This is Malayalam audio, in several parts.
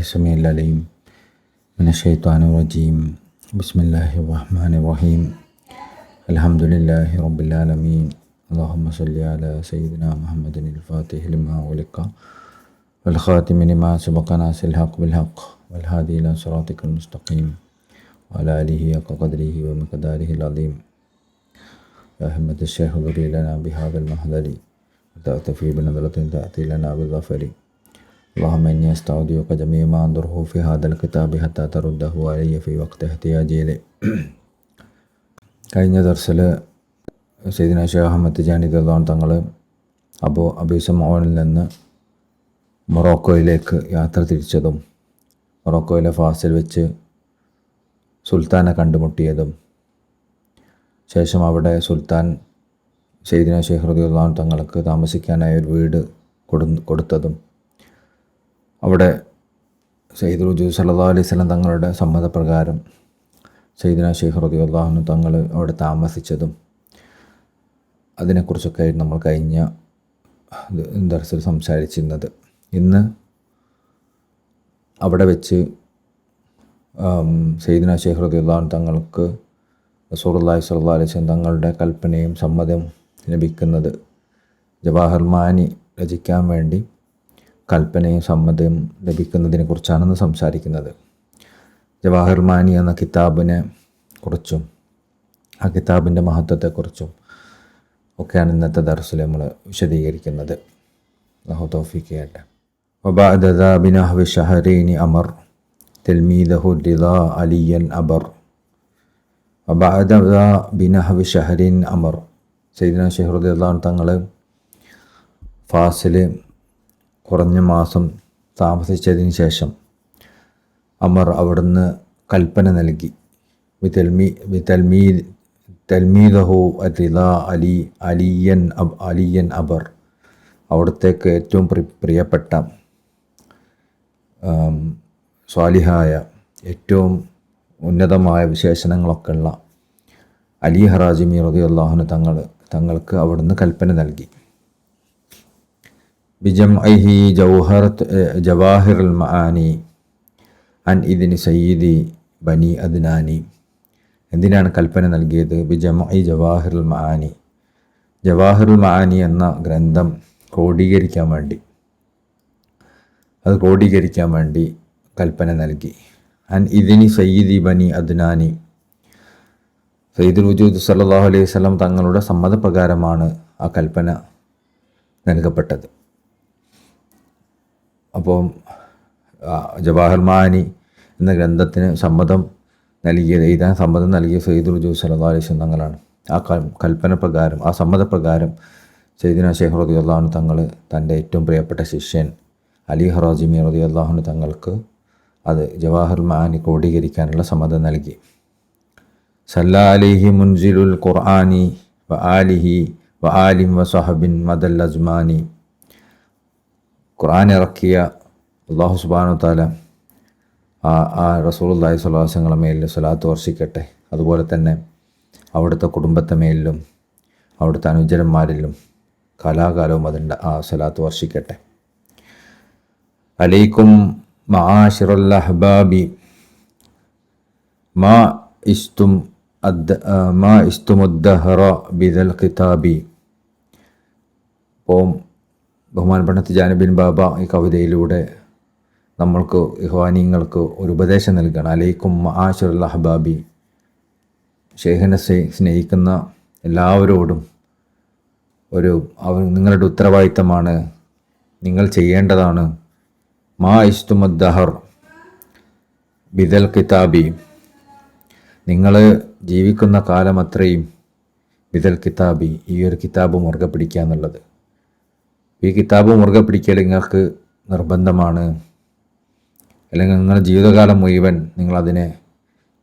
السميع العليم من الشيطان الرجيم. بسم الله الرحمن الرحيم. الحمد لله رب العالمين. اللهم صل على سيدنا محمد الفاتح لما أغلق والخاتم لما سبق ناصر الحق بالحق والهادي إلى صراطك المستقيم وعلى آله حق قدره ومقداره العظيم. يا همة الشيخ اغفر لنا بهذا المحضر وتأتي بنظرة تأتي لنا بالظفر. اللهم إني أستودعك جميع ما أنظره في هذا الكتاب حتى ترده علي في وقت احتياجي إليه. കഴിഞ്ഞ ദർസിൽ സയ്യിദുനാ ഷേഖ് അഹ്മദ് തിജാനി റളിയല്ലാഹു അൻഹു തങ്ങൾ അബൂ സമഊനിൽ നിന്ന് മൊറോക്കോയിലേക്ക് യാത്ര തിരിച്ചതും മൊറോക്കോയിലെ ഫാസിൽ വെച്ച് സുൽത്താനെ കണ്ടുമുട്ടിയതും ശേഷം അവിടെ സുൽത്താൻ സയ്യിദുനാ ഷേഖ് റളിയല്ലാഹു അൻഹു തങ്ങൾക്ക് താമസിക്കാനായി ഒരു വീട് കൊടുത്തതും അവിടെ സയ്യിദുൽ വജൂദ് സല്ലല്ലാഹു അലൈഹി വസല്ലം തങ്ങളുടെ സമ്മതപ്രകാരം സയ്യിദുനാ ഷേഖ് റളിയല്ലാഹു അൻഹു തങ്ങൾ അവിടെ താമസിച്ചതും അതിനെക്കുറിച്ചൊക്കെ നമ്മൾ കഴിഞ്ഞ ദർസിൽ സംസാരിച്ചിരുന്നത്. ഇന്ന് അവിടെ വെച്ച് സയ്യിദുനാ ഷേഖ് റളിയല്ലാഹു അൻഹു തങ്ങൾക്ക് റസൂലുള്ളാഹി സ്വല്ലല്ലാഹു അലൈഹി വസല്ലം തങ്ങളുടെ കൽപ്പനയും സമ്മതവും ലഭിക്കുന്നത് ജവാഹിറുൽ മഅനി രചിക്കാൻ വേണ്ടി കൽപ്പനയും സമ്മതവും ലഭിക്കുന്നതിനെക്കുറിച്ചാണെന്ന് സംസാരിക്കുന്നത്. ജവാഹിറുൽ മഅനി എന്ന കിതാബിനെ കുറിച്ചും ആ കിതാബിൻ്റെ മഹത്വത്തെക്കുറിച്ചും ഒക്കെയാണ് ഇന്നത്തെ ദർസിൽ നമ്മൾ വിശദീകരിക്കുന്നത്. അല്ലാഹു തൗഫീഖ് ചെയ്യട്ടെ. വബഅദ ദാ ബിനഹ്വി ശഹറൈനി അമർ തൽമീദഹു റിദാ അലിയൻ അബർ. വബഅദ ദാ ബിനഹ്വി ശഹറൈൻ അമർ. സയ്യിദുനാ ഷേഖ് റളിയല്ലാഹു അൻഹു തങ്ങൾ ഫാസിൽ കുറഞ്ഞ മാസം താമസിച്ചതിന് ശേഷം അമർ അവിടുന്ന് കൽപ്പന നൽകി. തൽമീദഹു റിദാ അലിയൻ അബർ. അവിടത്തേക്ക് ഏറ്റവും പ്രിയപ്പെട്ട സ്വാലിഹായ ഏറ്റവും ഉന്നതമായ വിശേഷണങ്ങളൊക്കെ ഉള്ള അലി ഹറാജിമി റളിയല്ലാഹു അൻഹു തങ്ങൾക്ക് അവിടുന്ന് കൽപ്പന നൽകി. ബിജംഇഹി ജവാഹിറുൽ മആനി അൻ ഇദ്നി സയ്യിദി ബനി അദ്നാനി. എന്തിനാണ് കൽപ്പന നൽകിയത്? ബിജംഇ ജവാഹിറുൽ മആനി, ജവാഹിറുൽ മആനി എന്ന ഗ്രന്ഥം ക്രോഡീകരിക്കാൻ വേണ്ടി കൽപ്പന നൽകി. അൻ ഇദ്നി സയ്യിദി ബനി അദ്നാനി, സയ്യിദുൽ വജൂദ് സല്ലല്ലാഹു അലൈഹി വസല്ലം തങ്ങളുടെ സമ്മതപ്രകാരമാണ് ആ കൽപ്പന നൽകപ്പെട്ടത്. അപ്പോൾ ജവാഹിറുൽ മഅനി എന്ന ഗ്രന്ഥത്തിന് എഴുതാൻ സമ്മതം നൽകിയ സയ്യിദുൽ വജൂദ് സല്ലല്ലാഹു അലൈഹി വസല്ലം തങ്ങളാണ്. ആ കൽപ്പന പ്രകാരം, ആ സമ്മതപ്രകാരം സയ്യിദുനാ ഷേഖ് റളിയല്ലാഹു അൻഹു തങ്ങൾ തൻ്റെ ഏറ്റവും പ്രിയപ്പെട്ട ശിഷ്യൻ അലി ഹറാജിമി റളിയല്ലാഹു അൻഹു തങ്ങൾക്ക് അത് ജവാഹിറുൽ മഅനി ക്രോഡീകരിക്കാനുള്ള സമ്മതം നൽകി. സല്ല അലൈഹി മുൻസിലുൽ ഖുർആനി വ ആലിഹി വ ആലിം വ സഹബിൻ മദൽ അസ്മാനി. ഖുർആൻ ഇറക്കിയ അല്ലാഹു സുബ്ഹാനഹു വ തആല ആ റസൂലുള്ളാഹി സ്വല്ലല്ലാഹു അലൈഹി വസല്ലം മേലിൽ സ്വലാത്ത് വർഷിക്കട്ടെ. അതുപോലെ തന്നെ അവിടുത്തെ കുടുംബത്തെ മേലിലും അവിടുത്തെ അനുചരന്മാരിലും കാലാകാലവും അതിൻ്റെ ആ സ്വലാത്ത് വർഷിക്കട്ടെ. അലൈക്കും മആശിറൽ അഹ്ബാബി മാ ഇസ്തുമുദ്ദഹറ ബിദൽ ഖിതാബി. അപ്പോൾ ബഹുമാനപ്പെട്ട തിജാനി ബിൻ ബാബ ഈ കവിതയിലൂടെ നമ്മൾക്ക് ഇഖ്വാനിങ്ങൾക്ക് ഒരു ഉപദേശം നൽകുകയാണ്. അലൈക്കും മആശിറൽ അഹ്ബാബി, ഷെയ്ഖിനെ സ്നേഹിക്കുന്ന എല്ലാവരോടും നിങ്ങളുടെ ഉത്തരവാദിത്തമാണ്, നിങ്ങൾ ചെയ്യേണ്ടതാണ്. മാ ഇസ്തുമുദ്ദഹർ ബിദൽ കിതാബി, നിങ്ങൾ ജീവിക്കുന്ന കാലം അത്രയും ബിദൽ കിതാബി, ഈ ഒരു കിതാബ് മുറുകെ പിടിക്കുക എന്നുള്ളത്. ഈ കിതാബ് മുറുകെ പിടിക്കൽ നിങ്ങൾക്ക് നിർബന്ധമാണ്. അല്ലെങ്കിൽ നിങ്ങളുടെ ജീവിതകാലം മുഴുവൻ നിങ്ങളതിനെ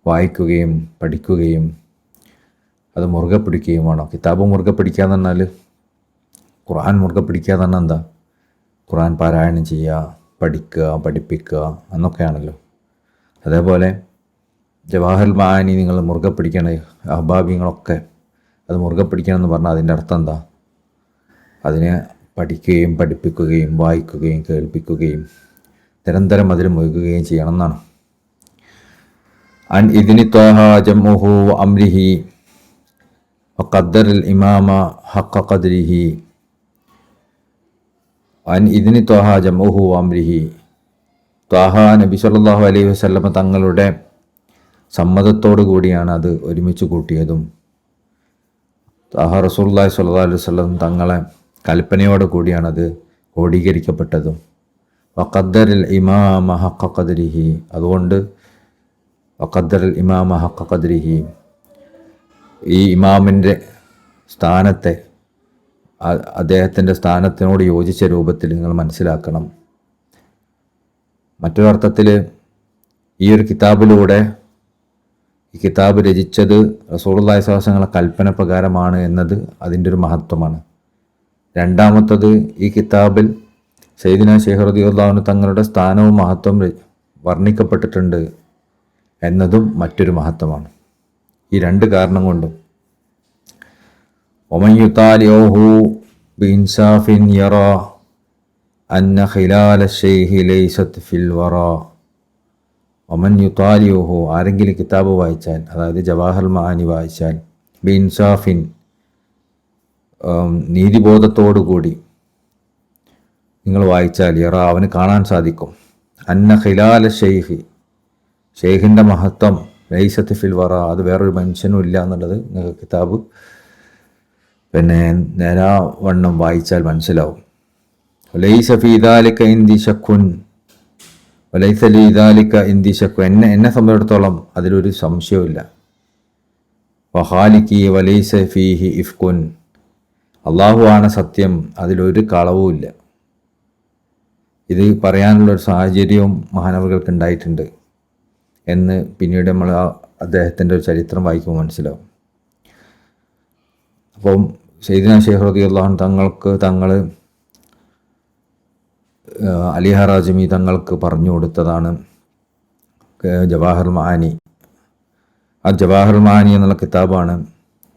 വായിക്കുകയും പഠിക്കുകയും അത് മുറുകെ പിടിക്കുകയും വേണം. കിതാബ് മുറുകെ പിടിക്കുക എന്ന് പറഞ്ഞാൽ ഖുർആൻ മുറുകെ പിടിക്കുക എന്ന് പറഞ്ഞാൽ എന്താ? ഖുർആൻ പാരായണം ചെയ്യുക, പഠിക്കുക, പഠിപ്പിക്കുക എന്നൊക്കെയാണല്ലോ. അതേപോലെ ജവാഹിറുൽ മഅനി നിങ്ങൾ മുറുകെ പിടിക്കണ അഹ്ബാബിങ്ങളൊക്കെ അത് മുറുകെ പിടിക്കണം എന്ന് പറഞ്ഞാൽ അതിൻ്റെ അർത്ഥം എന്താ? അതിനെ പഠിക്കുകയും പഠിപ്പിക്കുകയും വായിക്കുകയും കേൾപ്പിക്കുകയും നിരന്തരം അതിൽ മുഴുകുകയും ചെയ്യണം എന്നാണ്. അൻ ഇദ്നി ത്വാഹ ജംഉഹു വ അംരിഹി വഖദ്ദറൽ ഇമാമ ഹഖ ഖദ്രിഹി. അൻ ഇദ്നി ത്വാഹ ജംഉഹു വ അംരിഹി. ത്വാഹ നബി സല്ലല്ലാഹു അലൈഹി വസല്ലമ തങ്ങളുടെ സമ്മതത്തോടു കൂടിയാണ് അത് ഒരുമിച്ച് കൂട്ടിയതും ത്വാഹ റസൂലുള്ളാഹി സ്വല്ലല്ലാഹു അലൈഹി വസല്ലം തങ്ങളെ കൽപ്പനയോട് കൂടിയാണത് ക്രോഡീകരിക്കപ്പെട്ടതും. വഖദ്ദറൽ ഇമാമ ഹഖ ഖദ്രിഹി. അതുകൊണ്ട് വഖദ്ദറൽ ഇമാമ ഹഖ ഖദ്രിഹി, ഈ ഇമാമിൻ്റെ സ്ഥാനത്തെ അദ്ദേഹത്തിൻ്റെ സ്ഥാനത്തിനോട് യോജിച്ച രൂപത്തിൽ നിങ്ങൾ മനസ്സിലാക്കണം. മറ്റൊരർത്ഥത്തിൽ ഈ ഒരു കിതാബിലൂടെ, ഈ കിതാബ് രചിച്ചത് റസൂലുള്ളാഹി സ്വല്ലല്ലാഹു അലൈഹി വസല്ലം കൽപ്പന പ്രകാരമാണ് എന്നത് അതിൻ്റെ ഒരു മഹത്വമാണ്. രണ്ടാമത്തത്, ഈ കിതാബിൽ സയ്യിദുനാ ശൈഖ് റളിയല്ലാഹു അൻഹു തങ്ങളുടെ സ്ഥാനവും മഹത്വം വർണ്ണിക്കപ്പെട്ടിട്ടുണ്ട് എന്നതും മറ്റൊരു മഹത്വമാണ്. ഈ രണ്ട് കാരണം കൊണ്ടും വമൻ യുതാലിഉഹു ബിഇൻസാഫിൻ യറാ അന്ന ഖിലാല ശൈഖി ലൈസത് ഫിൽ വറാ. വമൻ യുതാലിഉഹു, ആരെങ്കിലും കിതാബ് വായിച്ചാൽ, അതായത് ജവാഹറുൽ മആനി വായിച്ചാൽ, ബിഇൻസാഫിൻ, നീതിബോധത്തോടുകൂടി നിങ്ങൾ വായിച്ചാൽ, യറ, അവന് കാണാൻ സാധിക്കും, അന്ന ഖിലാല ശൈഖി, ഷെയ്ഖിൻ്റെ മഹത്വം, ലൈസത്ത് ഫിൽ വറ, അത് വേറൊരു മനുഷ്യനും ഇല്ല എന്നുള്ളത് നിങ്ങൾക്ക് കിതാബ് നേരാവണ്ണം വായിച്ചാൽ മനസ്സിലാവും. ലൈസ ഫീ ദാലിക ഇന്ദി ശക്കുൻ വലൈസ ലീ ദാലിക ഇന്ദി ശക്കു. എന്നെ സംബന്ധിച്ചിടത്തോളം അതിലൊരു സംശയവുമില്ല. വഖാലിഖി വലൈസ ഫീഹി ഇഫ്കുൻ, അള്ളാഹു ആണ് സത്യം, അതിലൊരു കളവുമില്ല. ഇത് പറയാനുള്ളൊരു സാഹചര്യവും മഹാനവറുകൾക്ക് ഉണ്ടായിട്ടുണ്ട് എന്ന് പിന്നീട് നമ്മൾ അദ്ദേഹത്തിൻ്റെ ഒരു ചരിത്രം വായിക്കുമ്പോൾ മനസ്സിലാവും. അപ്പം സയ്യിദുനാ ശൈഖ് റളിയല്ലാഹു അൻഹു തങ്ങൾ അലി ഹറാജിമി തങ്ങൾക്ക് പറഞ്ഞു കൊടുത്തതാണ് ജവാഹറുൽ മആനി. ആ ജവാഹറുൽ മആനി എന്നുള്ള കിതാബാണ്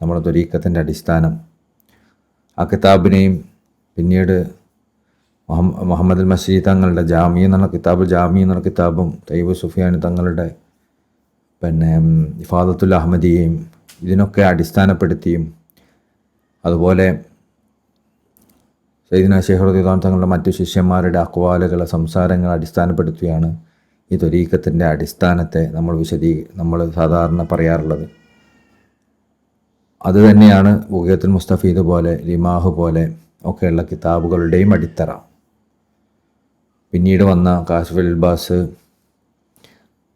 നമ്മുടെ ത്വരീഖത്തിൻ്റെ അടിസ്ഥാനം. ആ കിതാബിനെയും പിന്നീട് മുഹമ്മദ് അൽ മസ്രി തങ്ങളുടെ ജാമി എന്നുള്ള കിതാബും തയ്യിബ് സുഫിയാനി തങ്ങളുടെ ഇഫാദത്തുൽ അഹമ്മദിയെയും ഇതിനൊക്കെ അടിസ്ഥാനപ്പെടുത്തിയും, അതുപോലെ സയ്യിദുനാ ശൈഖ് റളിയല്ലാഹു അൻഹു തങ്ങളുടെ മറ്റു ശിഷ്യന്മാരുടെ അഖ്വാലുകൾ, സംസാരങ്ങൾ അടിസ്ഥാനപ്പെടുത്തിയാണ് ഈ ത്വരീഖത്തിൻ്റെ അടിസ്ഥാനത്തെ നമ്മൾ സാധാരണ പറയാറുള്ളത്. അതുതന്നെയാണ് ബുഗയത്തുൽ മുസ്തഫീദ് പോലെ, ലിമാഹ് പോലെ ഒക്കെയുള്ള കിതാബുകളുടെയും അടിത്തറ. പിന്നീട് വന്ന കാശിഫുൽ ഇൽബാസ്,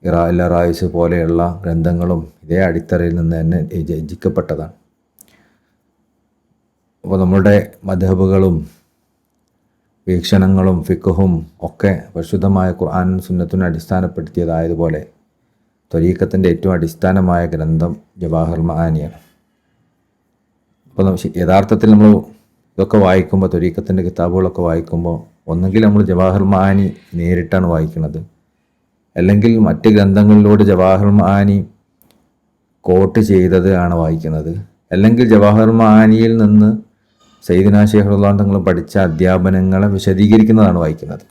ഇറാഇൽ അറായിസ് പോലെയുള്ള ഗ്രന്ഥങ്ങളും ഇതേ അടിത്തറയിൽ നിന്ന് തന്നെ രചിക്കപ്പെട്ടതാണ്. അപ്പോൾ നമ്മുടെ മദ്ഹബുകളും വീക്ഷണങ്ങളും ഫിഖ്ഹും ഒക്കെ പരിശുദ്ധമായ ഖുർആനും സുന്നത്തിനും അടിസ്ഥാനപ്പെടുത്തിയതായതുപോലെ ത്വരീഖത്തിൻ്റെ ഏറ്റവും അടിസ്ഥാനമായ ഗ്രന്ഥം ജവാഹറുൽ മആനിയാണ്. അപ്പോൾ യഥാർത്ഥത്തിൽ നമ്മൾ ഇതൊക്കെ വായിക്കുമ്പോൾ, ത്വരീഖത്തിൻ്റെ കിതാബുകളൊക്കെ വായിക്കുമ്പോൾ, ഒന്നെങ്കിൽ നമ്മൾ ജവാഹറുൽ മആനി നേരിട്ടാണ് വായിക്കുന്നത്, അല്ലെങ്കിൽ മറ്റ് ഗ്രന്ഥങ്ങളിലൂടെ ജവാഹറുൽ മആനി കോട്ട് ചെയ്തത് ആണ് വായിക്കുന്നത്, അല്ലെങ്കിൽ ജവാഹറുൽ മആനിയിൽ നിന്ന് സയ്യിദുനാ ശൈഖ് റളിയല്ലാഹു അൻഹു തങ്ങൾ പഠിച്ച അധ്യാപനങ്ങളെ വിശദീകരിക്കുന്നതാണ് വായിക്കുന്നത്.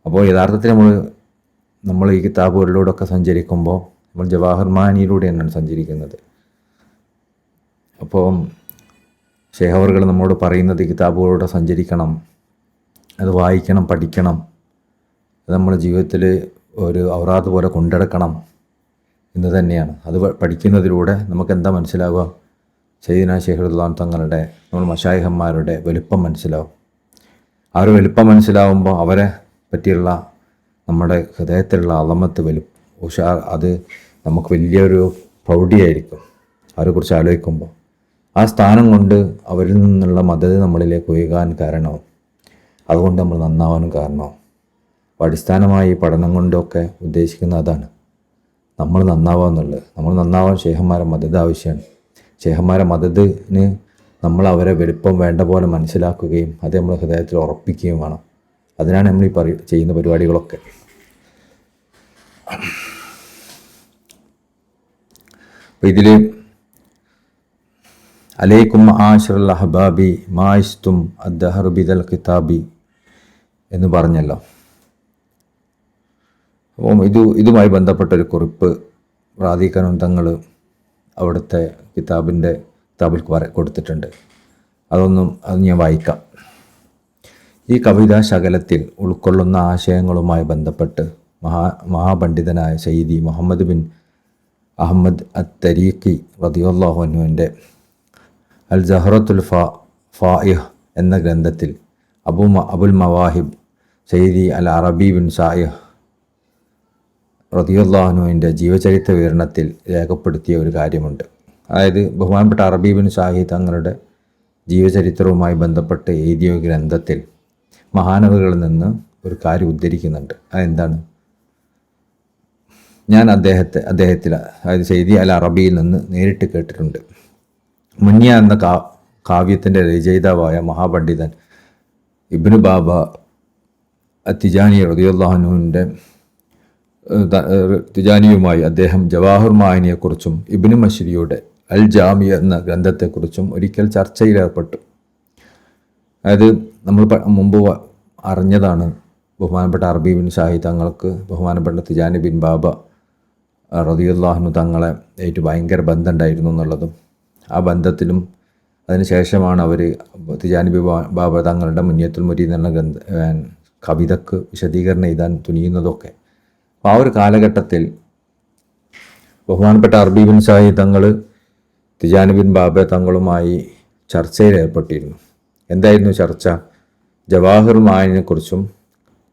അപ്പോൾ യഥാർത്ഥത്തിൽ നമ്മൾ ഈ കിതാബുകളിലൂടെയൊക്കെ സഞ്ചരിക്കുമ്പോൾ നമ്മൾ ജവാഹറുൽ മആനിയിലൂടെ തന്നെയാണ് സഞ്ചരിക്കുന്നത്. അപ്പോൾ ശൈഖ് അവറുകൾ നമ്മോട് പറയുന്നത് ഈ കിതാബുകളിലൂടെ സഞ്ചരിക്കണം, അത് വായിക്കണം, പഠിക്കണം, അത് നമ്മുടെ ജീവിതത്തിൽ ഒരു ഔറാദ് പോലെ കൊണ്ടെടുക്കണം എന്ന് തന്നെയാണ്. അത് പഠിക്കുന്നതിലൂടെ നമുക്ക് എന്താ മനസ്സിലാവുക? സയ്യിദുനാ ശൈഖ് റളിയല്ലാഹു അൻഹു തങ്ങളുടെ, നമ്മൾ മശായിഖന്മാരുടെ വലുപ്പം മനസ്സിലാവും. ആ ഒരു വലുപ്പം മനസ്സിലാവുമ്പോൾ അവരെ പറ്റിയുള്ള നമ്മുടെ ഹൃദയത്തിലുള്ള അളമത്ത് ഉഷാർ, അത് നമുക്ക് വലിയൊരു പ്രൗഢിയായിരിക്കും അവരെക്കുറിച്ച് ആലോചിക്കുമ്പോൾ. ആ സ്ഥാനം കൊണ്ട് അവരിൽ നിന്നുള്ള മദത് നമ്മളിലേക്ക് ഒഴുകാൻ കാരണവും, അതുകൊണ്ട് നമ്മൾ നന്നാവാനും കാരണവും. അപ്പോൾ അടിസ്ഥാനമായി ഈ പഠനം കൊണ്ടൊക്കെ ഉദ്ദേശിക്കുന്ന അതാണ്, നമ്മൾ നന്നാവുക എന്നുള്ളത്. നമ്മൾ നന്നാവാൻ ശൈഖന്മാരെ മദത് ആവശ്യമാണ്. ശൈഖന്മാരെ മദതിന് നമ്മൾ അവരെ വലുപ്പം വേണ്ട പോലെ മനസ്സിലാക്കുകയും അത് നമ്മൾ ഹൃദയത്തിൽ ഉറപ്പിക്കുകയും വേണം. അതിനാണ് നമ്മൾ ഈ ചെയ്യുന്ന പരിപാടികളൊക്കെ. അപ്പോൾ ഇതിൽ അലൈക്കും ആശിറൽ അഹ്ബാബി മായിസ്തും അദ്ദഹർ ബിദൽ കിതാബി എന്ന് പറഞ്ഞല്ലോ. അപ്പം ഇതുമായി ബന്ധപ്പെട്ടൊരു കുറിപ്പ് റാദിഖാനും തങ്ങൾ അവിടുത്തെ കിതാബിൽ കൊടുത്തിട്ടുണ്ട്. അത് ഞാൻ വായിക്കാം. ഈ കവിതാ ശകലത്തിൽ ഉൾക്കൊള്ളുന്ന ആശയങ്ങളുമായി ബന്ധപ്പെട്ട് മഹാപണ്ഡിതനായ സയ്യിദി മുഹമ്മദ് ബിൻ അഹമ്മദ് അത്തരീഖി റളിയല്ലാഹു അൻഹുവിൻ്റെ അൽ ജഹ്റത്തുൽ ഫായിഹ് എന്ന ഗ്രന്ഥത്തിൽ അബുൽ മവാഹിബ് സയ്യിദി അൽ അറബി ബിൻ സായിഹ് റളിയല്ലാഹു അൻഹുവിൻ്റെ ജീവചരിത്ര വിവരണത്തിൽ രേഖപ്പെടുത്തിയ ഒരു കാര്യമുണ്ട്. അതായത് ബഹുമാനപ്പെട്ട അറബി ബിൻ സായിഹ് തങ്ങളുടെ ജീവചരിത്രവുമായി ബന്ധപ്പെട്ട് എഴുതിയ ഗ്രന്ഥത്തിൽ മഹാനവകളിൽ നിന്ന് ഒരു കാര്യം ഉദ്ധരിക്കുന്നുണ്ട്. അതെന്താണ്? ഞാൻ അദ്ദേഹത്തിൽ അതായത് സയ്യിദി അൽ അറബിയിൽ നിന്ന് നേരിട്ട് കേട്ടിട്ടുണ്ട്. മുനിയ എന്ന കാവ്യത്തിൻ്റെ രചയിതാവായ മഹാപണ്ഡിതൻ ഇബ്നു ബാബ തിജാനി റളിയല്ലാഹു അൻഹുവിൻ്റെ തിജാനിയുമായി അദ്ദേഹം ജവാഹിർ മഅനിയെക്കുറിച്ചും ഇബ്നു മശ്രിയുടെ അൽ ജാമി എന്ന ഗ്രന്ഥത്തെക്കുറിച്ചും ഒരിക്കൽ ചർച്ചയിലേർപ്പെട്ടു. അതായത് നമ്മൾ മുമ്പ് അറിഞ്ഞതാണ് ബഹുമാനപ്പെട്ട അറബി ബിൻ സാഹിദ് തങ്ങൾക്ക് ബഹുമാനപ്പെട്ട തിജാനി ബിൻ ബാബ റളിയല്ലാഹു അൻഹു തങ്ങളെ ആയിട്ട് ഭയങ്കര ബന്ധമുണ്ടായിരുന്നു എന്നുള്ളതും ആ ബന്ധത്തിലും അതിനുശേഷമാണ് അവർ തിജാനി ബാബ തങ്ങളുടെ മുനിയത്തുൽ മുരീദ് എന്ന കവിതക്ക് വിശദീകരണം എഴുതാൻ തുനിയുന്നതൊക്കെ. അപ്പോൾ ആ ഒരു കാലഘട്ടത്തിൽ ബഹുമാനപ്പെട്ട അറബി ബിൻ സാഹിദ് തങ്ങൾ തിജാനി ബിൻ ബാബ തങ്ങളുമായി ചർച്ചയിൽ ഏർപ്പെട്ടിരുന്നു. എന്തായിരുന്നു ചർച്ച? ജവാഹിർ മഅനിയെക്കുറിച്ചും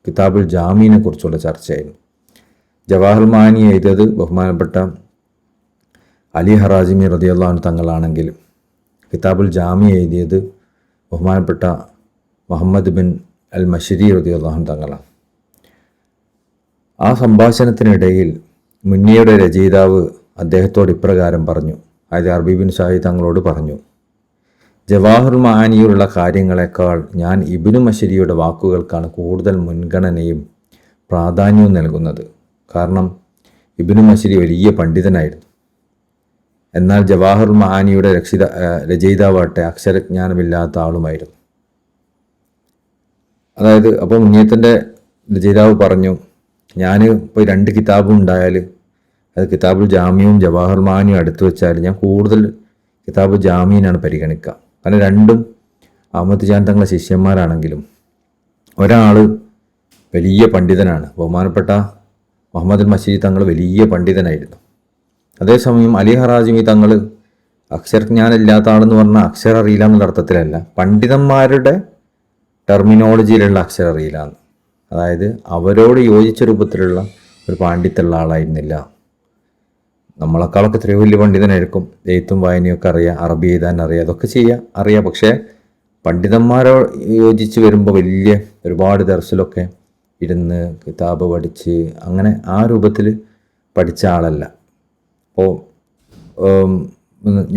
കിതാബുൽ ജാമിനെ കുറിച്ചുള്ള ചർച്ചയായിരുന്നു. ജവാഹിർ മഅനി എഴുതിയത് ബഹുമാനപ്പെട്ട അലി ഹറാജിമി റളിയല്ലാഹു അൻഹു തങ്ങളാണെങ്കിൽ കിതാബുൽ ജാമി എഴുതിയത് ബഹുമാനപ്പെട്ട മുഹമ്മദ് ബിൻ അൽ മശ്രി റളിയല്ലാഹു അൻഹു തങ്ങളാണ്. ആ സംഭാഷണത്തിനിടയിൽ മുന്നിയുടെ രചയിതാവ് അദ്ദേഹത്തോട് ഇപ്രകാരം പറഞ്ഞു. അതായത് അറബി ബിൻ സാഹിദ് തങ്ങളോട് പറഞ്ഞു, ജവാഹിർ മഅനിയിലുള്ള കാര്യങ്ങളെക്കാൾ ഞാൻ ഇബ്നു മശ്രിയുടെ വാക്കുകൾക്കാണ് കൂടുതൽ മുൻഗണനയും പ്രാധാന്യവും നൽകുന്നത്. കാരണം ഇബ്നു മശ്രി വലിയ പണ്ഡിതനായിരുന്നു. എന്നാൽ ജവാഹിർ മഅനിയുടെ രചയിതാവട്ടെ അക്ഷരജ്ഞാനമില്ലാത്ത ആളുമായിരുന്നു. അതായത് അപ്പോൾ മുനിയത്തിൻ്റെ രചയിതാവ് പറഞ്ഞു, ഞാൻ ഇപ്പോൾ 2 കിതാബും ഉണ്ടായാൽ അത് കിതാബുൽ ജാമിയും ജവാഹിർ മഅനിയും അടുത്ത് വെച്ചാൽ ഞാൻ കൂടുതൽ കിതാബ് ജാമീനാണ് പരിഗണിക്കുക. കാരണം രണ്ടും അഹമ്മദ് ഖാൻ തങ്ങളെ ശിഷ്യന്മാരാണെങ്കിലും ഒരാൾ വലിയ പണ്ഡിതനാണ്. ബഹുമാനപ്പെട്ട മുഹമ്മദ് മശ്രി തങ്ങൾ വലിയ പണ്ഡിതനായിരുന്നു. അതേസമയം അലി ഹറാജിമി തങ്ങൾ അക്ഷരജ്ഞാനമില്ലാത്ത ആളെന്ന് പറഞ്ഞാൽ അക്ഷരം അറിയില്ല എന്നുള്ള അർത്ഥത്തിലല്ല, പണ്ഡിതന്മാരുടെ ടെർമിനോളജിയിലുള്ള അക്ഷരം അറിയില്ല എന്ന്. അതായത് അവരോട് യോജിച്ച രൂപത്തിലുള്ള ഒരു പാണ്ഡിത്യമുള്ള ആളായിരുന്നില്ല. നമ്മളെക്കാളൊക്കെ എത്രയോ വലിയ പണ്ഡിതനായിരിക്കും, എഴുത്തും വായനയൊക്കെ അറിയാം, അറബി എഴുതാൻ അറിയാം, അതൊക്കെ അറിയാം. പക്ഷേ പണ്ഡിതന്മാരോ യോജിച്ച് വരുമ്പോൾ വലിയ ഒരുപാട് ദർസിലൊക്കെ ഇരുന്ന് കിതാബ് പഠിച്ച് അങ്ങനെ ആ രൂപത്തിൽ പഠിച്ച ആളല്ല. അപ്പോൾ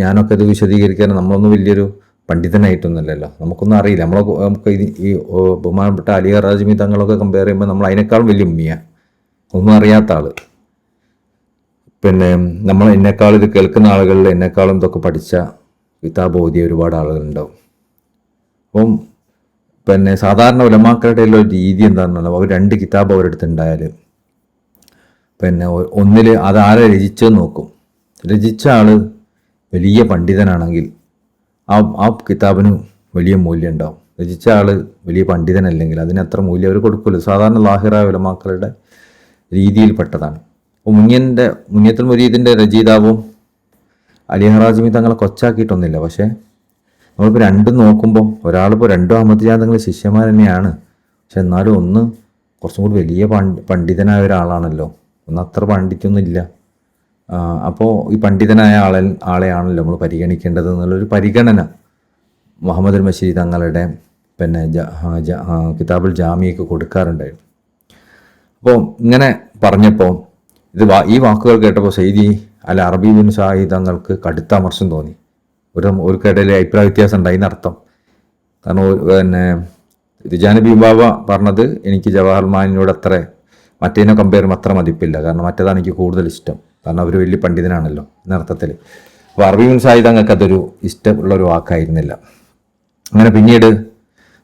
ഞാനൊക്കെ ഇത് വിശദീകരിക്കാൻ നമ്മളൊന്നും വലിയൊരു പണ്ഡിതനായിട്ടൊന്നുമല്ലല്ലോ, നമുക്കൊന്നും അറിയില്ല. നമുക്ക് ഈ ബഹുമാനപ്പെട്ട അലി ഹറാജിമി തങ്ങളൊക്കെ കമ്പയർ ചെയ്യുമ്പോൾ നമ്മൾ അതിനേക്കാളും വലിയ ഉമ്മിയാണ്, ഒന്നും അറിയാത്ത ആൾ. പിന്നെ നമ്മൾ എന്നെക്കാളും ഇത് കേൾക്കുന്ന ആളുകളിൽ എന്നെക്കാളും ഇതൊക്കെ പഠിച്ച കിതാബ് ഓതിയ ഒരുപാട് ആളുകളുണ്ടാവും. അപ്പം പിന്നെ സാധാരണ ഉലമാക്കളുടെ ഒരു രീതി എന്താണെന്നല്ലോ, അവർ 2 കിതാബ് അവരുടെ അടുത്ത് ഉണ്ടായാൽ പിന്നെ ഒന്നിൽ അതാരെ രചിച്ചെന്ന് നോക്കും. രചിച്ച ആൾ വലിയ പണ്ഡിതനാണെങ്കിൽ ആ കിതാബിന് വലിയ മൂല്യം ഉണ്ടാവും. രചിച്ച ആൾ വലിയ പണ്ഡിതനല്ലെങ്കിൽ അതിന് അത്ര മൂല്യം അവർ കൊടുക്കില്ല. സാധാരണ ലാഹിറായ ഉലമാക്കളുടെ രീതിയിൽപ്പെട്ടതാണ്. അപ്പോൾ മുനിയത്തുൽ മുരീദിൻ്റെ രചയിതാവും അലി ഹറാജിമി തങ്ങളെ കൊച്ചാക്കിയിട്ടൊന്നുമില്ല. പക്ഷേ നമ്മളിപ്പോൾ രണ്ടും നോക്കുമ്പോൾ ഒരാളിപ്പോൾ 2 അഹമ്മദ് ഖാൻ തങ്ങളെ ശിഷ്യന്മാർ തന്നെയാണ്. പക്ഷെ എന്നാലും ഒന്ന് കുറച്ചും കൂടി വലിയ പണ്ഡിതനായ ഒരാളാണല്ലോ, ഒന്ന് അത്ര പാണ്ഡിത്യമൊന്നും ഇല്ല. അപ്പോൾ ഈ പണ്ഡിതനായ ആളെയാണല്ലോ നമ്മൾ പരിഗണിക്കേണ്ടത് എന്നുള്ളൊരു പരിഗണന മുഹമ്മദ് അൽ മശ്രി തങ്ങളുടെ പിന്നെ കിതാബുൽ ജാമിയൊക്കെ കൊടുക്കാറുണ്ടായിരുന്നു. അപ്പോൾ ഇങ്ങനെ പറഞ്ഞപ്പോൾ ഈ വാക്കുകൾ കേട്ടപ്പോൾ സയ്യിദി അൽ അറബി ബിൻ സാഹിദ് തങ്ങൾക്ക് കടുത്ത അമർഷം തോന്നി. ഒരുക്കിടയിൽ അഭിപ്രായ വ്യത്യാസം ഉണ്ടായിന്ന് അർത്ഥം. കാരണം പിന്നെ തിജാനി ബിൻ ബാബ പറഞ്ഞത് എനിക്ക് ജവാഹർ മഅനിയോട് മറ്റേതിനെ കമ്പയർ ചെയ്യുമ്പോൾ അത്ര മതിപ്പില്ല, കാരണം മറ്റേതാണ് എനിക്ക് കൂടുതൽ ഇഷ്ടം, കാരണം അവർ വലിയ പണ്ഡിതനാണല്ലോ എന്നർത്ഥത്തിൽ. അപ്പോൾ അറബി ബിൻ സാഹിദ് തങ്ങൾക്ക് അതൊരു ഇഷ്ടമുള്ളൊരു വാക്കായിരുന്നില്ല. അങ്ങനെ പിന്നീട്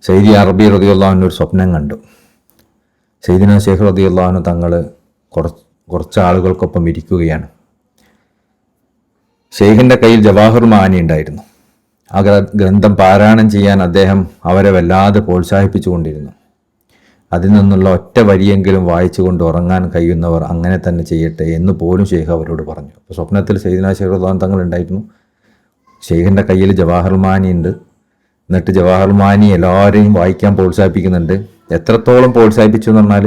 സയ്യിദി അറബി റളിയല്ലാഹു അൻഹു ഒരു സ്വപ്നം കണ്ടു. സയ്യിദിന ശൈഖ് റളിയല്ലാഹു അൻഹു തങ്ങൾ കുറച്ച് ആളുകൾക്കൊപ്പം ഇരിക്കുകയാണ്. ഷെയ്ഖിൻ്റെ കയ്യിൽ ജവാഹർ മാനി ഉണ്ടായിരുന്നു. ആ ഗ്രന്ഥം പാരായണം ചെയ്യാൻ അദ്ദേഹം അവരെ വല്ലാതെ പ്രോത്സാഹിപ്പിച്ചുകൊണ്ടിരുന്നു. അതിൽ നിന്നുള്ള ഒറ്റ വരിയെങ്കിലും വായിച്ചുകൊണ്ട് ഉറങ്ങാൻ കഴിയുന്നവർ അങ്ങനെ തന്നെ ചെയ്യട്ടെ എന്ന് പോലും ഷെയ്ഖ് അവരോട് പറഞ്ഞു. അപ്പോൾ സ്വപ്നത്തിൽ സയ്യിദ്നാ ഷെയ്ഖ് റളിയല്ലാഹു തങ്ങൾ ഉണ്ടായിരുന്നു. ഷെയ്ഖിൻ്റെ കയ്യിൽ ജവാഹർ മാനി ഉണ്ട്. എന്നിട്ട് ജവാഹർ മാനി എല്ലാവരെയും വായിക്കാൻ പ്രോത്സാഹിപ്പിക്കുന്നുണ്ട്. എത്രത്തോളം പ്രോത്സാഹിപ്പിച്ചു എന്ന് പറഞ്ഞാൽ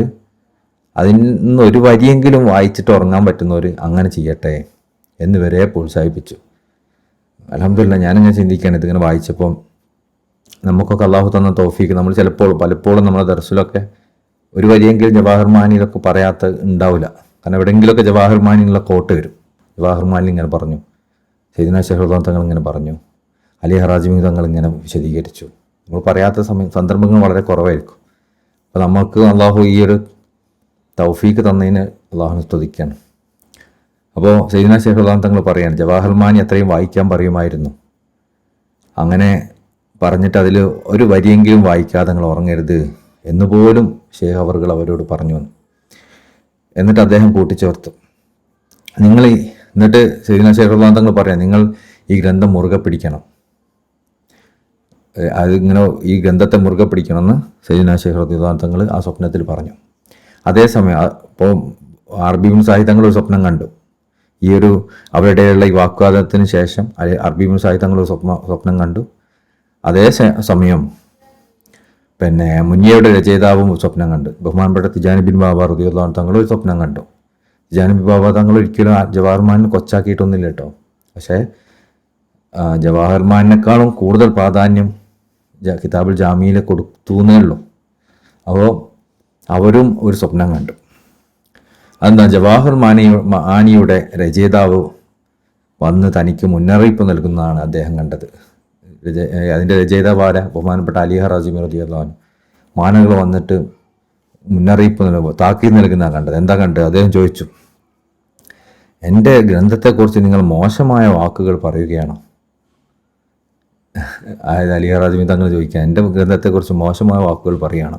അതിൽ നിന്ന് ഒരു വരിയെങ്കിലും വായിച്ചിട്ട് ഉറങ്ങാൻ പറ്റുന്നവർ അങ്ങനെ ചെയ്യട്ടെ എന്ന് വരെ പ്രോത്സാഹിപ്പിച്ചു. അൽഹംദുലില്ലാ, ഞാനിങ്ങനെ ചിന്തിക്കുകയാണ് ഇതിങ്ങനെ വായിച്ചപ്പോൾ നമുക്കൊക്കെ അള്ളാഹു തന്ന തൗഫീക്ക്. നമ്മൾ പലപ്പോഴും നമ്മുടെ ദർസിലൊക്കെ ഒരു വരിയെങ്കിലും ജവാഹർ മാനിയിലൊക്കെ പറയാത്ത ഉണ്ടാവില്ല. കാരണം എവിടെയെങ്കിലുമൊക്കെ ജവാഹർ മാനിയുള്ള കോട്ട് വരും. ജവാഹർ മാനി ഇങ്ങനെ പറഞ്ഞു, സയ്യിദ്നാ ഷെയ്ഖ് റളിയല്ലാഹു തങ്ങൾ ഇങ്ങനെ പറഞ്ഞു, അലി ഹറാജിമി തങ്ങൾ ഇങ്ങനെ വിശദീകരിച്ചു. നമ്മൾ പറയാത്ത സന്ദർഭങ്ങൾ വളരെ കുറവായിരിക്കും. അപ്പോൾ നമുക്ക് അള്ളാഹു ഈ ഒരു തൗഫീക്ക് തന്നതിന് അള്ളാഹുവിനെ സ്തുതിക്കുകയാണ്. അപ്പോൾ സയ്യിദ്നാ ഷെയ്ഖ് റളിയല്ലാഹു തങ്ങൾ പറയാണ്, ജവാഹർ മാനി അത്രയും വായിക്കാൻ പറയുമായിരുന്നു. അങ്ങനെ പറഞ്ഞിട്ട് അതിൽ ഒരു വരിയെങ്കിലും വായിക്കാതെ നിങ്ങൾ ഉറങ്ങരുത് എന്നുപോലും ഷെയ്ഖ് അവർകൾ അവരോട് പറഞ്ഞു. എന്നിട്ട് അദ്ദേഹം കൂട്ടിച്ചേർത്തു, എന്നിട്ട് സയ്യിദ്നാ ഷെയ്ഖ് റളിയല്ലാഹു തങ്ങൾ പറയാം, നിങ്ങൾ ഈ ഗ്രന്ഥം മുറുകെ പിടിക്കണം. അതിങ്ങനെ ഈ ഗ്രന്ഥത്തെ മുറുകെ പിടിക്കണമെന്ന് സയ്യിദ്നാ ഷെയ്ഖ് റളിയല്ലാഹു തങ്ങൾ ആ സ്വപ്നത്തിൽ പറഞ്ഞു. അതേസമയം ഇപ്പോൾ അറബി ഇബ്നു സാഹിദ് തങ്ങൾ ഒരു സ്വപ്നം കണ്ടു. ഈ ഒരു അവരുടെയുള്ള ഈ വാഗ്വാദത്തിന് ശേഷം അറബി ഇബ്നു സാഹിദ് തങ്ങൾ ഒരു സ്വപ്നം കണ്ടു. അതേ സമയം മുനിയയുടെ രചയിതാവും സ്വപ്നം കണ്ടു. ബഹുമാനപ്പെട്ട തിജാനി ബിൻ ബാബ റളിയല്ലാഹു അൻഹു തങ്ങൾ ഒരു സ്വപ്നം കണ്ടു. തിജാനി ബിൻ ബാബ തങ്ങൾ ഒരിക്കലും ജവാഹർ മാനിനെ കൊച്ചാക്കിയിട്ടൊന്നുമില്ല കേട്ടോ. പക്ഷേ ജവാഹർ മാനിനേക്കാളും കൂടുതൽ പ്രാധാന്യം കിതാബുൽ ജാമിയിൽ കൊടുത്തുന്നേ ഉള്ളൂ. അപ്പോൾ അവരും ഒരു സ്വപ്നം കണ്ടു. അതെന്താ, ജവാഹർ മാനിയുടെ രചയിതാവ് വന്ന് തനിക്ക് മുന്നറിയിപ്പ് നൽകുന്നതാണ് അദ്ദേഹം കണ്ടത്. അതിൻ്റെ രചയിതാവ് ആരാ? ബഹുമാനപ്പെട്ട അലി ഹറാജിമി റളിയല്ലാഹു അൻഹു. മാനകൾ വന്നിട്ട് മുന്നറിയിപ്പ് താക്കീത് നൽകുന്നതാണ് കണ്ടത്. എന്താ കണ്ടത്? അദ്ദേഹം ചോദിച്ചു, എൻ്റെ ഗ്രന്ഥത്തെക്കുറിച്ച് നിങ്ങൾ മോശമായ വാക്കുകൾ പറയുകയാണോ? അതായത് അലി ഹറാജിമി തങ്ങൾ ചോദിക്കുക, എൻ്റെ ഗ്രന്ഥത്തെക്കുറിച്ച് മോശമായ വാക്കുകൾ പറയുകയാണോ?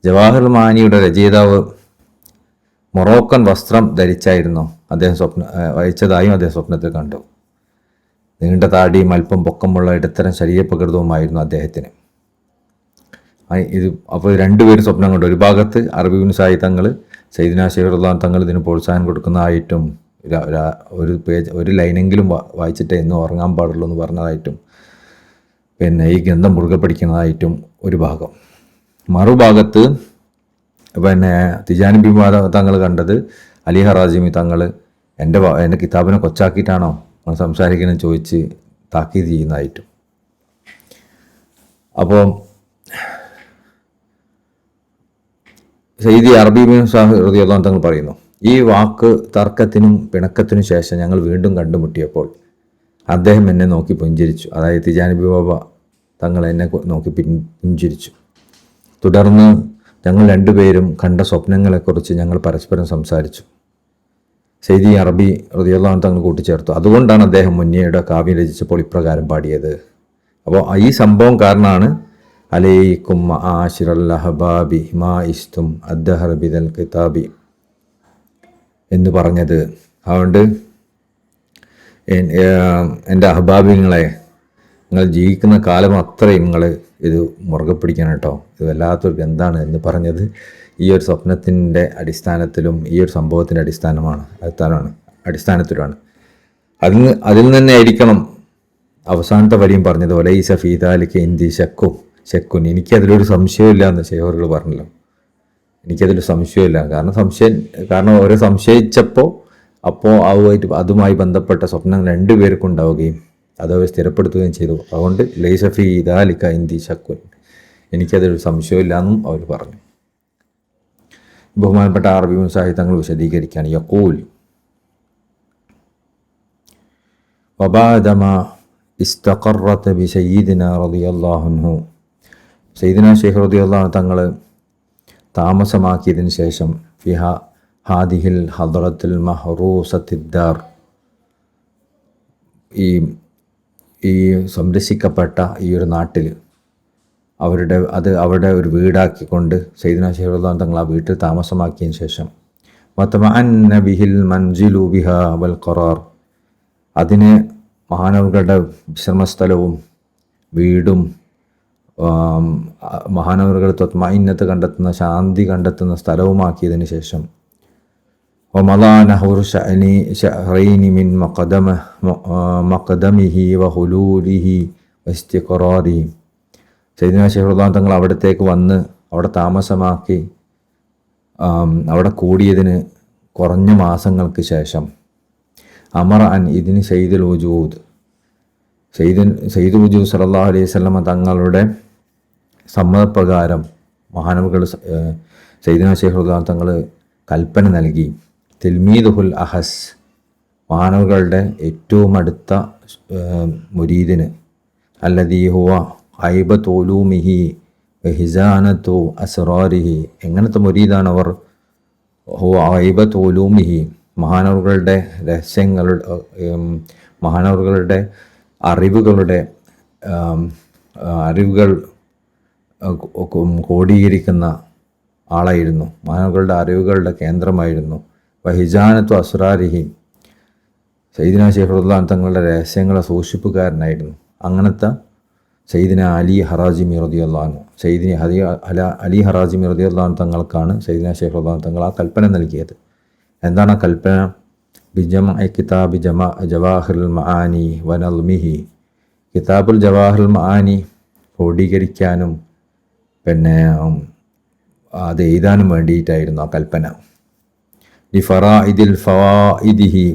ജവാഹർ മാനിയുടെ രചയിതാവ് മൊറോക്കൻ വസ്ത്രം ധരിച്ചായിരുന്നു അദ്ദേഹം വഹിച്ചതായും അദ്ദേഹം സ്വപ്നത്തിൽ കണ്ടു. നീണ്ട താടിയും അല്പം പൊക്കമുള്ള ഇടത്തരം ശരീരപ്രകൃതവുമായിരുന്നു അദ്ദേഹത്തിന്. അപ്പോൾ രണ്ടുപേരും സ്വപ്നം കണ്ടു. ഒരു ഭാഗത്ത് അറബി ഇബ്നു സാഹിദ് തങ്ങൾ സയ്യിദ്നാ ഷെയ്ഖ് റളിയല്ലാഹു തങ്ങൾ ഇതിന് പ്രോത്സാഹനം കൊടുക്കുന്നതായിട്ടും ഒരു ലൈനെങ്കിലും വായിച്ചിട്ട് എന്നും ഉറങ്ങാൻ പാടുള്ളൂ എന്ന് പറഞ്ഞതായിട്ടും ഈ ഗ്രന്ഥം മുറുകെ പഠിക്കുന്നതായിട്ടും ഒരു ഭാഗം. മറുഭാഗത്ത് തിജാനി ബിൻ ബാബ തങ്ങൾ കണ്ടത് അലി ഹറാജിമി തങ്ങൾ എൻ്റെ കിതാബിനെ കൊച്ചാക്കിയിട്ടാണോ സംസാരിക്കണം ചോദിച്ച് താക്കീത് ചെയ്യുന്നതായിട്ടും. അപ്പോൾ സയ്യിദി അറബി ബിൻ സാഹിദ് റളിയല്ലാഹു അൻഹു തങ്ങൾ പറയുന്നു, ഈ വാക്ക് തർക്കത്തിനും പിണക്കത്തിനും ശേഷം ഞങ്ങൾ വീണ്ടും കണ്ടുമുട്ടിയപ്പോൾ അദ്ദേഹം എന്നെ നോക്കി പുഞ്ചിരിച്ചു. അതായത് തിജാനി ബിൻ ബാബ തങ്ങൾ എന്നെ നോക്കി പുഞ്ചിരിച്ചു. തുടർന്ന് ഞങ്ങൾ രണ്ടുപേരും കണ്ട സ്വപ്നങ്ങളെക്കുറിച്ച് ഞങ്ങൾ പരസ്പരം സംസാരിച്ചു. സയ്യിദി അറബി റളിയല്ലാഹു അൻഹു തങ്ങൾ കൂട്ടിച്ചേർത്തു, അതുകൊണ്ടാണ് അദ്ദേഹം മുനിയയുടെ കാവ്യം രചിച്ചപ്പോൾ ഇപ്രകാരം പാടിയത്. അപ്പോൾ ഈ സംഭവം കാരണമാണ് അലൈക്കും ആശിറൽ അഹബാബി മാ ഇസ്തും അദ്ദഹർ ബിദൽ കിതാബി എന്ന് പറഞ്ഞത്. അതുകൊണ്ട് എൻ്റെ അഹബാബിങ്ങളെ, നിങ്ങൾ ജീവിക്കുന്ന കാലം അത്രയും നിങ്ങൾ ഇത് മുറുകെ പിടിക്കണം കേട്ടോ, ഇത് വല്ലാത്തൊരു ഗ്രന്ഥമാണ് എന്ന് പറഞ്ഞത് ഈ ഒരു സ്വപ്നത്തിൻ്റെ അടിസ്ഥാനത്തിലും ഈ ഒരു സംഭവത്തിൻ്റെ അടിസ്ഥാനത്തിലുമാണ്. അതിൽ തന്നെ ആയിരിക്കണം അവസാനത്തെ വരിയും പറഞ്ഞത്, ഒലൈസ ഫീദാലിക്ക് ഇന്ദി ശക്കുൻ, എനിക്കതിലൊരു സംശയമില്ല എന്ന് ഷെയ്ഖുകൾ പറഞ്ഞല്ലോ. എനിക്കതിലൊരു സംശയമില്ല. കാരണം ഓരോ സംശയിച്ചപ്പോൾ അതുമായി ബന്ധപ്പെട്ട സ്വപ്നം രണ്ടുപേർക്കും ഉണ്ടാവുകയും അത് അവർ സ്ഥിരപ്പെടുത്തുകയും ചെയ്തു. അതുകൊണ്ട് ലൈസ ഫീദാലിക ഇന്ദി ശക്കുൻ, എനിക്കതൊരു സംശയമില്ല എന്നും അവർ പറഞ്ഞു. ബഹുമാനപ്പെട്ട അറബി സാഹിദ് തങ്ങൾ വിശദീകരിക്കുകയാണ്, യഖൂൽ വബഅദമാ ഇസ്തഖറത ബിസയ്യിദിനാ റളിയല്ലാഹു അൻഹു, സയ്യിദിനാ ഷെയ്ഖ് റളിയല്ലാഹു അൻഹു തങ്ങൾ താമസമാക്കിയതിന് ശേഷം ഹാദിഹിൽ ഹദ്റത്തുൽ മഹ്റൂസത്തിദ്ദാർ, ഈ സംരക്ഷിക്കപ്പെട്ട ഈ ഒരു നാട്ടിൽ അവിടെ ഒരു വീടാക്കിക്കൊണ്ട് സയ്യിദ്നാ ഷെയ്ഖ് റളിയല്ലാഹു അൻഹു തങ്ങൾ ആ വീട്ടിൽ താമസമാക്കിയതിന് ശേഷം വതമഅന്ന ബിഹിൽ മൻസിലു ബിഹാ വൽ ഖറാർ, അതിന് മഹാനവറുകളുടെ വിശ്രമസ്ഥലവും വീടും മഹാനവറുകൾ തത്മഇന്നത്ത് കണ്ടെത്തുന്ന ശാന്തി കണ്ടെത്തുന്ന സ്ഥലവുമാക്കിയതിന് ശേഷം വമളാ നഹ്റു ശഹ്റൈനി മിൻ മഖദമിഹി വഹുലൂലിഹി വസ്തിഖറാരിഹി, സയ്യിദുനാ ശൈഖുൽ തങ്ങൾ അവിടത്തേക്ക് വന്ന് അവിടെ താമസമാക്കി അവിടെ കൂടിയതിന് കുറഞ്ഞ മാസങ്ങൾക്ക് ശേഷം അമറ അൻ ഇതിന് സയ്യിദുൽ വജൂദ് സയ്യിദുൽ വജൂദ് സല്ലല്ലാഹു അലൈഹി വസല്ലമ തങ്ങളുടെ സമ്മതപ്രകാരം മഹാനവറുകൾ സയ്യിദുനാ ശൈഖുൽ തങ്ങൾ കൽപ്പന നൽകി. തിൽമീദുൽ അഹസ്, മഹാനവറുകളുടെ ഏറ്റവും അടുത്ത മുരീദിന്, അല്ലദീ ഹുവ ഐബത്തു ഉലൂമിഹി ഹിസാനത്തു അസ്റാരിഹി, എങ്ങനത്തെ മുരീദാണ് അവർ? ഹുവ ഐബത്തു ഉലൂമിഹി, മഹാനവറുകളുടെ രഹസ്യങ്ങളുടെ മഹാനവറുകളുടെ അറിവുകൾ കോടീകരിക്കുന്ന ആളായിരുന്നു. മഹാനവറുകളുടെ അറിവുകളുടെ കേന്ദ്രമായിരുന്നു. വഹിജാനത്തു അസ്റാരിഹി, സയ്യിദുനാ ശൈഖുൽ തങ്ങളുടെ രഹസ്യങ്ങളെ സൂക്ഷിപ്പുകാരനായിരുന്നു. അങ്ങനത്തെ സയ്യിദിന അലി ഹറാജിമി റളിയല്ലാഹു അൻഹു, സയ്യിദിന അലി ഹറാജിമി റളിയല്ലാഹു അൻഹു തങ്ങൾക്കാണ് സയ്യിദിന ശൈഖുൽ തങ്ങൾ ആ കൽപ്പന നൽകിയത്. എന്താണ് ആ കൽപ്പന? ബിജമഇ കിതാബി ജവാഹിറുൽ മആനി വനൽമിഹി, കിതാബുൽ ജവാഹിറുൽ മആനി ക്രോഡീകരിക്കാനും പിന്നെ അത് എഴുതാനും വേണ്ടിയിട്ടായിരുന്നു ആ കൽപ്പന. ലിഫറാഇദിൽ ഫവാഇദിഹി,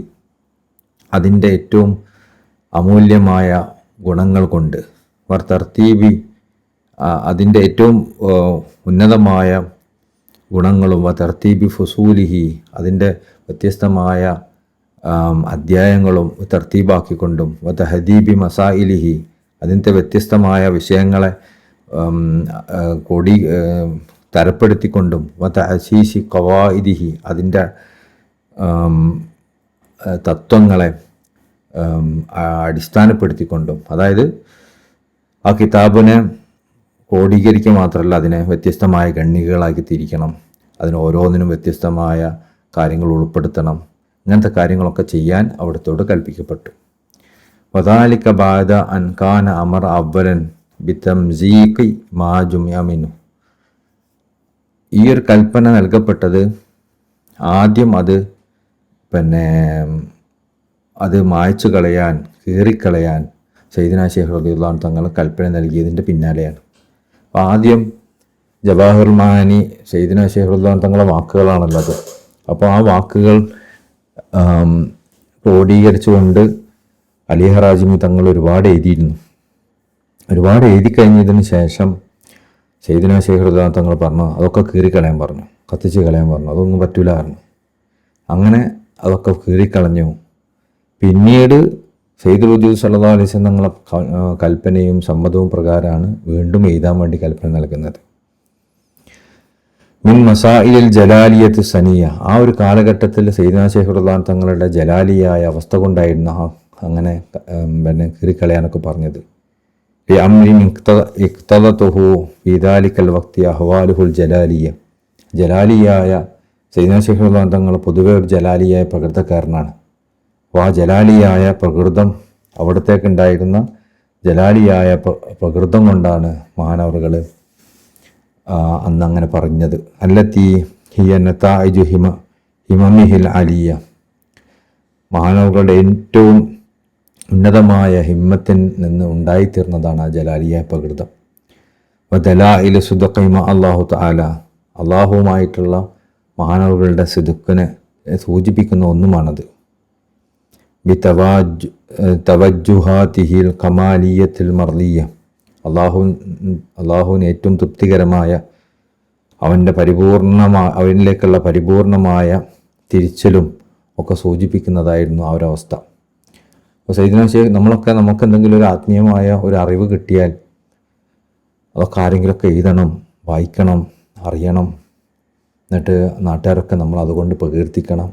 അതിൻ്റെ ഏറ്റവും അമൂല്യമായ ഗുണങ്ങൾ കൊണ്ട്, വർ തർത്തീബി, അതിൻ്റെ ഏറ്റവും ഉന്നതമായ ഗുണങ്ങളും, വ തർത്തീബി ഫുസൂലിഹി, അതിൻ്റെ വ്യത്യസ്തമായ അധ്യായങ്ങളും തർത്തീബാക്കിക്കൊണ്ടും, വ തഹദീബി മസായിലിഹി, അതിൻ്റെ വ്യത്യസ്തമായ വിഷയങ്ങളെ തരപ്പെടുത്തിക്കൊണ്ടും, വ തഅസീസി ഖവാഇദിഹി, അതിൻ്റെ തത്വങ്ങളെ അടിസ്ഥാനപ്പെടുത്തിക്കൊണ്ടും, അതായത് ആ കിതാബിനെ ക്രോഡീകരിക്കുക മാത്രമല്ല, അതിനെ വ്യത്യസ്തമായ ഖണ്ഡികകളാക്കി തിരിക്കണം, അതിന് ഓരോന്നിനും വ്യത്യസ്തമായ കാര്യങ്ങൾ ഉൾപ്പെടുത്തണം. ഇങ്ങനത്തെ കാര്യങ്ങളൊക്കെ ചെയ്യാൻ അവിടുത്തോട് കൽപ്പിക്കപ്പെട്ടു. വദാലിക ബഅദ അൻ കാന അമർ അവ്വലൻ ബിതംസീഖി മാ ജുമിഅ മിൻഹു, ഈ ഒരു കൽപ്പന നൽകപ്പെട്ടത് ആദ്യം അത് മായ്ച്ചു കളയാൻ, കീറിക്കളയാൻ സയ്യിദുനാ ശൈഖ് റളിയല്ലാഹു അൻഹു തങ്ങൾ കൽപ്പന നൽകിയതിൻ്റെ പിന്നാലെയാണ്. അപ്പോൾ ആദ്യം ജവാഹിറുൽ മആനി സയ്യിദുനാ ശൈഖ് റളിയല്ലാഹു അൻഹു തങ്ങളുടെ വാക്കുകളാണുള്ളത്. അപ്പോൾ ആ വാക്കുകൾ ക്രോഡീകരിച്ചുകൊണ്ട് അലി ഹറാജിമി തങ്ങൾ ഒരുപാട് എഴുതിയിരുന്നു. ഒരുപാട് എഴുതി കഴിഞ്ഞതിന് ശേഷം സയ്യിദുനാ ശൈഖ് റളിയല്ലാഹു അൻഹു തങ്ങൾ പറഞ്ഞു അതൊക്കെ കീറിക്കളയാൻ പറഞ്ഞു, കത്തിച്ച് കളയാൻ പറഞ്ഞു. അതൊന്നും പറ്റൂല പറഞ്ഞു. അങ്ങനെ അതൊക്കെ കീറിക്കളഞ്ഞു. പിന്നീട് സയ്യിദുൽ വജൂദ് സല്ലല്ലാഹു അലൈഹി വസല്ലം തങ്ങളുടെ കൽപ്പനയും സമ്മതവും പ്രകാരമാണ് വീണ്ടും എഴുതാൻ വേണ്ടി കൽപ്പന നൽകുന്നത്. മിൻ മസായിൽ ജലാലിയത്ത് സനിയ, ആ ഒരു കാലഘട്ടത്തിൽ സയ്യിദുനാ ശൈഖ് റളിയല്ലാഹു അൻഹു തങ്ങളുടെ ജലാലിയായ അവസ്ഥ കൊണ്ടായിരുന്നു അങ്ങനെ കീറിക്കളയാനൊക്കെ പറഞ്ഞത്. ഇഖ്തദതുഹു ഫീ ദാലിക്കൽ വഖ്തി അഹ്വാലുഹുൽ ജലാലിയ, ജലാലിയായ സയ്യിദുനാ ശൈഖ് റളിയല്ലാഹു അൻഹു തങ്ങൾ പൊതുവെ ഒരു ജലാലിയായ പ്രകൃതക്കാരനാണ്. അപ്പോൾ ആ ജലാലിയായ പ്രകൃതം, അവിടത്തേക്കുണ്ടായിരുന്ന ജലാലിയായ പ്രകൃതം കൊണ്ടാണ് മഹാനവറുകൾ അന്നങ്ങനെ പറഞ്ഞത്. അല്ലത്തി ഹിയ നതാഇജു ഹിമമിഹിൽ അലിയ, മഹാനവറുകളുടെ ഏറ്റവും ഉന്നതമായ ഹിമ്മത്തിൽ നിന്ന് ഉണ്ടായിത്തീർന്നതാണ് ആ ജലാലിയ പ്രകൃതം. വദലാഇൽ സുദഖി മഅ അല്ലാഹു തആല, അള്ളാഹുവുമായിട്ടുള്ള മഹാനവറുകളുടെ സിദ്ഖിനെ സൂചിപ്പിക്കുന്ന ഒന്നുമാണത്. തവജ്ജുഹാതിഹിൽ കമാലിയത്തിൽ മർദിയ, അള്ളാഹുവിന് ഏറ്റവും തൃപ്തികരമായ അവനിലേക്കുള്ള പരിപൂർണമായ തിരിച്ചലും ഒക്കെ സൂചിപ്പിക്കുന്നതായിരുന്നു ആ ഒരവസ്ഥ. അപ്പോൾ സയ്യിദുനാ ശൈഖ് നമുക്ക് എന്തെങ്കിലും ഒരു ആത്മീയമായ ഒരു അറിവ് കിട്ടിയാൽ അതൊക്കെ ആരെങ്കിലുമൊക്കെ എഴുതണം, വായിക്കണം, അറിയണം, എന്നിട്ട് നാട്ടുകാരൊക്കെ നമ്മൾ അതുകൊണ്ട് പ്രകീർത്തിക്കണം.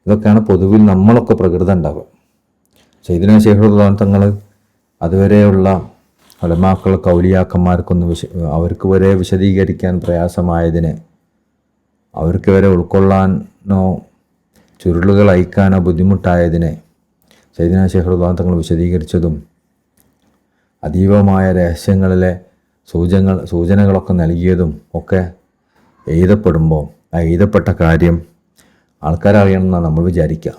ഇതൊക്കെയാണ് പൊതുവിൽ നമ്മളൊക്കെ പ്രകൃതം ഉണ്ടാവുക. സയ്യിദുനാ ശൈഖ് റളിയല്ലാഹു അൻഹു തങ്ങൾ അതുവരെയുള്ള ഉലമാക്കൾ കൗലിയാക്കന്മാർക്കൊന്ന് അവർക്ക് വരെ വിശദീകരിക്കാൻ പ്രയാസമായതിനെ അവർക്ക് വരെ ഉൾക്കൊള്ളാൻ അയക്കാനോ ചുരുളുകൾ അയക്കാനോ ബുദ്ധിമുട്ടായതിനെ സയ്യിദുനാ ശൈഖ് റളിയല്ലാഹു തങ്ങൾ വിശദീകരിച്ചതും അതീവമായ രഹസ്യങ്ങളിലെ സൂചനകളൊക്കെ നൽകിയതും ഒക്കെ എഴുതപ്പെടുമ്പോൾ ആ എഴുതപ്പെട്ട കാര്യം ആൾക്കാരറിയണമെന്നാണ് നമ്മൾ വിചാരിക്കുക.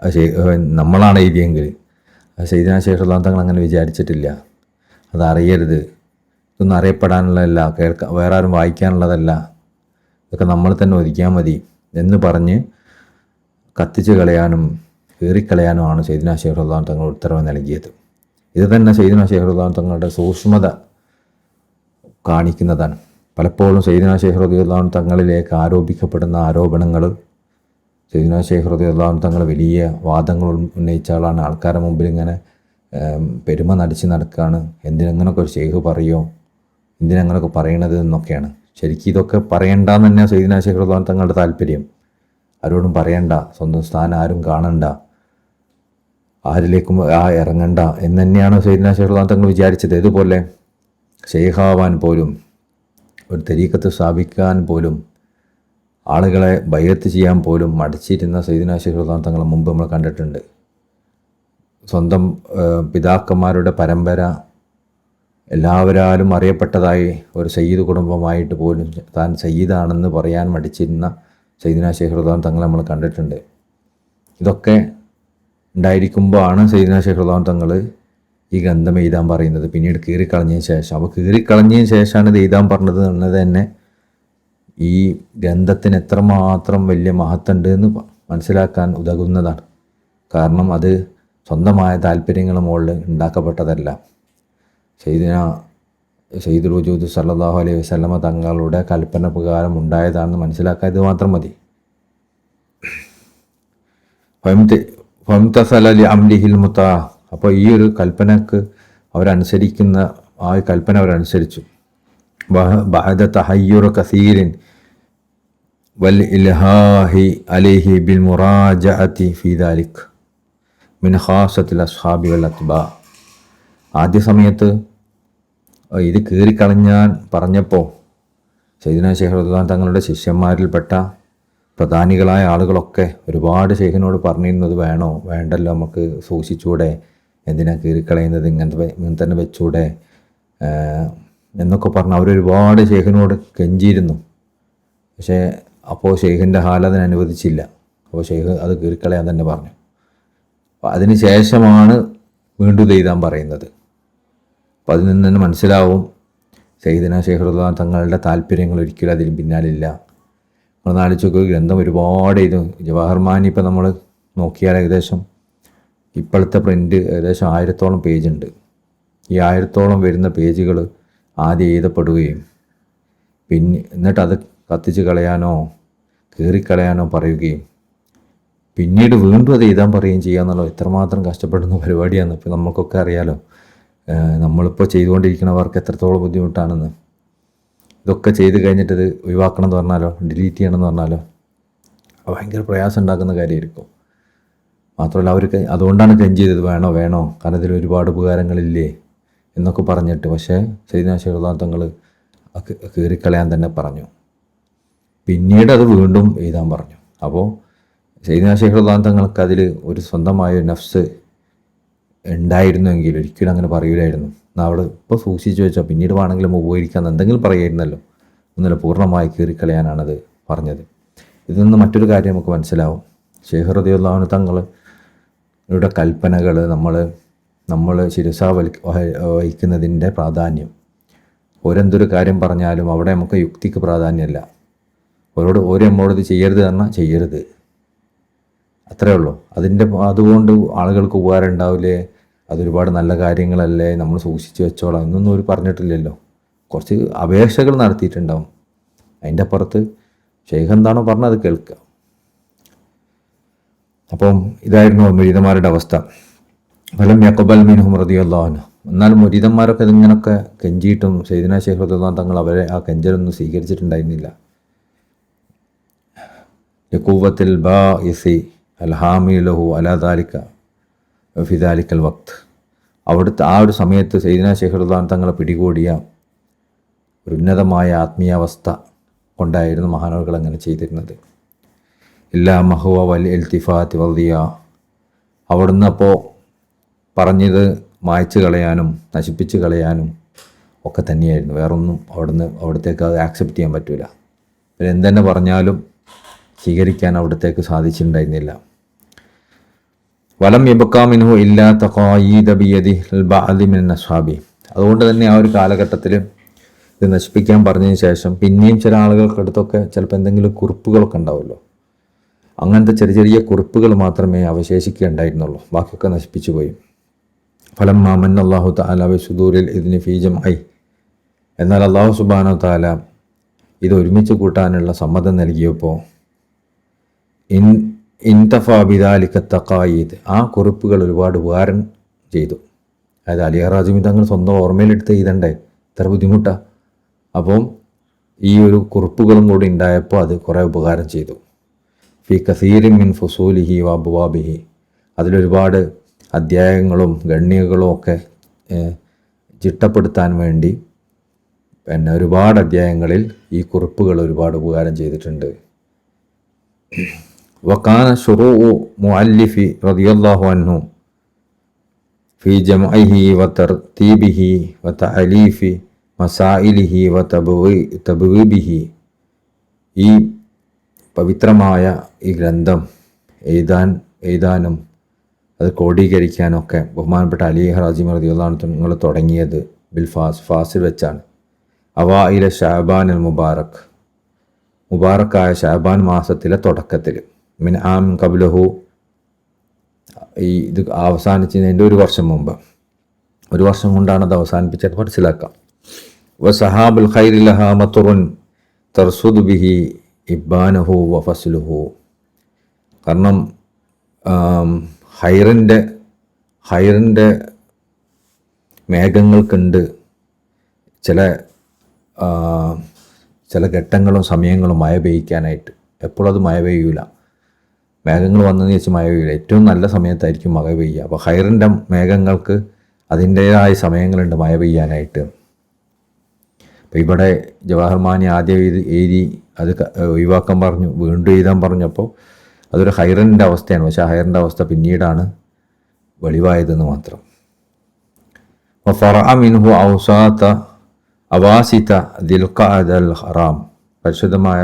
അത് നമ്മളാണ് എഴുതിയെങ്കിൽ സയ്യിദുനാ ശൈഖ് റളിയല്ലാഹു തങ്ങൾ അങ്ങനെ വിചാരിച്ചിട്ടില്ല. അതറിയരുത്, ഇതൊന്നും അറിയപ്പെടാനുള്ളതല്ല, വേറെ ആരും വായിക്കാനുള്ളതല്ല, ഇതൊക്കെ നമ്മൾ തന്നെ ഒതുക്കിയാൽ മതി എന്ന് പറഞ്ഞ് കത്തിച്ച് കളയാനും കീറിക്കളയാനുമാണ് സയ്യിദുനാ ശൈഖ് റളിയല്ലാഹു തങ്ങൾ ഉത്തരവ് നൽകിയത്. ഇത് തന്നെ സയ്യിദുനാ ശൈഖ് റളിയല്ലാഹു തങ്ങളുടെ സൂക്ഷ്മത കാണിക്കുന്നതാണ്. പലപ്പോഴും സയ്യിദുനാ ശൈഖ് റളിയല്ലാഹു തങ്ങളിലേക്ക് ആരോപിക്കപ്പെടുന്ന ആരോപണങ്ങൾ സയ്യിദുനാ ശൈഖ് റളിയല്ലാഹു തങ്ങൾ വലിയ വാദങ്ങൾ ഉന്നയിച്ച ആളാണ്. ആൾക്കാരുടെ മുമ്പിൽ ഇങ്ങനെ പെരുമ നടിച്ച് നടക്കുകയാണ്, എന്തിനങ്ങനൊക്കെ ഒരു ശൈഖ് പറയുമോ, എന്തിനങ്ങനൊക്കെ പറയണത് എന്നൊക്കെയാണ്. ശരിക്കും ഇതൊക്കെ പറയണ്ടെന്ന് തന്നെയാണ് സയ്യിദുനാ ശൈഖ് റളിയല്ലാഹു തങ്ങളുടെ താല്പര്യം. ആരോടും പറയണ്ട, സ്വന്തം സ്ഥാനം ആരും കാണണ്ട, ആരിലേക്കും ഇറങ്ങണ്ട എന്ന് തന്നെയാണ് സയ്യിദുനാ ശൈഖ് റളിയല്ലാഹു തങ്ങൾ വിചാരിച്ചത്. ഇതുപോലെ ശൈഖാവാൻ പോലും, ഒരു തരീഖത്ത് സ്ഥാപിക്കാൻ പോലും, ആളുകളെ ബൈഅത്ത് ചെയ്യാൻ പോലും മടിച്ചിരുന്ന സയ്യിദുനാ ശൈഖ് റളിയല്ലാഹു തങ്ങളെ മുമ്പ് നമ്മൾ കണ്ടിട്ടുണ്ട്. സ്വന്തം പിതാക്കന്മാരുടെ പരമ്പര എല്ലാവരാലും അറിയപ്പെട്ടതായി ഒരു സയ്യിദ് കുടുംബമായിട്ട് പോലും താൻ സയ്യിദാണെന്ന് പറയാൻ മടിച്ചിരുന്ന സയ്യിദുനാ ശൈഖ് റളിയല്ലാഹു തങ്ങളെ നമ്മൾ കണ്ടിട്ടുണ്ട്. ഇതൊക്കെ ഉണ്ടായിരിക്കുമ്പോഴാണ് സയ്യിദുനാ ശൈഖ് റളിയല്ലാഹു തങ്ങൾ ഈ ഗ്രന്ഥം എഴുതാൻ പറയുന്നത്. പിന്നീട് കീറിക്കളഞ്ഞതിന് ശേഷം, അപ്പോൾ കീറിക്കളഞ്ഞതിന് ശേഷമാണ് ഇത് എഴുതാൻ പറഞ്ഞത് എന്നത് തന്നെ ഈ ഗ്രന്ഥത്തിന് എത്രമാത്രം വലിയ മഹത്തുണ്ട് എന്ന് മനസ്സിലാക്കാൻ ഉതകുന്നതാണ്. കാരണം അത് സ്വന്തമായ താല്പര്യങ്ങളുടെ മുകളിൽ ഉണ്ടാക്കപ്പെട്ടതല്ല. സയ്യിദുൽ വജൂദ് സല്ലല്ലാഹു അലൈഹി വസല്ലമ തങ്ങളുടെ കൽപ്പന പ്രകാരം ഉണ്ടായതാണെന്ന് മനസ്സിലാക്കാൻ ഇത് മാത്രം മതി. ഫംതസല ലി അംരിഹിൽ മുത്താ, അപ്പോൾ ഈ ഒരു കൽപ്പനക്ക് അവരനുസരിക്കുന്ന ആ കൽപ്പന അവരനുസരിച്ചു. ബഅദ തഹയ്യുറ കസീരിൻ വൽ ഇൽഹാഹി അലൈഹി ബിൽ മുറാജഅതി ഫീ ദാലിക് മിൻ ഖാസത്തിൽ അസ്ഹാബി വൽ അത്ബാ. ആദ്യ സമയത്ത് ഇത് കീറിക്കളഞ്ഞാൻ പറഞ്ഞപ്പോൾ സയ്യിദുനാ ശൈഖ് റളിയല്ലാഹു തങ്ങളുടെ ശിഷ്യന്മാരിൽപ്പെട്ട പ്രധാനികളായ ആളുകളൊക്കെ ഒരുപാട് ശൈഖിനോട് പറഞ്ഞിരുന്നത് വേണോ വേണ്ടല്ലോ, നമുക്ക് സൂക്ഷിച്ചൂടെ, എന്തിനാ കീറിക്കളയുന്നത്, ഇങ്ങനെ തന്നെ വെച്ചൂടെ എന്നൊക്കെ പറഞ്ഞ് അവരൊരുപാട് ശൈഖിനോട് കെഞ്ചിയിരുന്നു. പക്ഷേ അപ്പോൾ ശൈഖിൻ്റെ ഹാൽ അതിന് അനുവദിച്ചില്ല. അപ്പോൾ ശൈഖ് അത് കീറിക്കളയാൻ തന്നെ പറഞ്ഞു. അതിന് ശേഷമാണ് വീണ്ടും ഇത് എഴുതാൻ പറയുന്നത്. അപ്പോൾ അതിൽ നിന്ന് തന്നെ മനസ്സിലാവും സയ്യിദുനാ ശൈഖ് റളിയല്ലാഹു തങ്ങളുടെ താല്പര്യങ്ങൾ ഒരിക്കലും അതിന് പിന്നാലില്ല. നമ്മൾ നാലിച്ചൊക്കെ ഗ്രന്ഥം ഒരുപാട് എഴുതു. ജവാഹർ മാനി ഇപ്പോൾ നമ്മൾ നോക്കിയാൽ ഏകദേശം ഇപ്പോഴത്തെ പ്രിൻ്റ് ഏകദേശം 1000-ഓളം പേജുണ്ട്. ഈ 1000-ഓളം വരുന്ന പേജുകൾ ആദ്യം എഴുതപ്പെടുകയും എന്നിട്ട് അത് കത്തിച്ച് കളയാനോ കീറിക്കളയാനോ പറയുകയും പിന്നീട് വീണ്ടും അത് എഴുതാൻ പറയുകയും ചെയ്യുക എന്നുള്ളത് എത്രമാത്രം കഷ്ടപ്പെടുന്ന പരിപാടിയാണ്. ഇപ്പോൾ നമുക്കൊക്കെ അറിയാലോ, നമ്മളിപ്പോൾ ചെയ്തുകൊണ്ടിരിക്കുന്ന വർക്ക് എത്രത്തോളം ബുദ്ധിമുട്ടാണെന്ന്. ഇതൊക്കെ ചെയ്ത് കഴിഞ്ഞിട്ട് ഇത് ഒഴിവാക്കണം എന്ന് പറഞ്ഞാലോ ഡിലീറ്റ് ചെയ്യണം എന്ന് പറഞ്ഞാലോ ഭയങ്കര പ്രയാസം ഉണ്ടാക്കുന്ന കാര്യമായിരിക്കും. മാത്രമല്ല അവർക്ക് അതുകൊണ്ടാണ് ക്ലെയിം ചെയ്തത് വേണോ കാരണം ഇതിൽ ഒരുപാട് ഉപകാരങ്ങളില്ലേ എന്നൊക്കെ പറഞ്ഞിട്ട്. പക്ഷേ സയ്യിദുനാ ശൈഖ് റളിയല്ലാഹു തങ്ങൾ കീറിക്കളയാൻ തന്നെ പറഞ്ഞു. പിന്നീട് അത് വീണ്ടും എഴുതാൻ പറഞ്ഞു. അപ്പോൾ സയ്യിദുനാ ശൈഖ് റളിയല്ലാഹു തങ്ങൾക്ക് അതിൽ ഒരു സ്വന്തമായ നഫ്സ് ഉണ്ടായിരുന്നുവെങ്കിൽ ഒരിക്കലും അങ്ങനെ പറയൂലായിരുന്നു. എന്നാൽ അവിടെ ഇപ്പോൾ സൂക്ഷിച്ചു വെച്ചാൽ പിന്നീട് വേണമെങ്കിലും ഉപകരിക്കാൻ എന്തെങ്കിലും പറയായിരുന്നല്ലോ എന്നല്ല, പൂർണ്ണമായി കീറിക്കളയാനാണത് പറഞ്ഞത്. ഇതിൽ നിന്ന് മറ്റൊരു കാര്യം നമുക്ക് മനസ്സിലാവും. ശൈഖ് റളിയല്ലാഹു അൻഹു തങ്ങളുടെ കൽപ്പനകൾ നമ്മൾ ശിരസാ വഹിക്കുന്നതിൻ്റെ പ്രാധാന്യം. ഓരെന്തൊരു കാര്യം പറഞ്ഞാലും അവിടെ നമുക്ക് യുക്തിക്ക് പ്രാധാന്യമല്ല. നമ്മളോട് ഇത് ചെയ്യരുത് പറഞ്ഞാൽ ചെയ്യരുത്, അത്രയേ ഉള്ളൂ. അതുകൊണ്ട് ആളുകൾക്ക് ഉപകാരം ഉണ്ടാവില്ലേ, അതൊരുപാട് നല്ല കാര്യങ്ങളല്ലേ, നമ്മൾ സൂക്ഷിച്ച് വെച്ചോളാം എന്നൊന്നും അവർ പറഞ്ഞിട്ടില്ലല്ലോ. കുറച്ച് അപേക്ഷകൾ നടത്തിയിട്ടുണ്ടാവും. അതിൻ്റെ അപ്പുറത്ത് ശൈഖ് എന്താണോ പറഞ്ഞത് അത് കേൾക്കുക. അപ്പം ഇതായിരുന്നു മുരീദന്മാരുടെ അവസ്ഥ. ഫലം യഖ്ബൽ മിൻഹും റളിയല്ലാഹു അൻഹു. എന്നാലും മുരീദന്മാരൊക്കെ ഇതിങ്ങനൊക്കെ കെഞ്ചിയിട്ടും സയ്യിദുനാ ശൈഖ് റളിയല്ലാഹു തങ്ങൾ അവരെ ആ കെഞ്ചലൊന്നും സ്വീകരിച്ചിട്ടുണ്ടായിരുന്നില്ല. യഖൂവത്തിൽ ബാഇസി അൽഹാമി ലഹു അലാ ദാലിക ഫി ദാലിക്കൽ വഖ്ത്. അവിടുത്തെ ആ ഒരു സമയത്ത് സയ്യിദുനാ ശൈഖ് റളിയല്ലാഹു തങ്ങളെ പിടികൂടിയ ഒരു ഉന്നതമായ ആത്മീയാവസ്ഥ കൊണ്ടായിരുന്നു മഹാനവറുകൾ അങ്ങനെ ചെയ്തിരുന്നത്. ഇല്ലാ മഹുവ വൽ ഇൽത്തിഫാത്ത് വദിയ. അവിടുന്ന് അപ്പോൾ പറഞ്ഞത് മായ്ച്ചു കളയാനും നശിപ്പിച്ച് കളയാനും ഒക്കെ തന്നെയായിരുന്നു. വേറൊന്നും അവിടത്തേക്ക് അത് ആക്സെപ്റ്റ് ചെയ്യാൻ പറ്റില്ല. പിന്നെ എന്തെന്നെ പറഞ്ഞാലും സ്വീകരിക്കാൻ അവിടത്തേക്ക് സാധിച്ചിട്ടുണ്ടായിരുന്നില്ല. വലം യബക്കാമിൻഹു ഇല്ലാ തഖായീദ ബിയദി ബഅദി മിൻ അസ്ഹാബി. അതുകൊണ്ട് തന്നെ ആ ഒരു കാലഘട്ടത്തിൽ ഇത് നശിപ്പിക്കാൻ പറഞ്ഞതിന് ശേഷം പിന്നെയും ചില ആളുകൾക്കടുത്തൊക്കെ ചിലപ്പോൾ എന്തെങ്കിലും കുറിപ്പുകളൊക്കെ ഉണ്ടാവുമല്ലോ, അങ്ങനത്തെ ചെറിയ ചെറിയ കുറിപ്പുകൾ മാത്രമേ അവശേഷിക്കുകയുണ്ടായിരുന്നുള്ളൂ. ബാക്കിയൊക്കെ നശിപ്പിച്ചു പോയി. ഫലം മാമൻ അള്ളാഹു തആല ബിസുദൂരിൽ ഇതിന് ഫീജം ഐ. എന്നാൽ അള്ളാഹു സുബ്ഹാനഹു തആല ഇത് ഒരുമിച്ച് കൂട്ടാനുള്ള സമ്മതം നൽകിയപ്പോൾ ഇൻതഫാ ബിദാലിക തഖായീദ്, ആ കുറിപ്പുകൾ ഒരുപാട് ഉപകാരം ചെയ്തു. അതായത് അലി ഹറാസിമി തങ്ങൾ സ്വന്തം ഓർമ്മയിലെടുത്ത് എഴുതണ്ടേ, ഇത്ര ബുദ്ധിമുട്ടാണ്. അപ്പം ഈ ഒരു കുറിപ്പുകളും കൂടി ഉണ്ടായപ്പോൾ അത് കുറേ ഉപകാരം ചെയ്തു. ഫി കസീരിൻ മിൻ ഫുസൂലിഹി വ അബ്വാബിഹി, അതിലൊരുപാട് അധ്യായങ്ങളും ഗണ്യകളും ഒക്കെ ചിട്ടപ്പെടുത്താൻ വേണ്ടി പിന്നെ ഒരുപാട് അധ്യായങ്ങളിൽ ഈ കുറിപ്പുകൾ ഒരുപാട് ഉപകാരം ചെയ്തിട്ടുണ്ട്. വകാന ശുറൂഉ മുഅല്ലിഫി റളിയല്ലാഹു അൻഹു ഫി ജംഇഹി വതർതീബിഹി വതഅലീഫി മസായിലിഹി വതബ്വീബിഹി. ഈ പവിത്രമായ ഈ ഗ്രന്ഥം എഴുതാനും അത് ക്രോഡീകരിക്കാനൊക്കെ ബഹുമാനപ്പെട്ട അലി ഹറാസിമി റളിയല്ലാഹു അൻഹു തങ്ങൾ തുടങ്ങിയത് ഫാസിൽ വെച്ചാണ്. അവായിലെ ഷഅബാൻ മുബാറക്, മുബാറക്കായ ഷഅബാൻ മാസത്തിലെ തുടക്കത്തിൽ, മിൻ ആം ഖബ്ലഹു, ഇത് അവസാനിച്ചതിൻ്റെ ഒരു വർഷം മുമ്പ്, ഒരു വർഷം കൊണ്ടാണ് അത് അവസാനിപ്പിച്ചത് മനസ്സിലാക്കാം. വസഹാബുൽ ഖൈരി ലഹാ മത്റുൻ തർസുദ് ബിഹി ഇബ്ബാനഹു വഫസ്ലുഹു. കാരണം ഹൈറിൻ്റെ മേഘങ്ങൾക്കുണ്ട് ചില ഘട്ടങ്ങളും സമയങ്ങളും മഴ പെയ്യ്ക്കാനായിട്ട്. എപ്പോഴും അത് മഴ പെയ്യൂല, മേഘങ്ങൾ വന്നതെന്ന് വെച്ച് മഴ പെയ്യില്ല. ഏറ്റവും നല്ല സമയത്തായിരിക്കും മഴ പെയ്യുക. അപ്പോൾ ഹൈറിൻ്റെ മേഘങ്ങൾക്ക് അതിൻ്റേതായ സമയങ്ങളുണ്ട് മഴ പെയ്യാനായിട്ട്. അപ്പോൾ ഇവിടെ ജവാഹർ മാനി ആദ്യം എഴുതി അത് ഒഴിവാക്കാൻ പറഞ്ഞു, വീണ്ടും എഴുതാൻ പറഞ്ഞപ്പോൾ അതൊരു ഹൈറിൻ്റെ അവസ്ഥയാണ്. പക്ഷേ ഹൈറിൻ്റെ അവസ്ഥ പിന്നീടാണ് വെളിവായതെന്ന് മാത്രം. ഫറഅ മിൻഹു ഔസാത അവാസിത ദിൽഖഅദൽ ഹറാം, പരിശുദ്ധമായ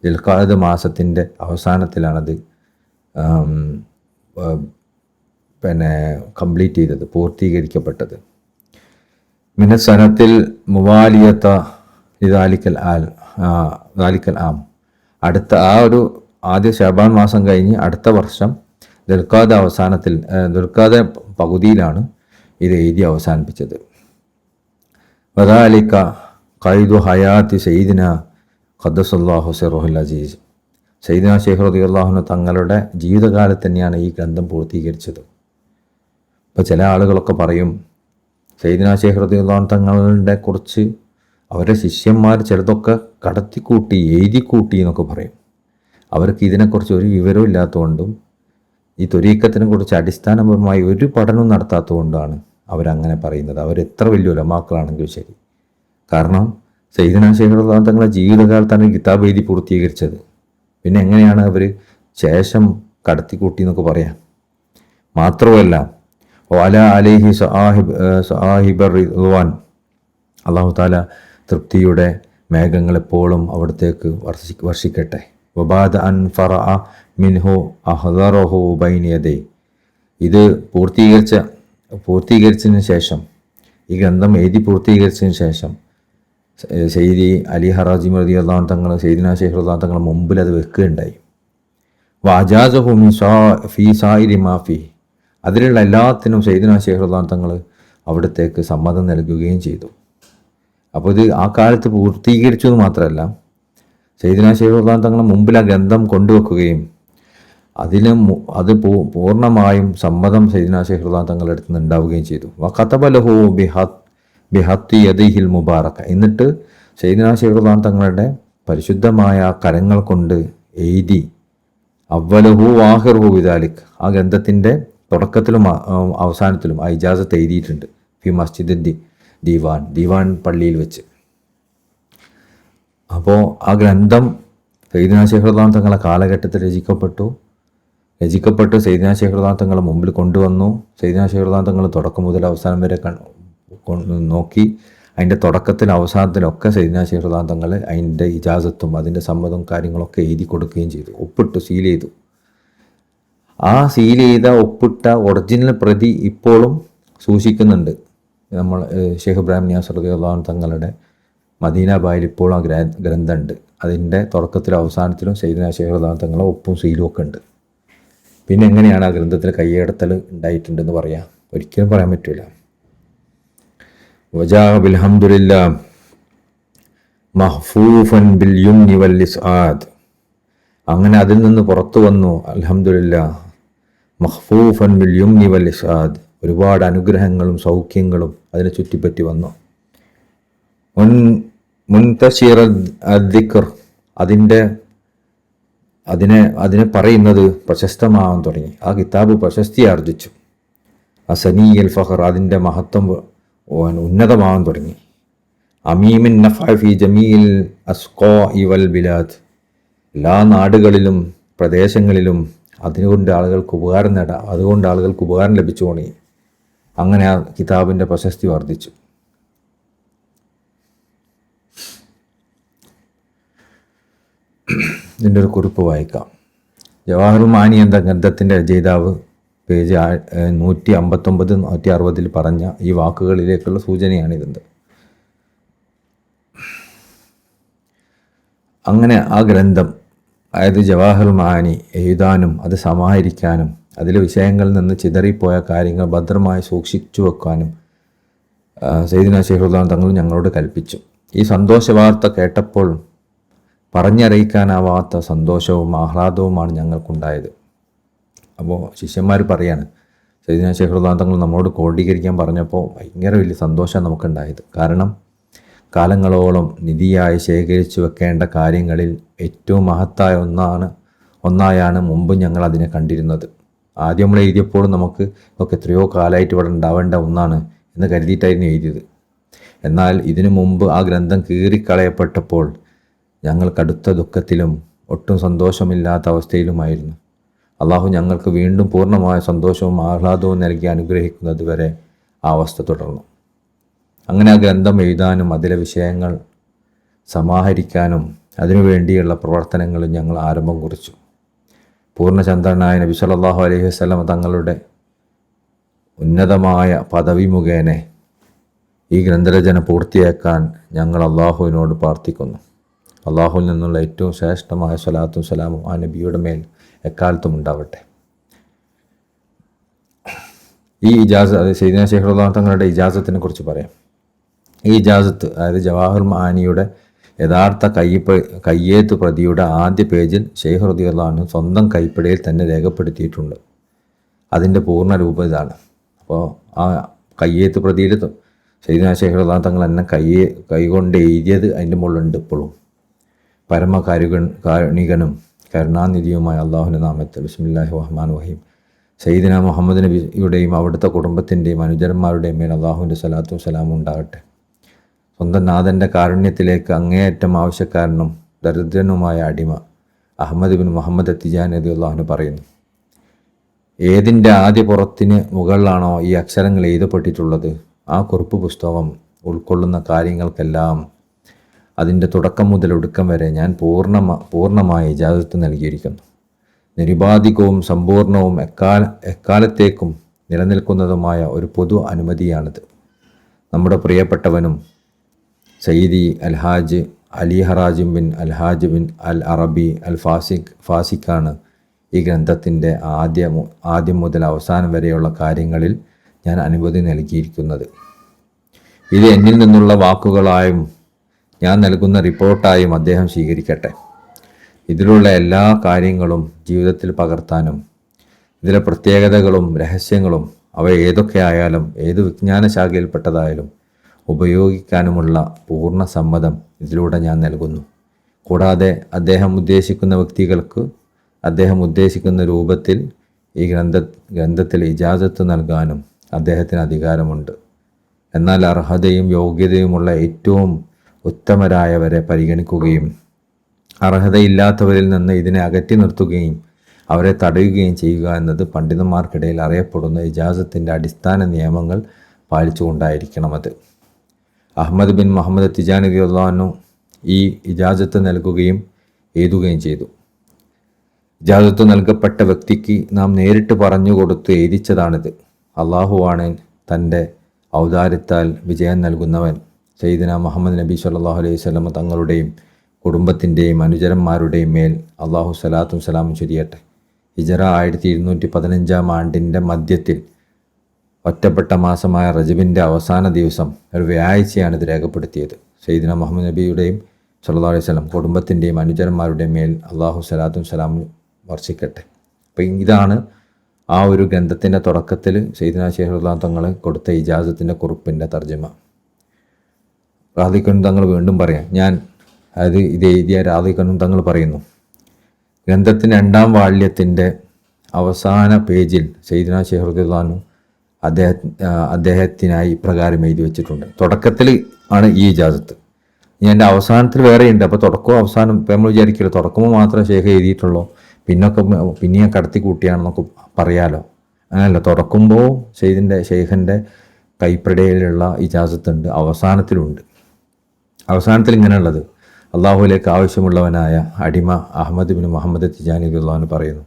ദിൽഖഅദ് മാസത്തിൻ്റെ അവസാനത്തിലാണത് പിന്നെ കംപ്ലീറ്റ് ചെയ്തത്, പൂർത്തീകരിക്കപ്പെട്ടത്. മിനസനത്തിൽ മുവാലിയത്ത ദാലിക്കൽ ആം, അടുത്ത ആ ഒരു ആദ്യ ശഅബാൻ മാസം കഴിഞ്ഞ് അടുത്ത വർഷം ദുൽഖഅദ പകുതിയിലാണ് ഇത് എഴുതി അവസാനിപ്പിച്ചത്. വദാലിക ഖൈദു ഹയാത്തി സയ്യിദിന ഖദ്ദസല്ലാഹു സിർറുൽ അസീസ്, സയ്യിദിന ശൈഖ് റളിയല്ലാഹു അൻഹു തങ്ങളുടെ ജീവിതകാലത്ത് തന്നെയാണ് ഈ ഗ്രന്ഥം പൂർത്തീകരിച്ചത്. ഇപ്പോൾ ചില ആളുകളൊക്കെ പറയും സയ്യിദിന ശൈഖ് റളിയല്ലാഹു അൻഹു തങ്ങളുടെ കുറിച്ച് അവരുടെ ശിഷ്യന്മാർ ചിലതൊക്കെ കടത്തിക്കൂട്ടി എഴുതിക്കൂട്ടി എന്നൊക്കെ പറയും. അവർക്ക് ഇതിനെക്കുറിച്ച് ഒരു വിവരവും ഇല്ലാത്തതുകൊണ്ടും ഈ ത്വരീക്കത്തിനെ കുറിച്ച് അടിസ്ഥാനപരമായി ഒരു പഠനവും നടത്താത്തതുകൊണ്ടാണ് അവരങ്ങനെ പറയുന്നത്. അവരെത്ര വലിയ ഉലമാക്കളാണെങ്കിലും ശരി. കാരണം സയ്യിദിന ശൈഖ് റളിയല്ലാഹു അൻഹു തങ്ങളുടെ ജീവിതകാലത്താണ് ഈ കിതാബ് എഴുതി പൂർത്തീകരിച്ചത്. പിന്നെ എങ്ങനെയാണ് അവർ ശേഷം കടത്തിക്കൂട്ടി എന്നൊക്കെ പറയാം? മാത്രമല്ല വല അലൈഹി സഹാഹിബർ റിദ്വാൻ, അല്ലാഹു തആല തൃപ്തിയുടെ മേഘങ്ങൾ എപ്പോഴും അവിടത്തേക്ക് വർഷിക്കട്ടെ. വബാദ അൻ ഫറഅ മിൻഹു അഹ്ദറഹു ബൈന യദൈ, ഇത് പൂർത്തീകരിച്ചതിന് ശേഷം, ഈ ഗ്രന്ഥം എഴുതി പൂർത്തീകരിച്ചതിന് ശേഷം സയ്യിദി അലി ഹറാസിമി റളിയല്ലാഹു അൻഹു തങ്ങൾ സയ്യിദിന ശൈഖ് റളിയല്ലാഹു തങ്ങൾ മുമ്പിൽ അത് വെക്കുകയുണ്ടായി. വഅജാസഹു ഫീ സായിരി മാഫി, അതിലുള്ള എല്ലാത്തിനും സയ്യിദിന ശൈഖ് റളിയല്ലാഹു അൻഹു തങ്ങൾ അവിടത്തേക്ക് സമ്മതം നൽകുകയും ചെയ്തു. അപ്പോൾ ഇത് ആ കാലത്ത് പൂർത്തീകരിച്ചു എന്ന് മാത്രമല്ല, സയ്യിദിന ശൈഖ് റളിയല്ലാഹു തങ്ങളുടെ മുമ്പിൽ ആ ഗ്രന്ഥം കൊണ്ടുവെക്കുകയും അത് പൂർണ്ണമായും സമ്മതം സയ്യിദിന ശൈഖ് റളിയല്ലാഹു തങ്ങളുടെ അടുത്ത് നിന്ന് ഉണ്ടാവുകയും ചെയ്തു. വഖതബ ലഹു ബിഹത്തി യദിഹിൽ മുബാറക, എന്നിട്ട് സയ്യിദിന ശൈഖ് റളിയല്ലാഹു തങ്ങളുടെ പരിശുദ്ധമായ കരങ്ങൾ കൊണ്ട് എഴുതി അവ്വലഹു വാഹിറുഹു ബിദാലിക്, ആ ഗ്രന്ഥത്തിൻ്റെ തുടക്കത്തിലും അവസാനത്തിലും ആ ഇജാസത്ത് എഴുതിയിട്ടുണ്ട്. ഫി മസ്ജിദ് ദീവാൻ പള്ളിയിൽ വെച്ച്. അപ്പോൾ ആ ഗ്രന്ഥം സയ്യിദ്നാ ശൈഖ് റളിയല്ലാഹു തങ്ങളുടെ കാലഘട്ടത്തിൽ രചിക്കപ്പെട്ട് സയ്യിദ്നാ ശൈഖ് റളിയല്ലാഹു തങ്ങളെ മുമ്പിൽ കൊണ്ടുവന്നു. സയ്യിദ്നാ ശൈഖ് റളിയല്ലാഹു തങ്ങൾ തുടക്കം മുതൽ അവസാനം വരെ നോക്കി. അതിൻ്റെ തുടക്കത്തിലും അവസാനത്തിലൊക്കെ സയ്യിദ്നാ ശൈഖ് റളിയല്ലാഹു തങ്ങൾ അതിൻ്റെ ഇജാസത്തും അതിൻ്റെ സമ്മതവും കാര്യങ്ങളൊക്കെ എഴുതി കൊടുക്കുകയും ചെയ്തു, ഒപ്പിട്ട് സീൽ ചെയ്തു. ആ സീൽ ചെയ്ത ഒപ്പിട്ട ഒറിജിനൽ പ്രതി ഇപ്പോഴും സൂക്ഷിക്കുന്നുണ്ട്. നമ്മൾ ഷെയ്ഖ് ഇബ്രാഹിം നിയാസ് റളിയല്ലാഹു അൻഹു തങ്ങളുടെ മദീന ബായിൽ ഇപ്പോഴും ആ ഗ്രന്ഥമുണ്ട്. അതിൻ്റെ തുടക്കത്തിലും അവസാനത്തിലും സയ്യിദ്നാ ശൈഖ് റളിയല്ലാഹു അൻഹു തങ്ങളെ ഒപ്പും സീലും ഒക്കെ ഉണ്ട്. പിന്നെ എങ്ങനെയാണ് ആ ഗ്രന്ഥത്തിൽ കയ്യടത്തൽ ഉണ്ടായിട്ടുണ്ടെന്ന് പറയാം? ഒരിക്കലും പറയാൻ പറ്റില്ല. വജാഅ ബിൽഹംദുലില്ലാഹ് മഹ്ഫൂഫൻ ബിൽ യുംനി വൽ ഇസ്ആദ്. അങ്ങനെ അതിൽ നിന്ന് പുറത്തു വന്നു. അൽഹംദുലില്ലാഹ് മഹ്ഫൂഫൻ ബിൽ യുംനി വൽ ഇസ്ആദ്. ഒരുപാട് അനുഗ്രഹങ്ങളും സൗഖ്യങ്ങളും അതിനെ ചുറ്റിപ്പറ്റി വന്നു. മുൻതശിറ അദ്ദിക്ർ, അതിനെ പറയുന്നത് പ്രശസ്തമാവാൻ തുടങ്ങി. ആ കിതാബ് പ്രശസ്തി ആർജിച്ചു. അസനിയൽ ഫഖർ, അതിൻ്റെ മഹത്വം ഉന്നതമാവാൻ തുടങ്ങി. അമീമിൻ നഫഅ ഫി ജമീൽ അസ്ഖാഇ വൽ ബിലാദ്, എല്ലാ നാടുകളിലും പ്രദേശങ്ങളിലും അതുകൊണ്ട് ആളുകൾക്ക് ഉപകാരം ലഭിച്ചു തുടങ്ങി. അങ്ങനെ ആ കിതാബിൻ്റെ പ്രശസ്തി വർദ്ധിച്ചു. ഇതിൻ്റെ ഒരു കുറിപ്പ് വായിക്കാം. ജവാഹറുൽ മാനി എന്ന ഗ്രന്ഥത്തിൻ്റെ രചയിതാവ് പേജ് 159, 160 പറഞ്ഞ ഈ വാക്കുകളിലേക്കുള്ള സൂചനയാണിത്. അങ്ങനെ ആ ഗ്രന്ഥം, അതായത് ജവാഹറുൽ മാനി, എഴുതാനും അത് സമാഹരിക്കാനും അതിലെ വിഷയങ്ങളിൽ നിന്ന് ചിതറിപ്പോയ കാര്യങ്ങൾ ഭദ്രമായി സൂക്ഷിച്ചു വെക്കാനും സയ്യിദ്നാ ശൈഖ് റളിയല്ലാഹു തങ്ങൾ ഞങ്ങളോട് കൽപ്പിച്ചു. ഈ സന്തോഷ വാർത്ത കേട്ടപ്പോൾ പറഞ്ഞറിയിക്കാനാവാത്ത സന്തോഷവും ആഹ്ലാദവുമാണ് ഞങ്ങൾക്കുണ്ടായത്. അപ്പോൾ ശിഷ്യന്മാർ പറയാണ്, സയ്യിദ്നാ ശൈഖ് റളിയല്ലാഹു തങ്ങൾ നമ്മളോട് ക്രോഡീകരിക്കാൻ പറഞ്ഞപ്പോൾ ഭയങ്കര വലിയ സന്തോഷമാണ് നമുക്കുണ്ടായത്. കാരണം കാലങ്ങളോളം നിധിയായി ശേഖരിച്ചു വെക്കേണ്ട കാര്യങ്ങളിൽ ഏറ്റവും മഹത്തായ ഒന്നായാണ് മുമ്പ് ഞങ്ങൾ അതിനെ കണ്ടിരുന്നത്. ആദ്യം നമ്മൾ എഴുതിയപ്പോഴും നമുക്ക് ഇതൊക്കെ എത്രയോ കാലമായിട്ട് ഇവിടെ ഉണ്ടാവേണ്ട ഒന്നാണ് എന്ന് കരുതിയിട്ടായിരുന്നു എഴുതിയത്. എന്നാൽ ഇതിനു മുമ്പ് ആ ഗ്രന്ഥം കീറിക്കളയപ്പെട്ടപ്പോൾ ഞങ്ങൾ കടുത്ത ദുഃഖത്തിലും ഒട്ടും സന്തോഷമില്ലാത്ത അവസ്ഥയിലുമായിരുന്നു. അള്ളാഹു ഞങ്ങൾക്ക് വീണ്ടും പൂർണ്ണമായ സന്തോഷവും ആഹ്ലാദവും നൽകി അനുഗ്രഹിക്കുന്നത് വരെ ആ അവസ്ഥ തുടർന്നു. അങ്ങനെ ആ ഗ്രന്ഥം എഴുതാനും അതിലെ വിഷയങ്ങൾ സമാഹരിക്കാനും അതിനുവേണ്ടിയുള്ള പ്രവർത്തനങ്ങളും ഞങ്ങൾ ആരംഭം കുറിച്ചു. പൂർണ്ണചന്ദ്രനായ നബി സല്ലല്ലാഹു അലൈഹി വസല്ലം തങ്ങളുടെ ഉന്നതമായ പദവി മുഖേന ഈ ഗ്രന്ഥരചന പൂർത്തിയാക്കാൻ ഞങ്ങൾ അള്ളാഹുവിനോട് പ്രാർത്ഥിക്കുന്നു. അള്ളാഹുവിൽ നിന്നുള്ള ഏറ്റവും ശ്രേഷ്ഠമായ സ്വലാത്തും സലാമും ആ നബിയുടെ മേൽ എക്കാലത്തും ഉണ്ടാവട്ടെ. ഈ ഇജാസത്ത്, സയ്യിദ്നാ ശൈഖ് റളിയല്ലാഹു തങ്ങളുടെ ഇജാസത്തിനെ കുറിച്ച് പറയാം. ഈ ഇജാസത്ത്, അതായത് ജവാഹറുൽ മാനിയുടെ യഥാർത്ഥ കയ്യെഴുത്ത് പ്രതിയുടെ ആദ്യ പേജിൽ ശൈഖ് റളിയല്ലാഹു അൻഹു സ്വന്തം കൈപ്പിടയിൽ തന്നെ രേഖപ്പെടുത്തിയിട്ടുണ്ട്. അതിൻ്റെ പൂർണ്ണ രൂപം ഇതാണ്. അപ്പോൾ ആ കയ്യെഴുത്ത് പ്രതിയിൽ സയ്യിദ്നാ ശൈഖ് റളിയല്ലാഹു തങ്ങൾ എന്നെ കൈകൊണ്ട് എഴുതിയത് അതിൻ്റെ മുകളിലുണ്ട്. ഇപ്പോഴും പരമകാരുണികനും കരുണാനിധിയുമായ അള്ളാഹുവിൻ്റെ നാമത്തിൽ ബിസ്മില്ലാഹിർ റഹ്മാനിർ റഹീം. സയ്യിദ്നാ മുഹമ്മദ് നബിയുടെയും അവിടുത്തെ കുടുംബത്തിൻ്റെയും അനുചരന്മാരുടെയും മേൽ അള്ളാഹുവിൻ്റെ സ്വലാത്തും സലാമും ഉണ്ടാകട്ടെ. സ്വന്തം നാഥൻ്റെ കാരുണ്യത്തിലേക്ക് അങ്ങേയറ്റം ആവശ്യക്കാരനും ദരിദ്രനുമായ അടിമ അഹമ്മദ് ബിൻ മുഹമ്മദ് തിജാനി റളിയല്ലാഹു അൻഹു പറയുന്നു, ഏതിൻ്റെ ആദ്യ പുറത്തിന് മുകളിലാണോ ഈ അക്ഷരങ്ങൾ എഴുതപ്പെട്ടിട്ടുള്ളത്, ആ കുറിപ്പ് പുസ്തകം ഉൾക്കൊള്ളുന്ന കാര്യങ്ങൾക്കെല്ലാം അതിൻ്റെ തുടക്കം മുതൽ ഒടുക്കം വരെ ഞാൻ പൂർണ്ണമായ ഇജാസത്ത് നൽകിയിരിക്കുന്നു. നിരുപാധികവും സമ്പൂർണവും എക്കാലത്തേക്കും നിലനിൽക്കുന്നതുമായ ഒരു പൊതു അനുമതിയാണിത്. നമ്മുടെ പ്രിയപ്പെട്ടവനും സയ്യിദി അൽഹാജ് അലി ഹറാജിം ബിൻ അൽഹാജ് ബിൻ അൽ അറബി അൽ ഫാസിഖാണ് ഈ ഗ്രന്ഥത്തിൻ്റെ ആദ്യം മുതൽ അവസാനം വരെയുള്ള കാര്യങ്ങളിൽ ഞാൻ അനുമതി നൽകിയിരിക്കുന്നത്. ഇത് എന്നിൽ നിന്നുള്ള വാക്കുകളായും ഞാൻ നൽകുന്ന റിപ്പോർട്ടായും അദ്ദേഹം സ്വീകരിക്കട്ടെ. ഇതിലുള്ള എല്ലാ കാര്യങ്ങളും ജീവിതത്തിൽ പകർത്താനും ഇതിലെ പ്രത്യേകതകളും രഹസ്യങ്ങളും അവ ഏതൊക്കെ ആയാലും ഏത് വിജ്ഞാന ശാഖയിൽപ്പെട്ടതായാലും ഉപയോഗിക്കാനുമുള്ള പൂർണ്ണ സമ്മതം ഇതിലൂടെ ഞാൻ നൽകുന്നു. കൂടാതെ അദ്ദേഹം ഉദ്ദേശിക്കുന്ന വ്യക്തികൾക്ക് അദ്ദേഹം ഉദ്ദേശിക്കുന്ന രൂപത്തിൽ ഈ ഗ്രന്ഥത്തിൽ ഇജാസത്ത് നൽകാനും അദ്ദേഹത്തിന് അധികാരമുണ്ട്. എന്നാൽ അർഹതയും യോഗ്യതയുമുള്ള ഏറ്റവും ഉത്തമരായവരെ പരിഗണിക്കുകയും അർഹതയില്ലാത്തവരിൽ നിന്ന് ഇതിനെ അകറ്റി നിർത്തുകയും അവരെ തടയുകയും ചെയ്യുക എന്നത് പണ്ഡിതന്മാർക്കിടയിൽ അറിയപ്പെടുന്ന ഇജാസത്തിൻ്റെ അടിസ്ഥാന നിയമങ്ങൾ പാലിച്ചുകൊണ്ടായിരിക്കണം അത്. അഹ്മദ് ബിൻ മുഹമ്മദ് തിജാനി റളിയല്ലാഹു അൻഹു ഈ ഇജാസത്ത് നൽകുകയും എഴുതുകയും ചെയ്തു. ഇജാസത്ത് നൽകപ്പെട്ട വ്യക്തിക്ക് നാം നേരിട്ട് പറഞ്ഞു കൊടുത്ത് എഴുതിച്ചതാണിത്. അള്ളാഹുവാണ് തൻ്റെ ഔദാര്യത്താൽ വിജയം നൽകുന്നവൻ. സയ്യിദന മുഹമ്മദ് നബി സല്ലല്ലാഹു അലൈഹി വസല്ലം തങ്ങളുടെയും കുടുംബത്തിൻ്റെയും അനുചരന്മാരുടെയും മേൽ അള്ളാഹു സ്വലാത്തും സലാമും ചൊരിയട്ടെ. ഹിജറ 1215 ആണ്ടിൻ്റെ മധ്യത്തിൽ ഒറ്റപ്പെട്ട മാസമായ റജബിൻ്റെ അവസാന ദിവസം ഒരു വ്യാഴാഴ്ചയാണ് ഇത് രേഖപ്പെടുത്തിയത്. സയ്യിദന മുഹമ്മദ് നബിയുടെയും സല്ലല്ലാഹു അലൈഹി വസല്ലം കുടുംബത്തിൻ്റെയും അനുചരന്മാരുടെയും മേൽ അള്ളാഹു സ്വലാത്തും സലാമും വർഷിക്കട്ടെ. അപ്പം ഇതാണ് ആ ഒരു ഗ്രന്ഥത്തിൻ്റെ തുടക്കത്തിൽ സയ്യിദന ശൈഖ് റളിയല്ലാഹു തങ്ങൾ കൊടുത്ത ഇജാസത്തിൻ്റെ കുറിപ്പിൻ്റെ തർജ്ജമ. റാദിഖൻ തങ്ങൾ വീണ്ടും പറയാം, ഇത് എഴുതിയ റാദിഖൻ തങ്ങൾ പറയുന്നു, ഗ്രന്ഥത്തിൻ്റെ 2ാം വാള്യത്തിൻ്റെ അവസാന പേജിൽ സയ്യിദന ശൈഖ് റളിയല്ലാഹു അൻഹു അദ്ദേഹത്തിനായി ഇപ്രകാരം എഴുതി വെച്ചിട്ടുണ്ട്. തുടക്കത്തിൽ ആണ് ഈ ഇജാസത്ത്. ഇനി എൻ്റെ അവസാനത്തിൽ വേറെയുണ്ട്. അപ്പോൾ തുടക്കവും അവസാനം ഇപ്പം നമ്മൾ വിചാരിക്കുമല്ലോ തുടക്കുമ്പോൾ മാത്രമേ ഷേഖ് എഴുതിയിട്ടുള്ളൂ, പിന്നെയും കടത്തി കൂട്ടിയാണെന്നൊക്കെ പറയാലോ. അങ്ങനെയല്ല, തുടക്കുമ്പോൾ ഷെയ്ഖിൻ്റെ കൈപ്പടയിലുള്ള ഇജാസത്തുണ്ട്, അവസാനത്തിലുണ്ട്. അവസാനത്തിൽ ഇങ്ങനെയുള്ളത്, അള്ളാഹുവിലേക്ക് ആവശ്യമുള്ളവനായ അടിമ അഹ്മദ് ബിൻ മുഹമ്മദ് തിജാനി റളിയല്ലാഹു അൻഹു പറയുന്നു,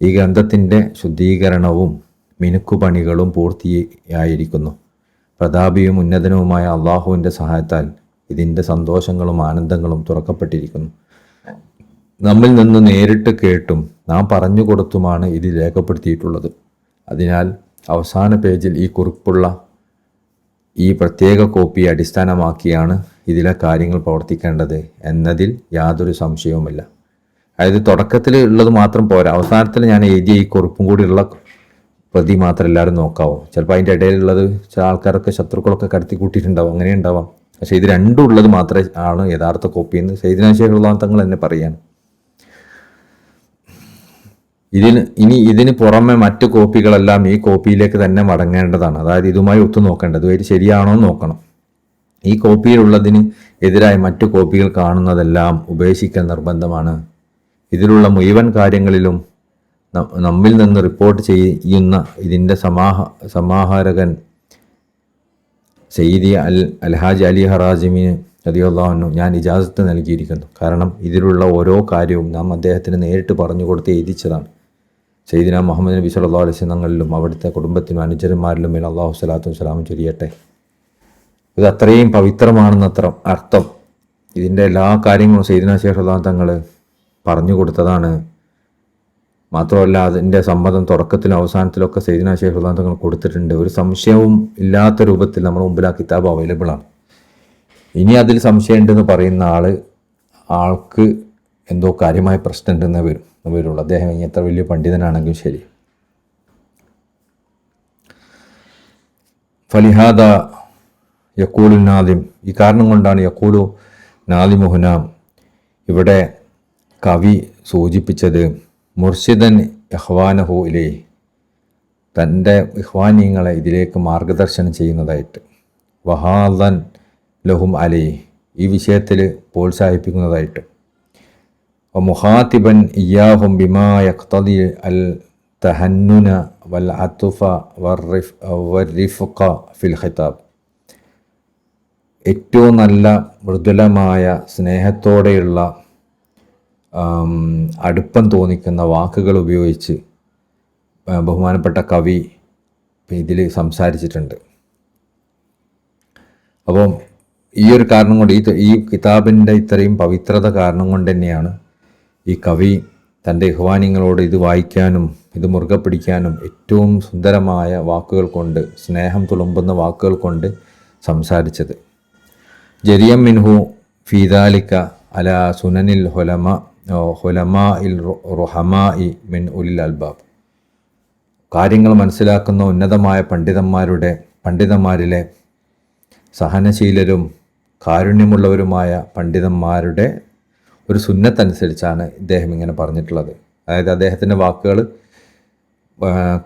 ഈ ഗ്രന്ഥത്തിൻ്റെ ശുദ്ധീകരണവും മിനുക്കുപണികളും പൂർത്തിയായിരിക്കുന്നു. പ്രതാപിയും ഉന്നതനുമായ അള്ളാഹുവിൻ്റെ സഹായത്താൽ ഇതിൻ്റെ സന്തോഷങ്ങളും ആനന്ദങ്ങളും തുറക്കപ്പെട്ടിരിക്കുന്നു. നമ്മിൽ നിന്ന് നേരിട്ട് കേട്ടും നാം പറഞ്ഞു കൊടുത്തുമാണ് ഇത് രേഖപ്പെടുത്തിയിട്ടുള്ളത്. അതിനാൽ അവസാന പേജിൽ ഈ കുറിപ്പുള്ള ഈ പ്രത്യേക കോപ്പി അടിസ്ഥാനമാക്കിയാണ് ഇതിലെ കാര്യങ്ങൾ പ്രവർത്തിക്കേണ്ടത് എന്നതിൽ യാതൊരു സംശയവുമില്ല. അതായത് തുടക്കത്തിൽ ഉള്ളത് മാത്രം പോരാ, അവസാനത്തിൽ ഞാൻ എഴുതിയ ഈ കുറിപ്പും കൂടിയുള്ള പ്രതി മാത്രം എല്ലാവരും നോക്കാവോ. ചിലപ്പോൾ അതിൻ്റെ ഇടയിലുള്ളത് ചില ആൾക്കാരൊക്കെ ശത്രുക്കളൊക്കെ കടത്തി കൂട്ടിയിട്ടുണ്ടാവും, അങ്ങനെ ഉണ്ടാവാം. പക്ഷേ ഇത് രണ്ടും ഉള്ളത് മാത്രമേ ആണ് യഥാർത്ഥ കോപ്പി എന്ന് സയ്യിദന ശൈഖ് റളിയല്ലാഹു തങ്ങൾ തന്നെ പറയാണ്. ഇതിന് പുറമെ മറ്റു കോപ്പികളെല്ലാം ഈ കോപ്പിയിലേക്ക് തന്നെ മടങ്ങേണ്ടതാണ്. അതായത് ഇതുമായി ഒത്തു നോക്കേണ്ടത്, ഇത് ശരിയാണോ എന്ന് നോക്കണം. ഈ കോപ്പിയിലുള്ളതിന് എതിരായി മറ്റു കോപ്പികൾ കാണുന്നതെല്ലാം ഉപേക്ഷിക്കൽ നിർബന്ധമാണ്. ഇതിലുള്ള മുഴുവൻ കാര്യങ്ങളിലും നമ്മിൽ നിന്ന് റിപ്പോർട്ട് ചെയ്യുന്ന ഇതിൻ്റെ സമാഹാരകൻ സയ്യിദി അൽഹാജ് അലി ഹറാസിമിന് റളിയല്ലാഹു അൻഹു ഞാൻ ഇജാസത്ത് നൽകിയിരിക്കുന്നു. കാരണം ഇതിലുള്ള ഓരോ കാര്യവും നാം അദ്ദേഹത്തിന് നേരിട്ട് പറഞ്ഞു കൊടുത്ത് എഴുതിച്ചതാണ്. സയ്യിദന മുഹമ്മദ് നബി സല്ലല്ലാഹു അലൈഹി വസല്ലം തങ്ങളിലും അവിടുത്തെ കുടുംബത്തിനും അനുചരന്മാരിലും മേൽ അല്ലാഹു സ്വലാത്തും സലാമും ചൊരിയട്ടെ. ഇത് അത്രയും പവിത്രമാണെന്നത്ര അർത്ഥം. ഇതിൻ്റെ എല്ലാ കാര്യങ്ങളും സയ്യിദന ശൈഖ് റളിയല്ലാഹു തങ്ങൾ പറഞ്ഞു കൊടുത്തതാണ്. മാത്രമല്ല അതിൻ്റെ സമ്മതം തുടക്കത്തിലും അവസാനത്തിലൊക്കെ സയ്യിദന ശൈഖ് റളിയല്ലാഹു തങ്ങൾ കൊടുത്തിട്ടുണ്ട്. ഒരു സംശയവും ഇല്ലാത്ത രൂപത്തിൽ നമ്മുടെ മുമ്പിൽ ആ കിതാബ് അവൈലബിൾ ആണ്. ഇനി അതിൽ സംശയമുണ്ടെന്ന് പറയുന്ന ആൾക്ക് എന്തോ കാര്യമായ പ്രശ്നം ഉണ്ടെന്നേ വരുള്ളൂ. അദ്ദേഹം ഇനി എത്ര വലിയ പണ്ഡിതനാണെങ്കിലും ശരി. ഫലിഹാദ യക്കൂലു നാദിം, ഈ കാരണം കൊണ്ടാണ് യക്കൂലു നാദിമുഹുന ഇവിടെ കവി സൂചിപ്പിച്ചത് മുർഷിദൻ ഇഖ്വാനഹു ഇലൈ, തൻ്റെ ഇഖ്വാനീങ്ങളെ ഇതിലേക്ക് മാർഗദർശനം ചെയ്യുന്നതായിട്ട്, വഹാദൻ ലഹും അലൈ, ഈ വിഷയത്തിൽ പ്രോത്സാഹിപ്പിക്കുന്നതായിട്ട്, മുഹാത്തിബൻ ഇയാഹും ബിമാ യഖ്തദി അൽ തഹന്നുന വൽ അത്തുഫ വറിഫ്ഖ ഫിൽ ഖിതാബ്, ഏറ്റവും നല്ല മൃദുലമായ സ്നേഹത്തോടെയുള്ള അടുപ്പം തോന്നിക്കുന്ന വാക്കുകൾ ഉപയോഗിച്ച് ബഹുമാനപ്പെട്ട കവി ഇതിൽ സംസാരിച്ചിട്ടുണ്ട്. അപ്പം ഈ ഒരു കാരണം കൊണ്ട് ഈ കിതാബിൻ്റെ ഇത്രയും പവിത്രത കാരണം കൊണ്ട് തന്നെയാണ് ഈ കവി തൻ്റെ ഇഖ്വാനിങ്ങളോട് ഇത് വായിക്കാനും ഇത് മുറുകെ പിടിക്കാനും ഏറ്റവും സുന്ദരമായ വാക്കുകൾ കൊണ്ട്, സ്നേഹം തുളുമ്പുന്ന വാക്കുകൾ കൊണ്ട് സംസാരിച്ചത്. ജരിയം മിൻഹു ഫീദാലിക്ക അല സുനനിൽ ഹുലമാ ഇൽ റുഹമായി മിൻ ഉലിൽ അൽബാബ്, കാര്യങ്ങൾ മനസ്സിലാക്കുന്ന ഉന്നതമായ പണ്ഡിതന്മാരിലെ സഹനശീലരും കാരുണ്യമുള്ളവരുമായ പണ്ഡിതന്മാരുടെ ഒരു സുന്നത്തനുസരിച്ചാണ് ഇദ്ദേഹം ഇങ്ങനെ പറഞ്ഞിട്ടുള്ളത്. അതായത് അദ്ദേഹത്തിൻ്റെ വാക്കുകൾ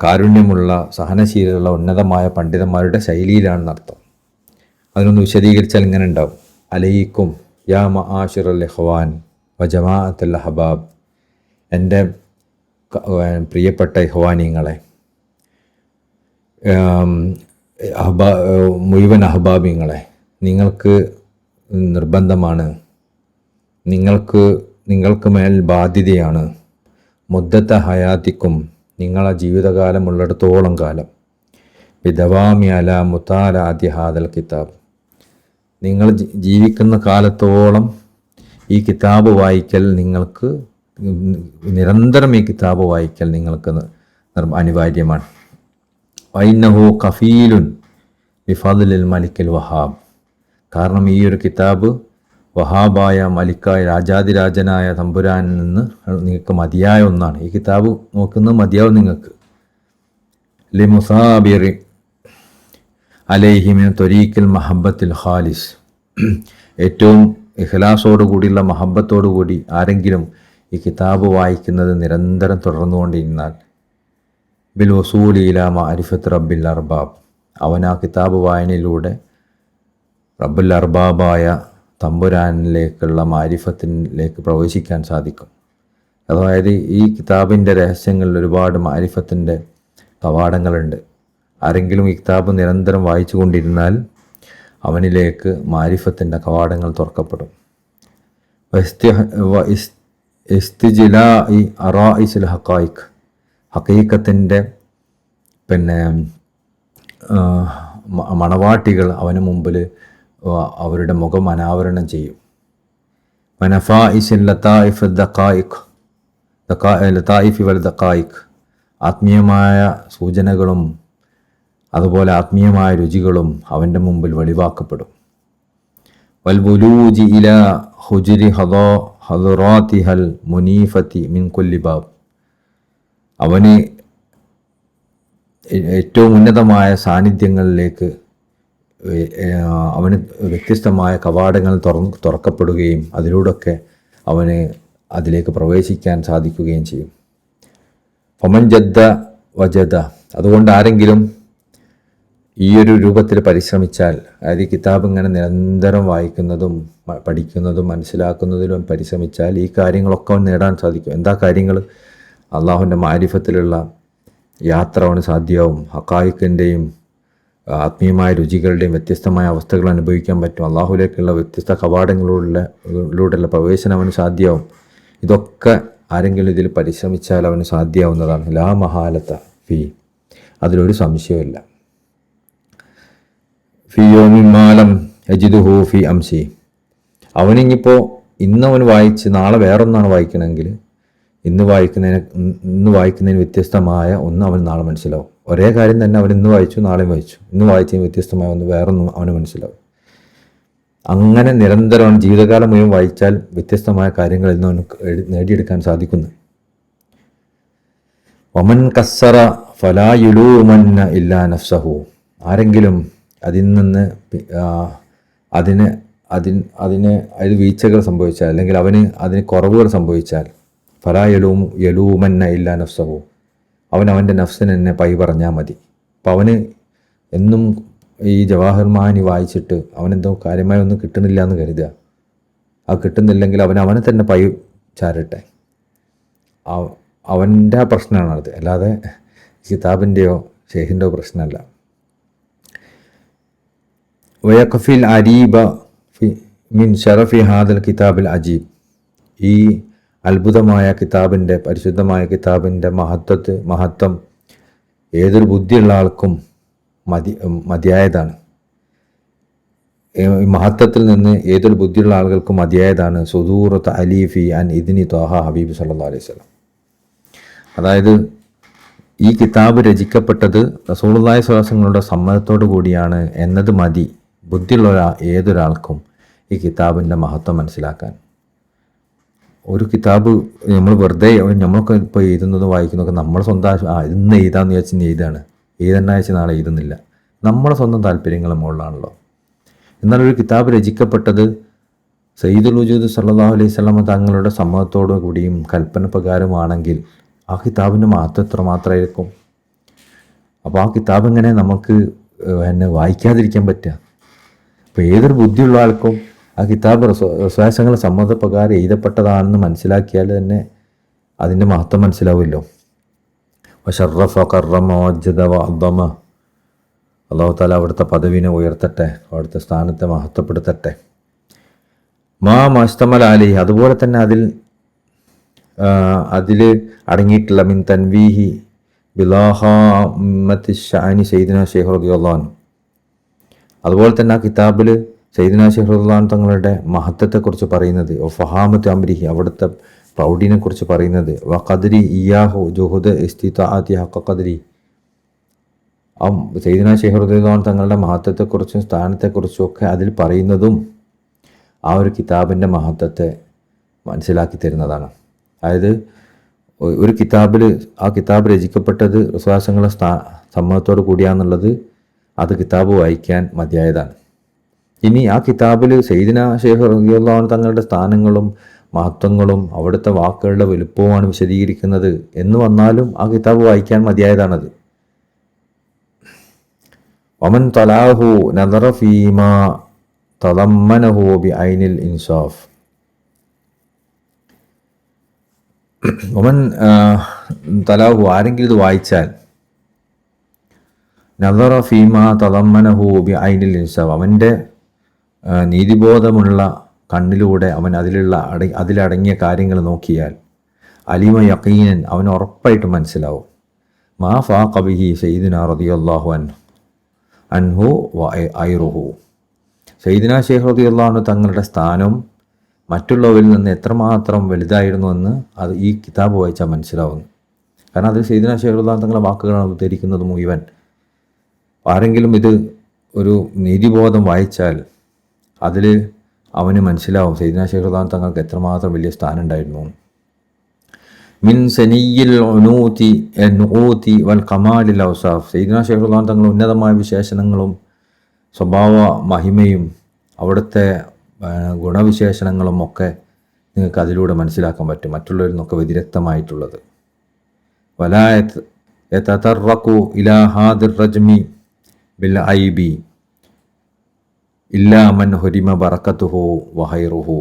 കാരുണ്യമുള്ള സഹനശീലമുള്ള ഉന്നതമായ പണ്ഡിതന്മാരുടെ ശൈലിയിലാണെന്നർത്ഥം. അതിനൊന്ന് വിശദീകരിച്ചാൽ ഇങ്ങനെ ഉണ്ടാവും. അലൈക്കും യാ മആശിറൽ ഇഖ്വാൻ, വ ജമാഅത്തുൽ അഹ്ബാബ്, എൻ്റെ പ്രിയപ്പെട്ട ഇഖ്വാനിങ്ങളെ, മുഴുവൻ അഹ്ബാബിങ്ങളെ, നിങ്ങൾക്ക് നിർബന്ധമാണ്, നിങ്ങൾക്ക് മേൽ ബാധ്യതയാണ്, മുദ്ദത്ത ഹയാത്തിക്കും, നിങ്ങളെ ജീവിതകാലമുള്ളിടത്തോളം കാലം, ബിദവാമി അല മുതാലാതി ഹാദൽ കിതാബ്, നിങ്ങൾ ജീവിക്കുന്ന കാലത്തോളം ഈ കിതാബ് വായിക്കൽ നിങ്ങൾക്ക് നിരന്തരം ഈ കിതാബ് വായിക്കൽ നിങ്ങൾക്ക് അനിവാര്യമാണ്. വൈന്നഹു കഫീലുൻ ബിഫദ്ലിൽ മലിക്കിൽ വഹാബ്, കാരണം ഈ ഒരു കിതാബ് വഹാബായ മലിക്കായ രാജാതിരാജനായ തമ്പുരാനിൽ നിന്ന് നിങ്ങൾക്ക് മതിയായ ഒന്നാണ്. ഈ കിതാബ് നോക്കുന്നത് മതിയാവും നിങ്ങൾക്ക്. ലിമുസാബിറി അലൈഹിമിൻ ത്വരീഖിൽ മഹബത്തിൽ ഖാലിസ്, ഏറ്റവും ഇഖ്ലാസോടുകൂടിയുള്ള മഹബത്തോടുകൂടി ആരെങ്കിലും ഈ കിതാബ് വായിക്കുന്നത് നിരന്തരം തുടർന്നുകൊണ്ടിരുന്നാൽ, ബിൽ വസൂലി ഇലാ മഅരിഫത്ത് റബ്ബിൽ അർബാബ്, അവൻ ആ കിതാബ് വായനയിലൂടെ റബ്ബുൽ അർബാബായ തമ്പുരാനിലേക്കുള്ള മാരിഫത്തിലേക്ക് പ്രവേശിക്കാൻ സാധിക്കും. അതായത് ഈ കിതാബിൻ്റെ രഹസ്യങ്ങളിൽ ഒരുപാട് മാരിഫത്തിൻ്റെ കവാടങ്ങളുണ്ട്. ആരെങ്കിലും ഈ കിതാബ് നിരന്തരം വായിച്ചു കൊണ്ടിരുന്നാൽ അവനിലേക്ക് മാരിഫത്തിൻ്റെ കവാടങ്ങൾ തുറക്കപ്പെടും. ഇസ്തിജ്ലാഇ അറായിസുൽ ഹഖായിഖ്, ഹഖീഖത്തിൻ്റെ മണവാട്ടികൾ അവന് മുമ്പിൽ അവരുടെ മുഖം അനാവരണം ചെയ്യും. വനഫായിസുൽ ലതായിഫ് ദഖായിഖ്, ലതായിഫി വൽ ദഖായിഖ്, ആത്മീയമായ സൂചനകളും അതുപോലെ ആത്മീയമായ രുചികളും അവൻ്റെ മുമ്പിൽ വെളിവാക്കപ്പെടും. വൽ ബുലൂജി ഇല ഹുജ്രി ഹദറാത്തിഹൽ മുനീഫത്തി മിൻ കുല്ലി ബാബ്, അവന് ഏറ്റവും ഉന്നതമായ സാന്നിധ്യങ്ങളിലേക്ക് അവന് വ്യത്യസ്തമായ കവാടങ്ങൾ തുറക്കപ്പെടുകയും അതിലൂടെയൊക്കെ അവന് അതിലേക്ക് പ്രവേശിക്കാൻ സാധിക്കുകയും ചെയ്യും. ഫമൻ ജദ്ദ വജദ, അതുകൊണ്ട് ആരെങ്കിലും ഈ ഒരു രൂപത്തിൽ പരിശ്രമിച്ചാൽ, അതായത് ഈ കിതാബ് ഇങ്ങനെ നിരന്തരം വായിക്കുന്നതും പഠിക്കുന്നതും മനസ്സിലാക്കുന്നതിലും പരിശ്രമിച്ചാൽ ഈ കാര്യങ്ങളൊക്കെ അവൻ നേടാൻ സാധിക്കും. എന്താ കാര്യങ്ങൾ? അള്ളാഹുവിൻ്റെ മാരിഫത്തിലുള്ള യാത്ര അവന് സാധ്യമാവും. ഹഖായിഖിൻ്റെയും ആത്മീയമായ രുചികളുടെയും വ്യത്യസ്തമായ അവസ്ഥകൾ അനുഭവിക്കാൻ പറ്റും. അള്ളാഹുലേക്കുള്ള വ്യത്യസ്ത കവാടങ്ങളിലൂടെയുള്ള പ്രവേശനം അവന് സാധ്യമാവും. ഇതൊക്കെ ആരെങ്കിലും ഇതിൽ പരിശ്രമിച്ചാൽ അവന് സാധ്യമാവുന്നതാണ്. ലാ മഹാലത്ത ഫി, അതിലൊരു സംശയമില്ല. ഫി യോമിമാലം യജിദുഹു ഫി അംസി, അവനിപ്പോൾ ഇന്നവൻ വായിച്ച് നാളെ വേറൊന്നാണ് വായിക്കണമെങ്കിൽ ഇന്ന് വായിക്കുന്നതിന് വ്യത്യസ്തമായ ഒന്ന് അവൻ നാളെ മനസ്സിലാവും. ഒരേ കാര്യം തന്നെ അവൻ ഇന്ന് വായിച്ചു നാളെയും വായിച്ചു, ഇന്ന് വായിച്ചതിന് വ്യത്യസ്തമായ ഒന്ന് വേറൊന്നും അവന് മനസ്സിലാവും. അങ്ങനെ നിരന്തരം ജീവിതകാലം മുഴുവൻ വായിച്ചാൽ വ്യത്യസ്തമായ കാര്യങ്ങൾ ഇന്ന് അവന് നേടിയെടുക്കാൻ സാധിക്കുന്നു. വമൻ കസ്സറ ഫലാ യുലൂമന്ന ഇല്ലാ നഫ്സഹു, ആരെങ്കിലും അതിൽ നിന്ന് അതിൽ വീഴ്ചകൾ സംഭവിച്ചാൽ അല്ലെങ്കിൽ അതിന് കുറവുകൾ സംഭവിച്ചാൽ, ഫലാ യലൂമന്ന ഇല്ലാ നഫ്സഹു, അവൻ്റെ നഫ്സിന് തന്നെ പൈ പറഞ്ഞാൽ മതി. അപ്പം അവന് എന്നും ഈ ജവാഹിർ മഅനി വായിച്ചിട്ട് അവനെന്തോ കാര്യമായി ഒന്നും കിട്ടുന്നില്ല എന്ന് കരുതുക. ആ കിട്ടുന്നില്ലെങ്കിൽ അവനെ തന്നെ പൈ ചാരട്ടെ, അവൻ്റെ പ്രശ്നമാണത്, അല്ലാതെ കിതാബിൻ്റെയോ ഷെയ്ഖിൻ്റെയോ പ്രശ്നമല്ല. വയഖഫിൽ അരീബ മിൻ ഷറഫി ഹാദൽ കിതാബിൽ അജീബ്, ഈ അത്ഭുതമായ കിതാബിൻ്റെ, പരിശുദ്ധമായ കിതാബിൻ്റെ മഹത്വം ഏതൊരു ബുദ്ധിയുള്ള ആൾക്കും മതിയായതാണ്. മഹത്വത്തിൽ നിന്ന് ഏതൊരു ബുദ്ധിയുള്ള ആളുകൾക്കും മതിയായതാണ്. സുദൂറത്ത് അലീഫി അൻ ഇദ്നി ത്വാഹ ഹബീബ് സല്ലല്ലാഹു അലൈഹി വസല്ലം, അതായത് ഈ കിതാബ് രചിക്കപ്പെട്ടത് റസൂലുള്ളാഹി സ്വല്ലല്ലാഹു അലൈഹി വസല്ലമയുടെ സമ്മതത്തോടു കൂടിയാണ് എന്നത് മതി ബുദ്ധിയുള്ള ഏതൊരാൾക്കും ഈ കിതാബിൻ്റെ മഹത്വം മനസ്സിലാക്കാൻ. ഒരു കിതാബ് നമ്മൾ വെറുതെ നമ്മളൊക്കെ ഇപ്പോൾ എഴുതുന്നതും വായിക്കുന്നതൊക്കെ നമ്മളെ സ്വന്തം ഇന്ന് എഴുതാമെന്ന് വിചാരിച്ച് എഴുതാണ്, എഴുതണ്ടാഴ്ച നാളെ എഴുതുന്നില്ല, നമ്മളെ സ്വന്തം താല്പര്യങ്ങളുടെ മുകളിലാണല്ലോ. എന്നാൽ ഒരു കിതാബ് രചിക്കപ്പെട്ടത് സയ്യിദുൽ വജൂദ് സല്ലല്ലാഹു അലൈഹി വസല്ലമ തങ്ങളുടെ സമ്മതത്തോടു കൂടിയും കൽപ്പന പ്രകാരമാണെങ്കിൽ ആ കിതാബിൻ്റെ മഹത്വം എത്ര മാത്രമായിരിക്കും. അപ്പോൾ ആ കിതാബ് എങ്ങനെ നമുക്ക് വായിക്കാതിരിക്കാൻ പറ്റുക? അപ്പോൾ ഏതൊരു ബുദ്ധിയുള്ള ആൾക്കും ആ കിതാബ് റസൂലുള്ളാഹിയുടെ സമ്മതപ്രകാരം എഴുതപ്പെട്ടതാണെന്ന് മനസ്സിലാക്കിയാൽ തന്നെ അതിൻ്റെ മഹത്വം മനസ്സിലാവുമല്ലോ. വശറഫ കറമ വജ്ജദ വഅദമ, അല്ലാഹു തആല അവിടുത്തെ പദവിനെ ഉയർത്തട്ടെ, അവിടുത്തെ സ്ഥാനത്തെ മഹത്വപ്പെടുത്തട്ടെ. മാ മസ്തമൽ അലൈഹി, അതുപോലെ തന്നെ അതിൽ അടങ്ങിയിട്ടുള്ള മിൻ തൻവീഹി ബിലാഹാമത്തി ഷഅനി സയ്യിദുനാ ശൈഖ് റളിയല്ലാഹു അൻഹു, അതുപോലെ തന്നെ ആ കിതാബിൽ സയ്യിദുനാ ശൈഖ് റളിയല്ലാഹു അൻഹു തങ്ങളുടെ മഹത്വത്തെക്കുറിച്ച് പറയുന്നത്, ഫഹാമത്ത് അംരിഹി, അവിടുത്തെ പ്രൗഢിനെ കുറിച്ച് പറയുന്നത്, വ ഖദ്രി ഇയാഹു ജുഹുദ് ഇസ്തിതാഅതി ഹഖ ഖദ്രി, ആ സയ്യിദുനാ ശൈഖ് റളിയല്ലാഹു അൻഹു തങ്ങളുടെ മഹത്വത്തെക്കുറിച്ചും സ്ഥാനത്തെക്കുറിച്ചും ഒക്കെ അതിൽ പറയുന്നതും ആ ഒരു കിതാബിൻ്റെ മഹത്വത്തെ മനസ്സിലാക്കി തരുന്നതാണ്. അതായത് ഒരു കിതാബിൽ ആ കിതാബ് രചിക്കപ്പെട്ടത് റസൂലുള്ളാഹിയുടെ സമ്മതത്തോട് കൂടിയാന്നുള്ളത് അത് കിതാബ് വായിക്കാൻ മതിയായതാണ്. ഇനി ആ കിതാബിൽ സയ്യിദുനാ ശൈഖ് റളിയല്ലാഹു അൻഹു തങ്ങളുടെ സ്ഥാനങ്ങളും മഹത്വങ്ങളും അവിടുത്തെ വാക്കുകളുടെ വലുപ്പവുമാണ് വിശദീകരിക്കുന്നത് എന്ന് വന്നാലും ആ കിതാബ് വായിക്കാൻ മതിയായതാണത്. വമൻ തലാഹു നദറ ഫീമാ തളമ്മനഹു ബിഐനിൽ ഇൻസാഫ്, വമൻ തലാഹു, ആരെങ്കിലും ഇത് വായിച്ചാൽ, നദറ ഫീമാ തളമ്മനഹു ബിഐനിൽ ഇൻസാഫ്, അവൻ്റെ നീതിബോധമുള്ള കണ്ണിലൂടെ അവൻ അതിലടങ്ങിയ കാര്യങ്ങൾ നോക്കിയാൽ, അലിമ യഖീനൻ, അവൻ ഉറപ്പായിട്ട് മനസ്സിലാവും, മാ ഫാഖ ബിഹി സയ്യിദുനാ റളിയല്ലാഹു അൻഹു വ ഐറുഹു, സയ്യിദുനാ ശൈഖ് റളിയല്ലാഹു അൻഹു തങ്ങളുടെ സ്ഥാനം മറ്റുള്ളവരിൽ നിന്ന് എത്രമാത്രം വലുതായിരുന്നുവെന്ന് അത് ഈ കിതാബ് വായിച്ചാൽ മനസ്സിലാവുന്നു. കാരണം അതിൽ സയ്യിദുനാ ശൈഖ് റളിയല്ലാഹു അൻഹു തങ്ങളുടെ വാക്കുകളാണ് ഉദ്ധരിക്കുന്നത് മുഴുവൻ. ആരെങ്കിലും ഇത് ഒരു നീതിബോധം വായിച്ചാൽ അതിൽ അവന് മനസ്സിലാവും സയ്യിദുനാ ശൈഖ് റളിയല്ലാഹു അൻഹു തങ്ങൾക്ക് എത്രമാത്രം വലിയ സ്ഥാനം ഉണ്ടായിരുന്നു. മിൻ സനിയിൽ നുഊതി വൽ കമാലിൽ ഔസാഫ്, സയ്യിദുനാ ശൈഖ് റളിയല്ലാഹു അൻഹു തങ്ങളുടെ ഉന്നതമായ വിശേഷണങ്ങളും സ്വഭാവ മഹിമയും അവിടുത്തെ ഗുണവിശേഷണങ്ങളും ഒക്കെ നിങ്ങൾക്ക് അതിലൂടെ മനസ്സിലാക്കാൻ പറ്റും, മറ്റുള്ളവരിൽ നിന്നൊക്കെ വ്യതിരക്തമായിട്ടുള്ളത്. വലായത് യതതറഖു ഇലാ ഹാദിർ റജ്മി ബിൽ ഐബി ഇല്ലാ മൻ ഹുരിമ ബറക്കത്തുഹു വഹൈറുഹു,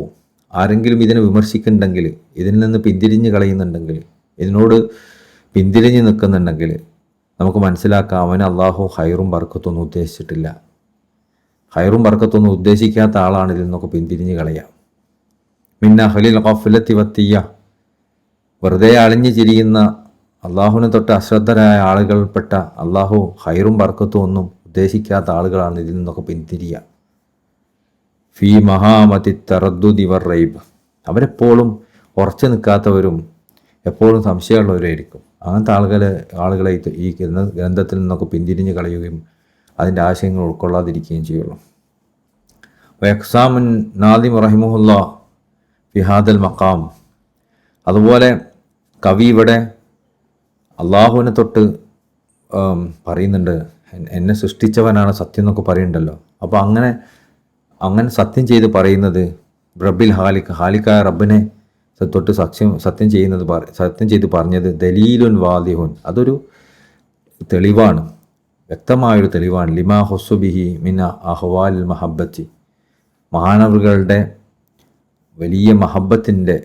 ആരെങ്കിലും ഇതിനെ വിമർശിക്കുന്നുണ്ടെങ്കിൽ, ഇതിൽ നിന്ന് പിന്തിരിഞ്ഞ് കളയുന്നുണ്ടെങ്കിൽ, ഇതിനോട് പിന്തിരിഞ്ഞ് നിൽക്കുന്നുണ്ടെങ്കിൽ നമുക്ക് മനസ്സിലാക്കാം അവന് അള്ളാഹു ഹൈറും ബർക്കത്തൊന്നും ഉദ്ദേശിച്ചിട്ടില്ല. ഹൈറും ബർക്കത്തൊന്നും ഉദ്ദേശിക്കാത്ത ആളാണ് ഇതിൽ നിന്നൊക്കെ പിന്തിരിഞ്ഞ് കളയുക. മിന്ന ഹലിൽ ഖഫ്ലത്തി വത്തിയ, വെറുതെ അളിഞ്ഞു ചിരിയുന്ന അള്ളാഹുവിനെ തൊട്ട് അശ്രദ്ധരായ ആളുകൾപ്പെട്ട അള്ളാഹു ഹൈറും ബർക്കത്തും ഒന്നും ഉദ്ദേശിക്കാത്ത ആളുകളാണ് ഇതിൽ നിന്നൊക്കെ പിന്തിരിയുക. ഫീ മഹാമതി തറദ്ദുദി വർ റൈബ്, അവരെപ്പോഴും ഉറച്ചു നിൽക്കാത്തവരും എപ്പോഴും സംശയമുള്ളവരായിരിക്കും. അങ്ങനത്തെ ആളുകളെ ഈ ഗ്രന്ഥത്തിൽ നിന്നൊക്കെ പിന്തിരിഞ്ഞ് കളയുകയും അതിൻ്റെ ആശയങ്ങൾ ഉൾക്കൊള്ളാതിരിക്കുകയും ചെയ്യുള്ളൂ. വയക്സാമുൻ നാദിം റഹിമഹുല്ലാ ഫിഹാദൽ മഖാം, അതുപോലെ കവി ഇവിടെ അള്ളാഹുവിനെ തൊട്ട് പറയുന്നുണ്ട്, എന്നെ സൃഷ്ടിച്ചവനാണ് സത്യം എന്നൊക്കെ പറയുന്നുണ്ടല്ലോ. അപ്പോൾ അങ്ങനെ സത്യം ചെയ്ത് പറയുന്നത് റബ്ബിൽ ഹാലിക്കായ റബ്ബിനെ തൊട്ട് സത്യം ചെയ്ത് പറഞ്ഞത് ദലീലുൻ വാദിഹുൻ, അതൊരു തെളിവാണ്, വ്യക്തമായൊരു തെളിവാണ്. ലിമാ ഹുസുബിഹി മിന അഹ്വാൽ മഹബ്ബത്തി, മഹാനവറുകളുടെ വലിയ മഹബ്ബത്തിൻ്റെ,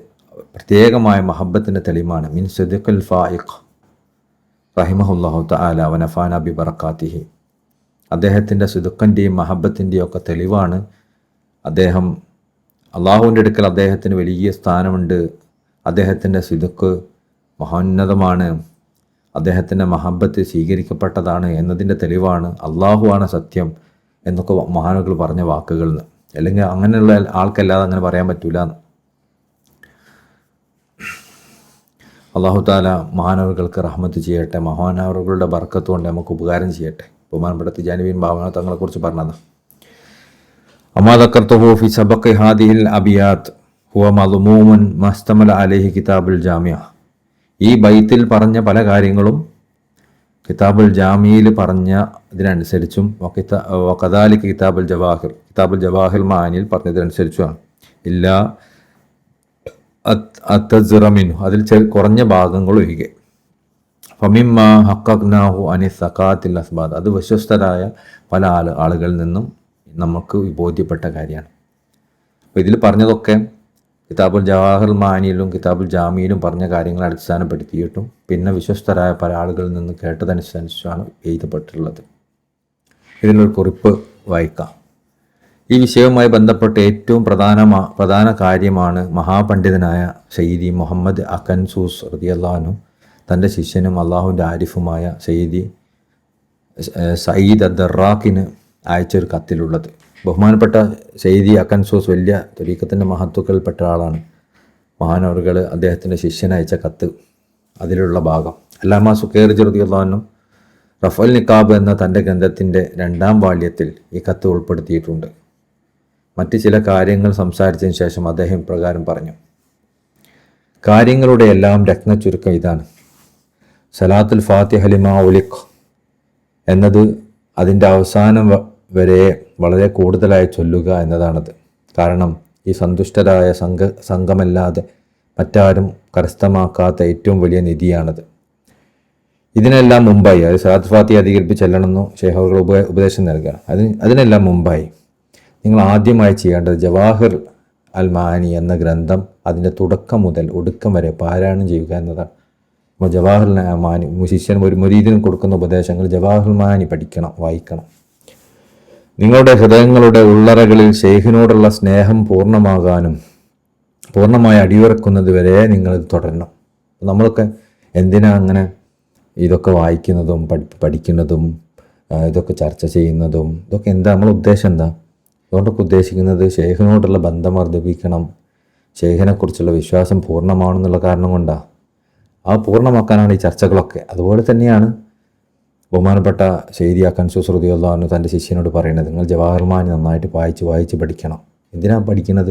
പ്രത്യേകമായ മഹബ്ബത്തിൻ്റെ തെളിവാണ്. മിൻ സിദ്ഖിൽ ഫായിഖ് റഹിമഹുല്ലാഹു തആല വനഫാന ബി ബറകാതിഹി, അദ്ദേഹത്തിൻ്റെ സിദ്ഖിൻ്റെയും മഹബ്ബത്തിൻ്റെയും ഒക്കെ തെളിവാണ്. അദ്ദേഹം അള്ളാഹുവിൻ്റെ അടുക്കൽ അദ്ദേഹത്തിന് വലിയ സ്ഥാനമുണ്ട്, അദ്ദേഹത്തിൻ്റെ സിദ്ഖ് മഹോന്നതമാണ്, അദ്ദേഹത്തിൻ്റെ മഹബ്ബത്ത് സ്വീകരിക്കപ്പെട്ടതാണ് എന്നതിൻ്റെ തെളിവാണ് അള്ളാഹുവാണ് സത്യം എന്നൊക്കെ മഹാനുകൾ പറഞ്ഞ വാക്കുകളിൽ നിന്ന്. അല്ലെങ്കിൽ അങ്ങനെയുള്ള ആൾക്കല്ലാതെ അങ്ങനെ പറയാൻ പറ്റൂല. അള്ളാഹു താല മഹാനവറുകൾക്ക് റഹ്മത്ത് ചെയ്യട്ടെ, മഹാനവറുകളുടെ ബർക്കത്ത് കൊണ്ട് നമുക്ക് ഉപകാരം ചെയ്യട്ടെ. ബഹുമാനപ്പെട്ട തിജാനിബീൻ ഭാവന തങ്ങളെക്കുറിച്ച് പറഞ്ഞത്, അമാ ദക്കർതുഹു ഫി സബഖി ഹാദിഹിൽ അബിയാത്ത് ഹുവ മദ്മൂമുൻ മസ്തമല അലൈഹി കിതാബുൽ ജാമിഅ, ഈ ബൈത്തിൽ പറഞ്ഞ പല കാര്യങ്ങളും കിതാബുൽ ജാമിയിൽ പറഞ്ഞ ഇതിനനുസരിച്ചും വകദാലിക കിതാബുൽ ജവാഹിർ മാനിയിൽ പറഞ്ഞതിനനുസരിച്ചുമാണ്. ഇല്ലാ അത്തസ്റമിനു, അതിൽ കുറഞ്ഞ ഭാഗങ്ങൾ ഒഴികെ. ഫമിമ്മ ഹഖഖ്നാഹു അനി സകാത്തിൽ അസ്ബാദ്, അത് വിശ്വസ്തരായ പല ആളുകളിൽ നിന്നും നമുക്ക് ബോധ്യപ്പെട്ട കാര്യമാണ്. അപ്പോൾ ഇതിൽ പറഞ്ഞതൊക്കെ കിതാബുൽ ജവാഹിർ മാനിയിലും കിതാബുൽ ജാമിയിലും പറഞ്ഞ കാര്യങ്ങളെ അടിസ്ഥാനപ്പെടുത്തിയിട്ടും പിന്നെ വിശ്വസ്തരായ പല ആളുകളിൽ നിന്ന് കേട്ടതനുസരിച്ചാണ് എഴുതപ്പെട്ടിട്ടുള്ളത്. ഇതിലൊരു കുറിപ്പ് വായിക്കാം. ഈ വിഷയവുമായി ബന്ധപ്പെട്ട് ഏറ്റവും പ്രധാന കാര്യമാണ് മഹാപണ്ഡിതനായ സയ്യിദി മുഹമ്മദ് അക്കൻസൂസ് റളിയല്ലാഹു അൻഹു തൻ്റെ ശിഷ്യനും അള്ളാഹുവിൻ്റെ ആരിഫുമായ സയ്യിദി സയ്യിദ് അദ്ദറാഖിന് അയച്ചൊരു കത്തിലുള്ളത്. ബഹുമാനപ്പെട്ട സയ്യിദി അക്കൻസൂസ് വലിയ ത്വരീഖത്തിൻ്റെ മഹത്വക്കൾപ്പെട്ട ആളാണ്. മഹാനവറുകൾ അദ്ദേഹത്തിൻ്റെ ശിഷ്യന് അയച്ച കത്ത്, അതിലുള്ള ഭാഗം അല്ലാമ സുഖൈർജി റളിയല്ലാഹു അൻഹു റഫൽ നിക്കാബ് എന്ന തൻ്റെ ഗ്രന്ഥത്തിൻ്റെ 2ാം വാള്യത്തിൽ ഈ കത്ത് ഉൾപ്പെടുത്തിയിട്ടുണ്ട്. മറ്റ് ചില കാര്യങ്ങൾ സംസാരിച്ചതിന് ശേഷം അദ്ദേഹം പ്രകാരം പറഞ്ഞു: കാര്യങ്ങളുടെ എല്ലാം രത്നച്ചുരുക്കം ഇതാണ്. സലാത്തുൽ ഫാത്തിഹ ലിമാ ഉലിഖ് എന്നത് അതിൻ്റെ അവസാനം വരെ വളരെ കൂടുതലായി ചൊല്ലുക എന്നതാണത്. കാരണം ഈ സന്തുഷ്ടരായ സംഘമല്ലാതെ മറ്റാരും കരസ്ഥമാക്കാത്ത ഏറ്റവും വലിയ നിധിയാണത്. ഇതിനെല്ലാം മുമ്പായി, അത് സലാത്ത് ഫാത്തിഹ അധികരിപ്പിച്ച് ചെല്ലണമെന്നോ ഷെയ്ഖുകൾ ഉപദേശം നൽകുക. അതിനെല്ലാം മുമ്പായി നിങ്ങൾ ആദ്യമായി ചെയ്യേണ്ടത് ജവാഹിർ അൽ മാനി എന്ന ഗ്രന്ഥം അതിൻ്റെ തുടക്കം മുതൽ ഒടുക്കം വരെ പാരായണം ചെയ്യുക എന്നതാണ്. അപ്പോൾ ജവാഹിർ മാനി ശിഷ്യനും ഒരു മുരീദിനും കൊടുക്കുന്ന ഉപദേശങ്ങൾ ജവാഹിർ മാനി പഠിക്കണം, വായിക്കണം. നിങ്ങളുടെ ഹൃദയങ്ങളുടെ ഉള്ളറകളിൽ ഷെയ്ഖിനോടുള്ള സ്നേഹം പൂർണ്ണമായി അടിയുറക്കുന്നത് വരെ നിങ്ങളിത് തുടരണം. നമ്മളൊക്കെ എന്തിനാ അങ്ങനെ ഇതൊക്കെ വായിക്കുന്നതും പഠിക്കുന്നതും ഇതൊക്കെ ചർച്ച ചെയ്യുന്നതും ഇതൊക്കെ എന്താ നമ്മളെ ഉദ്ദേശം എന്താ? അതുകൊണ്ടൊക്കെ ഉദ്ദേശിക്കുന്നത് ഷെയ്ഖിനോടുള്ള ബന്ധം വർദ്ധിപ്പിക്കണം, ഷെയ്ഖിനെക്കുറിച്ചുള്ള വിശ്വാസം പൂർണ്ണമാണെന്നുള്ള കാരണം കൊണ്ടാണ്. ആ പൂർണ്ണമാക്കാനാണ് ഈ ചർച്ചകളൊക്കെ. അതുപോലെ തന്നെയാണ് ബഹുമാനപ്പെട്ട സയ്യിദി അക്കൻസൂസ് റളിയല്ലാഹു അൻഹു തൻ്റെ ശിഷ്യനോട് പറയുന്നത്, നിങ്ങൾ ജവാഹിർ മാനി നന്നായിട്ട് വായിച്ച് പഠിക്കണം. എന്തിനാണ് പഠിക്കുന്നത്?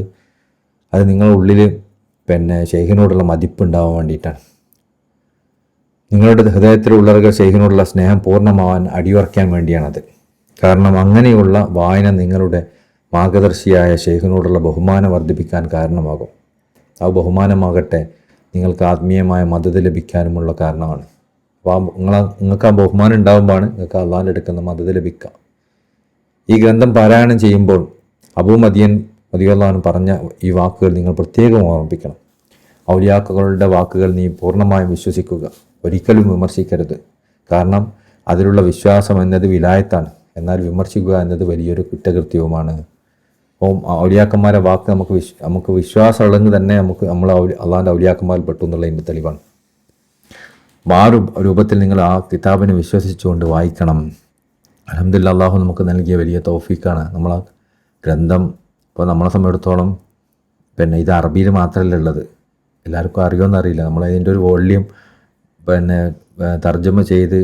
അത് നിങ്ങളുടെ ഉള്ളിൽ ഷെയ്ഖിനോടുള്ള മതിപ്പുണ്ടാവാൻ വേണ്ടിയിട്ടാണ്. നിങ്ങളുടെ ഹൃദയത്തിലുള്ളവർക്ക് ഷെയ്ഖിനോടുള്ള സ്നേഹം പൂർണ്ണമാവാൻ അടിയുറയ്ക്കാൻ വേണ്ടിയാണത്. കാരണം അങ്ങനെയുള്ള വായന നിങ്ങളുടെ മാർഗദർശിയായ ഷെയ്ഖിനോടുള്ള ബഹുമാനം വർദ്ധിപ്പിക്കാൻ കാരണമാകും. ആ ബഹുമാനമാകട്ടെ നിങ്ങൾക്ക് ആത്മീയമായ മദത് ലഭിക്കാനുമുള്ള കാരണമാണ്. അപ്പോൾ നിങ്ങൾക്ക് ആ ബഹുമാനം ഉണ്ടാകുമ്പോഴാണ് നിങ്ങൾക്ക് അള്ളാഹിൻ്റെ അടുക്കുന്ന മദത് ലഭിക്കുക. ഈ ഗ്രന്ഥം പാരായണം ചെയ്യുമ്പോൾ അബൂ മദിയൻ റളിയല്ലാഹു അൻഹു പറഞ്ഞ ഈ വാക്കുകൾ നിങ്ങൾ പ്രത്യേകം ഓർമ്മിപ്പിക്കണം. ഔലിയാക്കളുടെ വാക്കുകൾ നീ പൂർണ്ണമായും വിശ്വസിക്കുക, ഒരിക്കലും വിമർശിക്കരുത്. കാരണം അതിലുള്ള വിശ്വാസം എന്നത് വിലായത്താണ്, എന്നാൽ വിമർശിക്കുക എന്നത് വലിയൊരു കുറ്റകൃത്യവുമാണ്. അപ്പോൾ ഔലിയാക്കന്മാരെ വാക്ക് നമുക്ക് വിശ്വാസമുള്ളെങ്കിൽ തന്നെ നമ്മൾ അള്ളാഹിൻ്റെ ഔലിയാക്കന്മാരിൽ പെട്ടു എന്നുള്ളതിൻ്റെ തെളിവാണ്. ആ രൂപത്തിൽ നിങ്ങൾ ആ കിതാബിനെ വിശ്വസിച്ചുകൊണ്ട് വായിക്കണം. അൽഹംദുലില്ലാഹ്, അള്ളാഹു നമുക്ക് നൽകിയ വലിയ തൗഫീഖാണ്. നമ്മൾ ആ ഗ്രന്ഥം ഇപ്പോൾ നമ്മളെ സംബന്ധിച്ചിടത്തോളം ഇത് അറബിയിൽ മാത്രമല്ല ഉള്ളത്, എല്ലാവർക്കും അറിയുമെന്നറിയില്ല. നമ്മളതിൻ്റെ ഒരു വോള്യം തർജ്ജമ ചെയ്ത്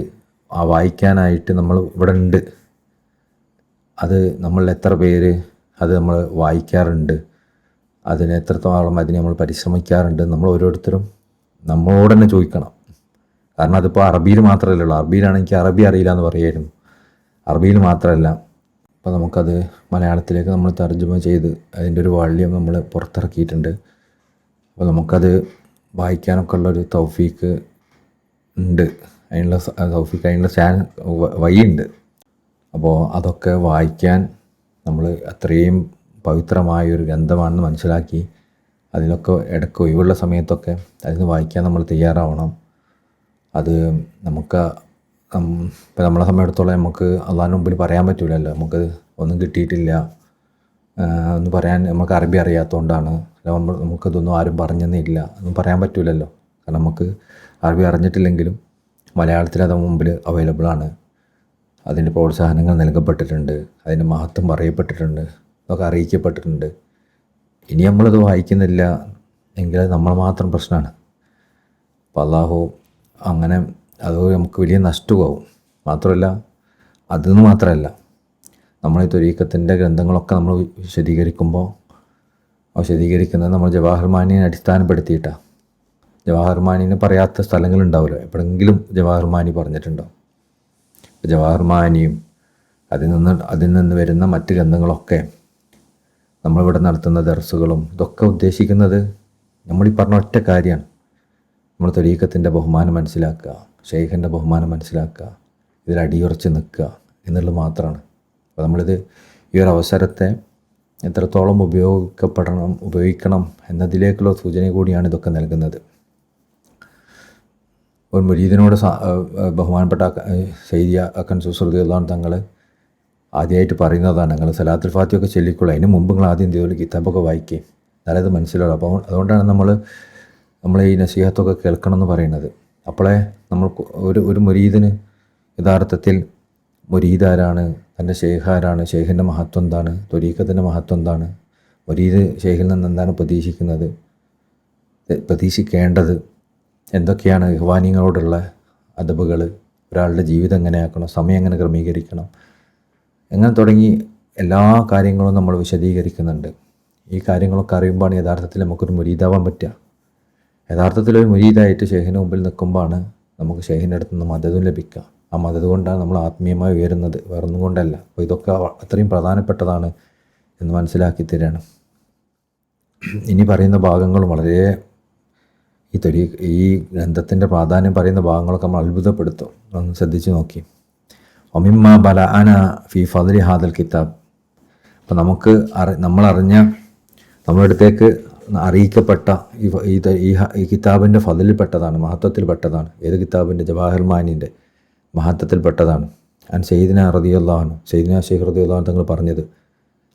വായിക്കാനായിട്ട് നമ്മൾ ഇവിടെ ഉണ്ട്. അത് നമ്മൾ എത്ര പേര് അത് നമ്മൾ വായിക്കാറുണ്ട്, അതിന് എത്രത്തോളം അതിന് നമ്മൾ പരിശ്രമിക്കാറുണ്ട്, നമ്മൾ ഓരോരുത്തരും നമ്മളോട് തന്നെ ചോദിക്കണം. കാരണം അതിപ്പോൾ അറബിയിൽ മാത്രമല്ല ഉള്ളൂ. അറബിയിലാണെങ്കിൽ അറബി അറിയില്ല എന്ന് പറയായിരുന്നു. അറബിയിൽ മാത്രമല്ല, അപ്പോൾ നമുക്കത് മലയാളത്തിലേക്ക് നമ്മൾ തർജ്ജമ ചെയ്ത് അതിൻ്റെ ഒരു വോള്യം നമ്മൾ പുറത്തിറക്കിയിട്ടുണ്ട്. അപ്പോൾ നമുക്കത് വായിക്കാനൊക്കെ ഉള്ളൊരു തൗഫീക്ക് ഉണ്ട്, അതിനുള്ള വഴിയുണ്ട്. അപ്പോൾ അതൊക്കെ വായിക്കാൻ നമ്മൾ അത്രയും പവിത്രമായൊരു ഗ്രന്ഥമാണെന്ന് മനസ്സിലാക്കി അതിലൊക്കെ ഇടയ്ക്ക് ഒഴിവുള്ള സമയത്തൊക്കെ അതിന് വായിക്കാൻ നമ്മൾ തയ്യാറാവണം. അത് നമുക്ക് ഇപ്പോൾ നമ്മളെ സമയത്തോളം നമുക്ക് അള്ളാഹിൻ്റെ മുമ്പിൽ പറയാൻ പറ്റില്ലല്ലോ. നമുക്ക് ഒന്നും കിട്ടിയിട്ടില്ല എന്ന് പറയാൻ നമുക്ക് അറബി അറിയാത്തതുകൊണ്ടാണ്. നമുക്കതൊന്നും ആരും പറഞ്ഞെന്നില്ല ഒന്നും പറയാൻ പറ്റില്ലല്ലോ. കാരണം നമുക്ക് അറബി അറിഞ്ഞിട്ടില്ലെങ്കിലും മലയാളത്തിൽ അത് മുമ്പിൽ അവൈലബിളാണ്. അതിൻ്റെ പ്രോത്സാഹനങ്ങൾ നൽകപ്പെട്ടിട്ടുണ്ട്, അതിൻ്റെ മഹത്വം പറയപ്പെട്ടിട്ടുണ്ട്, അതൊക്കെ അറിയിക്കപ്പെട്ടിട്ടുണ്ട്. ഇനി നമ്മളത് വായിക്കുന്നില്ല എങ്കിൽ നമ്മൾ മാത്രം പ്രശ്നമാണ്. അപ്പോൾ അള്ളാഹു അങ്ങനെ അത് നമുക്ക് വലിയ നഷ്ടമാവും. മാത്രമല്ല, അതെന്ന് മാത്രമല്ല, നമ്മൾ ഈ ത്വരീഖത്തിൻ്റെ ഗ്രന്ഥങ്ങളൊക്കെ നമ്മൾ വിശദീകരിക്കുന്നത് നമ്മൾ ജവാഹിർ മാനിയെ അടിസ്ഥാനപ്പെടുത്തിയിട്ടാണ്. ജവാഹിർ മാനിനെ പറയാത്ത സ്ഥലങ്ങളുണ്ടാവില്ല, എപ്പോഴെങ്കിലും ജവാഹിർ മാനി പറഞ്ഞിട്ടുണ്ടാവും. ജവാഹിർ മാനിയും അതിൽ നിന്ന് വരുന്ന മറ്റ് ഗ്രന്ഥങ്ങളൊക്കെ നമ്മളിവിടെ നടത്തുന്ന ദർസുകളും ഇതൊക്കെ ഉദ്ദേശിക്കുന്നത് നമ്മളീ പറഞ്ഞ ഒറ്റ കാര്യമാണ്. നമ്മൾ ത്വരീഖത്തിൻ്റെ ബഹുമാനം മനസ്സിലാക്കുക, ഷെയ്ഖിൻ്റെ ബഹുമാനം മനസ്സിലാക്കുക, ഇതിൽ അടിയുറച്ച് നിൽക്കുക എന്നുള്ളത് മാത്രമാണ്. അപ്പോൾ നമ്മളിത് ഈ ഒരു അവസരത്തെ എത്രത്തോളം ഉപയോഗിക്കണം എന്നതിലേക്കുള്ള സൂചന കൂടിയാണ് ഇതൊക്കെ നൽകുന്നത്. ഒരു മുരീദിനോട് ബഹുമാനപ്പെട്ട സയ്യിദ് അക്കൻ സുസ്രുദ്ദീൻ തങ്ങൾ ആദ്യമായിട്ട് പറയുന്നതാണ്, നിങ്ങൾ സലാത്തുൽ ഫാത്തിഹയൊക്കെ ചൊല്ലിക്കൊള്ളൂ, അതിന് മുമ്പ് നിങ്ങൾ ആദ്യം എന്തെങ്കിലും കിതാബൊക്കെ വായിക്കുക, നല്ലത് മനസ്സിലാവും. അപ്പോൾ അതുകൊണ്ടാണ് നമ്മൾ ഈ നസീഹത്തൊക്കെ കേൾക്കണം എന്ന് പറയുന്നത്. അപ്പോളേ നമ്മൾ ഒരു മുരീദിന് യഥാർത്ഥത്തിൽ മുരീദ് ആരാണ്, തൻ്റെ ഷെയ്ഖ് ആരാണ്, ഷെയ്ഖിൻ്റെ മഹത്വം എന്താണ്, ത്വരീഖത്തിൻ്റെ മഹത്വം എന്താണ്, മുരീദ് ഷെയ്ഖിൽ നിന്ന് എന്താണ് പ്രതീക്ഷിക്കേണ്ടത്, എന്തൊക്കെയാണ് ഇഖ്വാനികളോടുള്ള അദബുകൾ, ഒരാളുടെ ജീവിതം എങ്ങനെയാക്കണം, സമയം എങ്ങനെ ക്രമീകരിക്കണം, എങ്ങനെ തുടങ്ങി എല്ലാ കാര്യങ്ങളും നമ്മൾ വിശദീകരിക്കുന്നുണ്ട്. ഈ കാര്യങ്ങളൊക്കെ അറിയുമ്പോഴാണ് യഥാർത്ഥത്തിൽ നമുക്കൊരു മുരീദാവാൻ പറ്റുക. യഥാർത്ഥത്തിൽ ഒരു മുരീദായിട്ട് ഷെയ്ഖിന് മുമ്പിൽ നിൽക്കുമ്പോഴാണ് നമുക്ക് ഷെയ്ഖിൻ്റെ അടുത്ത് നിന്ന് മദതും ലഭിക്കുക. ആ മദത് കൊണ്ടാണ് നമ്മൾ ആത്മീയമായി ഉയരുന്നത്, വേറൊന്നും കൊണ്ടല്ല. അപ്പോൾ ഇതൊക്കെ അത്രയും പ്രധാനപ്പെട്ടതാണ് എന്ന് മനസ്സിലാക്കി തരികയാണ്. ഇനി പറയുന്ന ഭാഗങ്ങൾ വളരെ ഈ ഗ്രന്ഥത്തിൻ്റെ പ്രാധാന്യം പറയുന്ന ഭാഗങ്ങളൊക്കെ നമ്മൾ അത്ഭുതപ്പെടുത്തും. ഒന്ന് ശ്രദ്ധിച്ച് നോക്കി. ഒമിമ്മ ബലഅന ഫി ഫദ്ലി ഹാദൽ കിതാബ്. അപ്പോൾ നമ്മളറിഞ്ഞ നമ്മുടെ അടുത്തേക്ക് അറിയിക്കപ്പെട്ട ഈ കിതാബിൻ്റെ ഫദ്ലിൽപ്പെട്ടതാണ്, മഹത്വത്തിൽപ്പെട്ടതാണ്. ഏത് കിതാബിൻ്റെ? ജവാഹിർ മാനിൻ്റെ മഹത്വത്തിൽപ്പെട്ടതാണ്. സയ്യിദ്ന റളിയല്ലാഹു അൻഹു, സയ്യിദ്ന ശൈഖ് റളിയല്ലാഹു അൻഹു തങ്ങൾ പറഞ്ഞത്,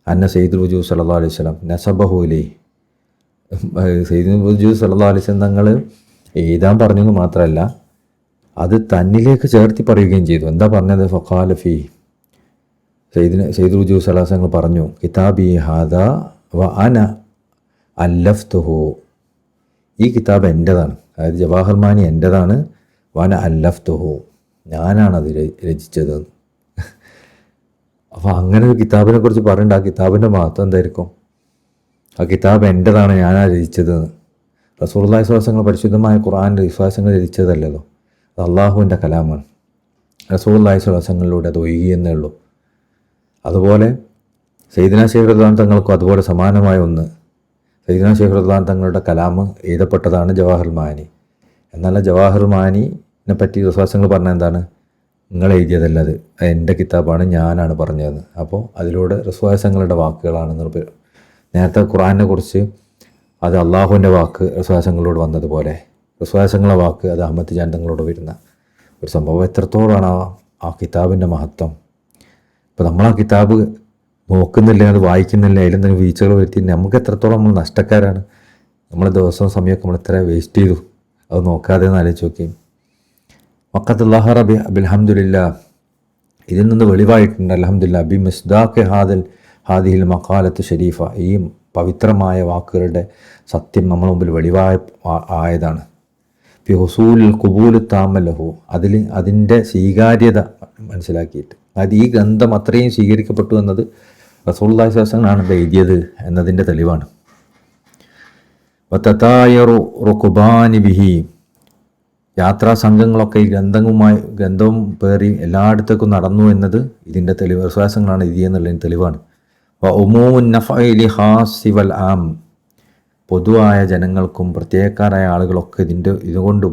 അന്ന സയ്യിദുൽ വജൂദ് സല്ലല്ലാഹു അലൈഹി വസല്ലം നസബഹു ഇലൈഹി. സയ്യിദുൽ വജൂദ് സല്ലല്ലാഹു അലൈഹി വസല്ലം തങ്ങൾ എഴുതാൻ പറഞ്ഞെന്ന് മാത്രമല്ല, അത് തന്നിലേക്ക് ചേർത്തി പറയുകയും ചെയ്തു. എന്താ പറഞ്ഞത്? ഫഖാല ഫീ, സയ്യിദുൽ വജൂദ് സല്ലല്ലാഹു അലൈഹി വസല്ലം പറഞ്ഞു, കിതാബി ഹാദാ വ അന അല്ലഫ്തുഹു. ഈ കിതാബ് എൻ്റെതാണ്, അതായത് ജവാഹിർ മാനി എൻ്റെതാണ്. വന അല്ലഫ്തുഹു, ഞാനാണത് രചിച്ചത്. അപ്പോൾ അങ്ങനെ ഒരു കിതാബിനെ കുറിച്ച് പറയേണ്ട, ആ കിതാബിൻ്റെ മഹത്വം എന്തായിരിക്കും? ആ കിതാബ് എൻ്റെതാണ്, ഞാനാണ് രചിച്ചത്. റസൂലുള്ളാഹി സ്വല്ലല്ലാഹു അലൈഹി വസല്ലം പരിശുദ്ധമായ ഖുർആനിൻ്റെ വിശ്വാസങ്ങൾ രചിച്ചതല്ലല്ലോ, അത് അള്ളാഹുവിൻ്റെ കലാമാണ്. റസൂലുള്ളാഹി സ്വല്ലല്ലാഹു അലൈഹി വസല്ലം അത് ഒഴുകിയെന്നേ ഉള്ളൂ. അതുപോലെ സയ്യിദ്ന ശൈഖ് റളിയല്ലാഹു അൻഹു തങ്ങൾക്കും അതുപോലെ സമാനമായ ഒന്ന്, സയ്യിദ്ന ശൈഖ് റളിയല്ലാഹു അൻഹു തങ്ങളുടെ കലാം എഴുതപ്പെട്ടതാണ് ജവാഹിർ മാനി. എന്നാൽ ജവാഹിർ മാനിനെ പറ്റി വിശ്വാസങ്ങൾ പറഞ്ഞാൽ എന്താണ്? നിങ്ങൾ എഴുതിയതല്ലത്, എൻ്റെ കിതാബാണ്, ഞാനാണ് പറഞ്ഞത്. അപ്പോൾ അതിലൂടെ വിശ്വാസങ്ങളുടെ വാക്കുകളാണെന്ന്. നേരത്തെ ഖുർആനെ കുറിച്ച് അത് അള്ളാഹുവിൻ്റെ വാക്ക് വിശ്വാസങ്ങളോട് വന്നതുപോലെ വിശ്വാസങ്ങളെ വാക്ക് അത് അഹമ്മദ് ജാൻ തങ്ങളോട് വരുന്ന ഒരു സംഭവം. എത്രത്തോളമാണ് ആ കിതാബിൻ്റെ മഹത്വം. ഇപ്പോൾ നമ്മൾ ആ കിതാബ് നോക്കുന്നില്ല, അത് വായിക്കുന്നില്ല, അതിലെന്തെങ്കിലും വീഴ്ചകൾ വരുത്തി നമുക്ക് എത്രത്തോളം നമ്മൾ നഷ്ടക്കാരാണ്. നമ്മൾ ദിവസവും സമയമൊക്കെ നമ്മൾ എത്ര വേസ്റ്റ് ചെയ്തു അത് നോക്കാതെ എന്ന് ആലോചിച്ച് നോക്കി. വഖത്ത് ലഹറ ബിൽഹംദുലില്ലാ, ഇതിൽ നിന്ന് വെളിവായിട്ടുണ്ട് അൽഹംദുലില്ലാ ബി മിസ്ദാഖ് ഹാദിഹിൽ മഖാലത്ത് ഷരീഫ. ഈ പവിത്രമായ വാക്കുകളുടെ സത്യം നമ്മുടെ മുമ്പിൽ ആയതാണ്. ഫി ഹുസൂൽ ഖുബൂൽ താമലഹു, അതിൻ്റെ സ്വീകാര്യത മനസ്സിലാക്കിയിട്ട്, അതായത് ഈ ഗ്രന്ഥം അത്രയും സ്വീകരിക്കപ്പെട്ടു എന്നത് റസൂലുള്ളാഹി സ്വല്ലല്ലാഹു അലൈഹി വസല്ലം എഴുതിയത് എന്നതിൻ്റെ തെളിവാണ്. വതതായറു റുക്ബാനി ബിഹി, യാത്രാ സംഘങ്ങളൊക്കെ ഈ ഗ്രന്ഥവും പേറി എല്ലായിടത്തേക്കും നടന്നു എന്നത് ഇതിൻ്റെ തെളിവ്, വിശ്വാസങ്ങളാണ് എന്നുള്ളതിന് തെളിവാണ്. ഉമൂമുൻ നഫഇ ലിഹാസി വൽ ആം, പൊതുവായ ജനങ്ങൾക്കും പ്രത്യേകക്കാരായ ആളുകളൊക്കെ ഇതുകൊണ്ട്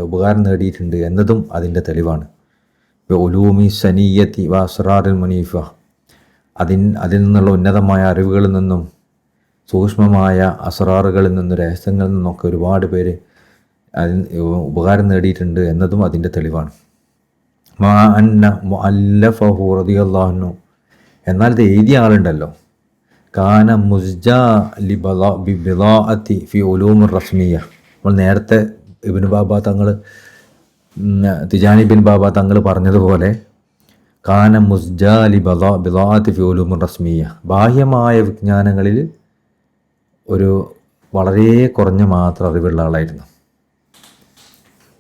ഉപകാരം നേടിയിട്ടുണ്ട് എന്നതും അതിൻ്റെ തെളിവാണ്. ഉലൂമി സനിയത്തി വ അസ്റാറിൽ മുനീഫ, അതിൽ നിന്നുള്ള ഉന്നതമായ അറിവുകളിൽ നിന്നും സൂക്ഷ്മമായ അസ്റാറുകളിൽ നിന്നും രഹസ്യങ്ങളിൽ നിന്നൊക്കെ ഒരുപാട് പേര് ഉപകാരം നേടിയിട്ടുണ്ട് എന്നതും അതിൻ്റെ തെളിവാണ്. മാ അന്ന മുഅല്ലഫഹു റളിയല്ലാഹു അൻഹു, എന്നാൽ ഇത് എഴുതിയ ആളുണ്ടല്ലോ, കാന മുസ്ജ ബിളാഅത്തി ഫി ഉലൂമുർ റസ്മിയ. നമ്മൾ നേരത്തെ ഇബ്നു ബാബ തങ്ങൾ, തിജാനി ബിൻ ബാബ തങ്ങൾ പറഞ്ഞതുപോലെ കാന മുസ്ജ ബിളാഅത്തി ഫി ഉലൂമുർ റസ്മിയ, ബാഹ്യമായ വിജ്ഞാനങ്ങളിൽ ഒരു വളരെ കുറഞ്ഞ മാത്രം അറിവുള്ള ആളായിരുന്നു.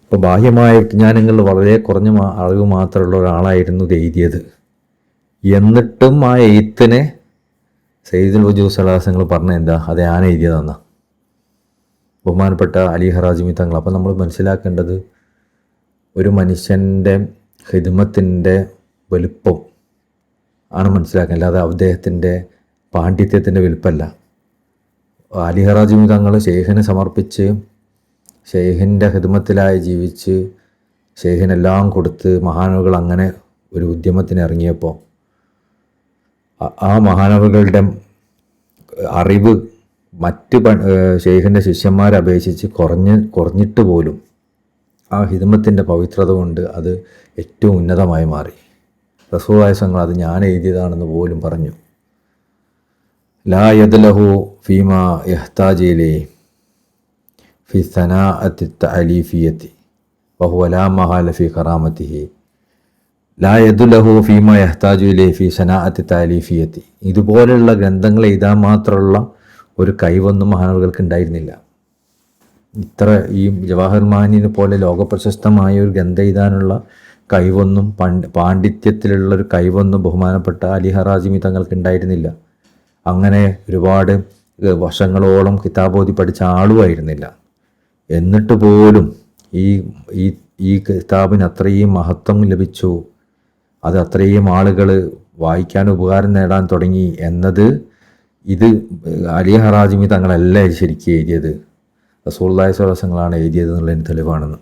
അപ്പോൾ ബാഹ്യമായ വിജ്ഞാനങ്ങളിൽ വളരെ കുറഞ്ഞ അറിവ് മാത്രമുള്ള ഒരാളായിരുന്നു ഇത് എഴുതിയത്. എന്നിട്ടും ആ എഴുത്തിനെ സയ്യിദുൽ വജൂദ് സല്ലല്ലാഹു അലൈഹി വസല്ലം പറഞ്ഞ എന്താ, അത് ഞാൻ എഴുതിയതെന്നാ ബഹുമാനപ്പെട്ട അലി ഹറാജിമി തങ്ങൾ. അപ്പോൾ നമ്മൾ മനസ്സിലാക്കേണ്ടത് ഒരു മനുഷ്യൻ്റെ ഖിദ്മത്തിൻ്റെ വലുപ്പം ആണ് മനസ്സിലാക്കേണ്ടത്, അല്ലാതെ അദ്ദേഹത്തിൻ്റെ പാണ്ഡിത്യത്തിൻ്റെ വലുപ്പമല്ല. അലി ഹറാജിമി തങ്ങൾ ഷെയ്ഖിനെ സമർപ്പിച്ച് ഷെയ്ഖിൻ്റെ ഖിദ്മത്തിലായി ജീവിച്ച് ഷെയ്ഖിനെല്ലാം കൊടുത്ത് മഹാനവകൾ അങ്ങനെ ഒരു ഉദ്യമത്തിന് ഇറങ്ങിയപ്പോൾ ആ മഹാനവകളുടെ അറിവ് മറ്റ് ഷെയ്ഖിൻ്റെ ശിഷ്യന്മാരെ അപേക്ഷിച്ച് കുറഞ്ഞിട്ട് പോലും ആ ഹിദ്മത്തിൻ്റെ പവിത്രത കൊണ്ട് അത് ഏറ്റവും ഉന്നതമായി മാറി. റസൂലുള്ളാഹി സ്വല്ലല്ലാഹു അലൈഹി വസല്ലം അത് ഞാൻ എഴുതിയതാണെന്ന് പോലും പറഞ്ഞു. ലാ യദ്ലഹു ഫീമാ യഹ്താജു ഇലൈഹി ഫി സനാഅത്തി തഅലീഫിയത്തി വഹുവ ലാ മഹാല ഫി കറാമത്തിഹി. ലാ യദ്ലഹു ഫീമാ യഹ്താജു ഇലൈഹി ഫി സനാഅത്തി തഅലീഫിയത്തി. ഇതുപോലെയുള്ള ഗ്രന്ഥങ്ങൾ എഴുതാൻ മാത്രമുള്ള ഒരു കഴിവൊന്നും മഹാനവറുകൾക്ക് ഉണ്ടായിരുന്നില്ല. ഇത്ര ഈ ജവാഹർ മാനിനെ പോലെ ലോകപ്രശസ്തമായ ഒരു ഗ്രന്ഥം എഴുതാനുള്ള കഴിവൊന്നും പാണ്ഡിത്യത്തിലുള്ളൊരു കഴിവൊന്നും ബഹുമാനപ്പെട്ട അലി ഹറാസിമി തങ്ങൾക്ക് ഉണ്ടായിരുന്നില്ല. അങ്ങനെ ഒരുപാട് വർഷങ്ങളോളം കിതാബോധി പഠിച്ച ആളുമായിരുന്നില്ല. എന്നിട്ട് പോലും ഈ കിതാബിന് അത്രയും മഹത്വം ലഭിച്ചു, അത് അത്രയും ആളുകൾ വായിക്കാൻ ഉപകാരം നേടാൻ തുടങ്ങി എന്നത് ഇത് അലി ഹറാസിമി തങ്ങളല്ല ശരിക്കും എഴുതിയത്, റസൂലുള്ളാഹി സ്വല്ലല്ലാഹു അലൈഹി വസല്ലം എഴുതിയത് എന്നുള്ളതിന് തെളിവാണെന്ന്.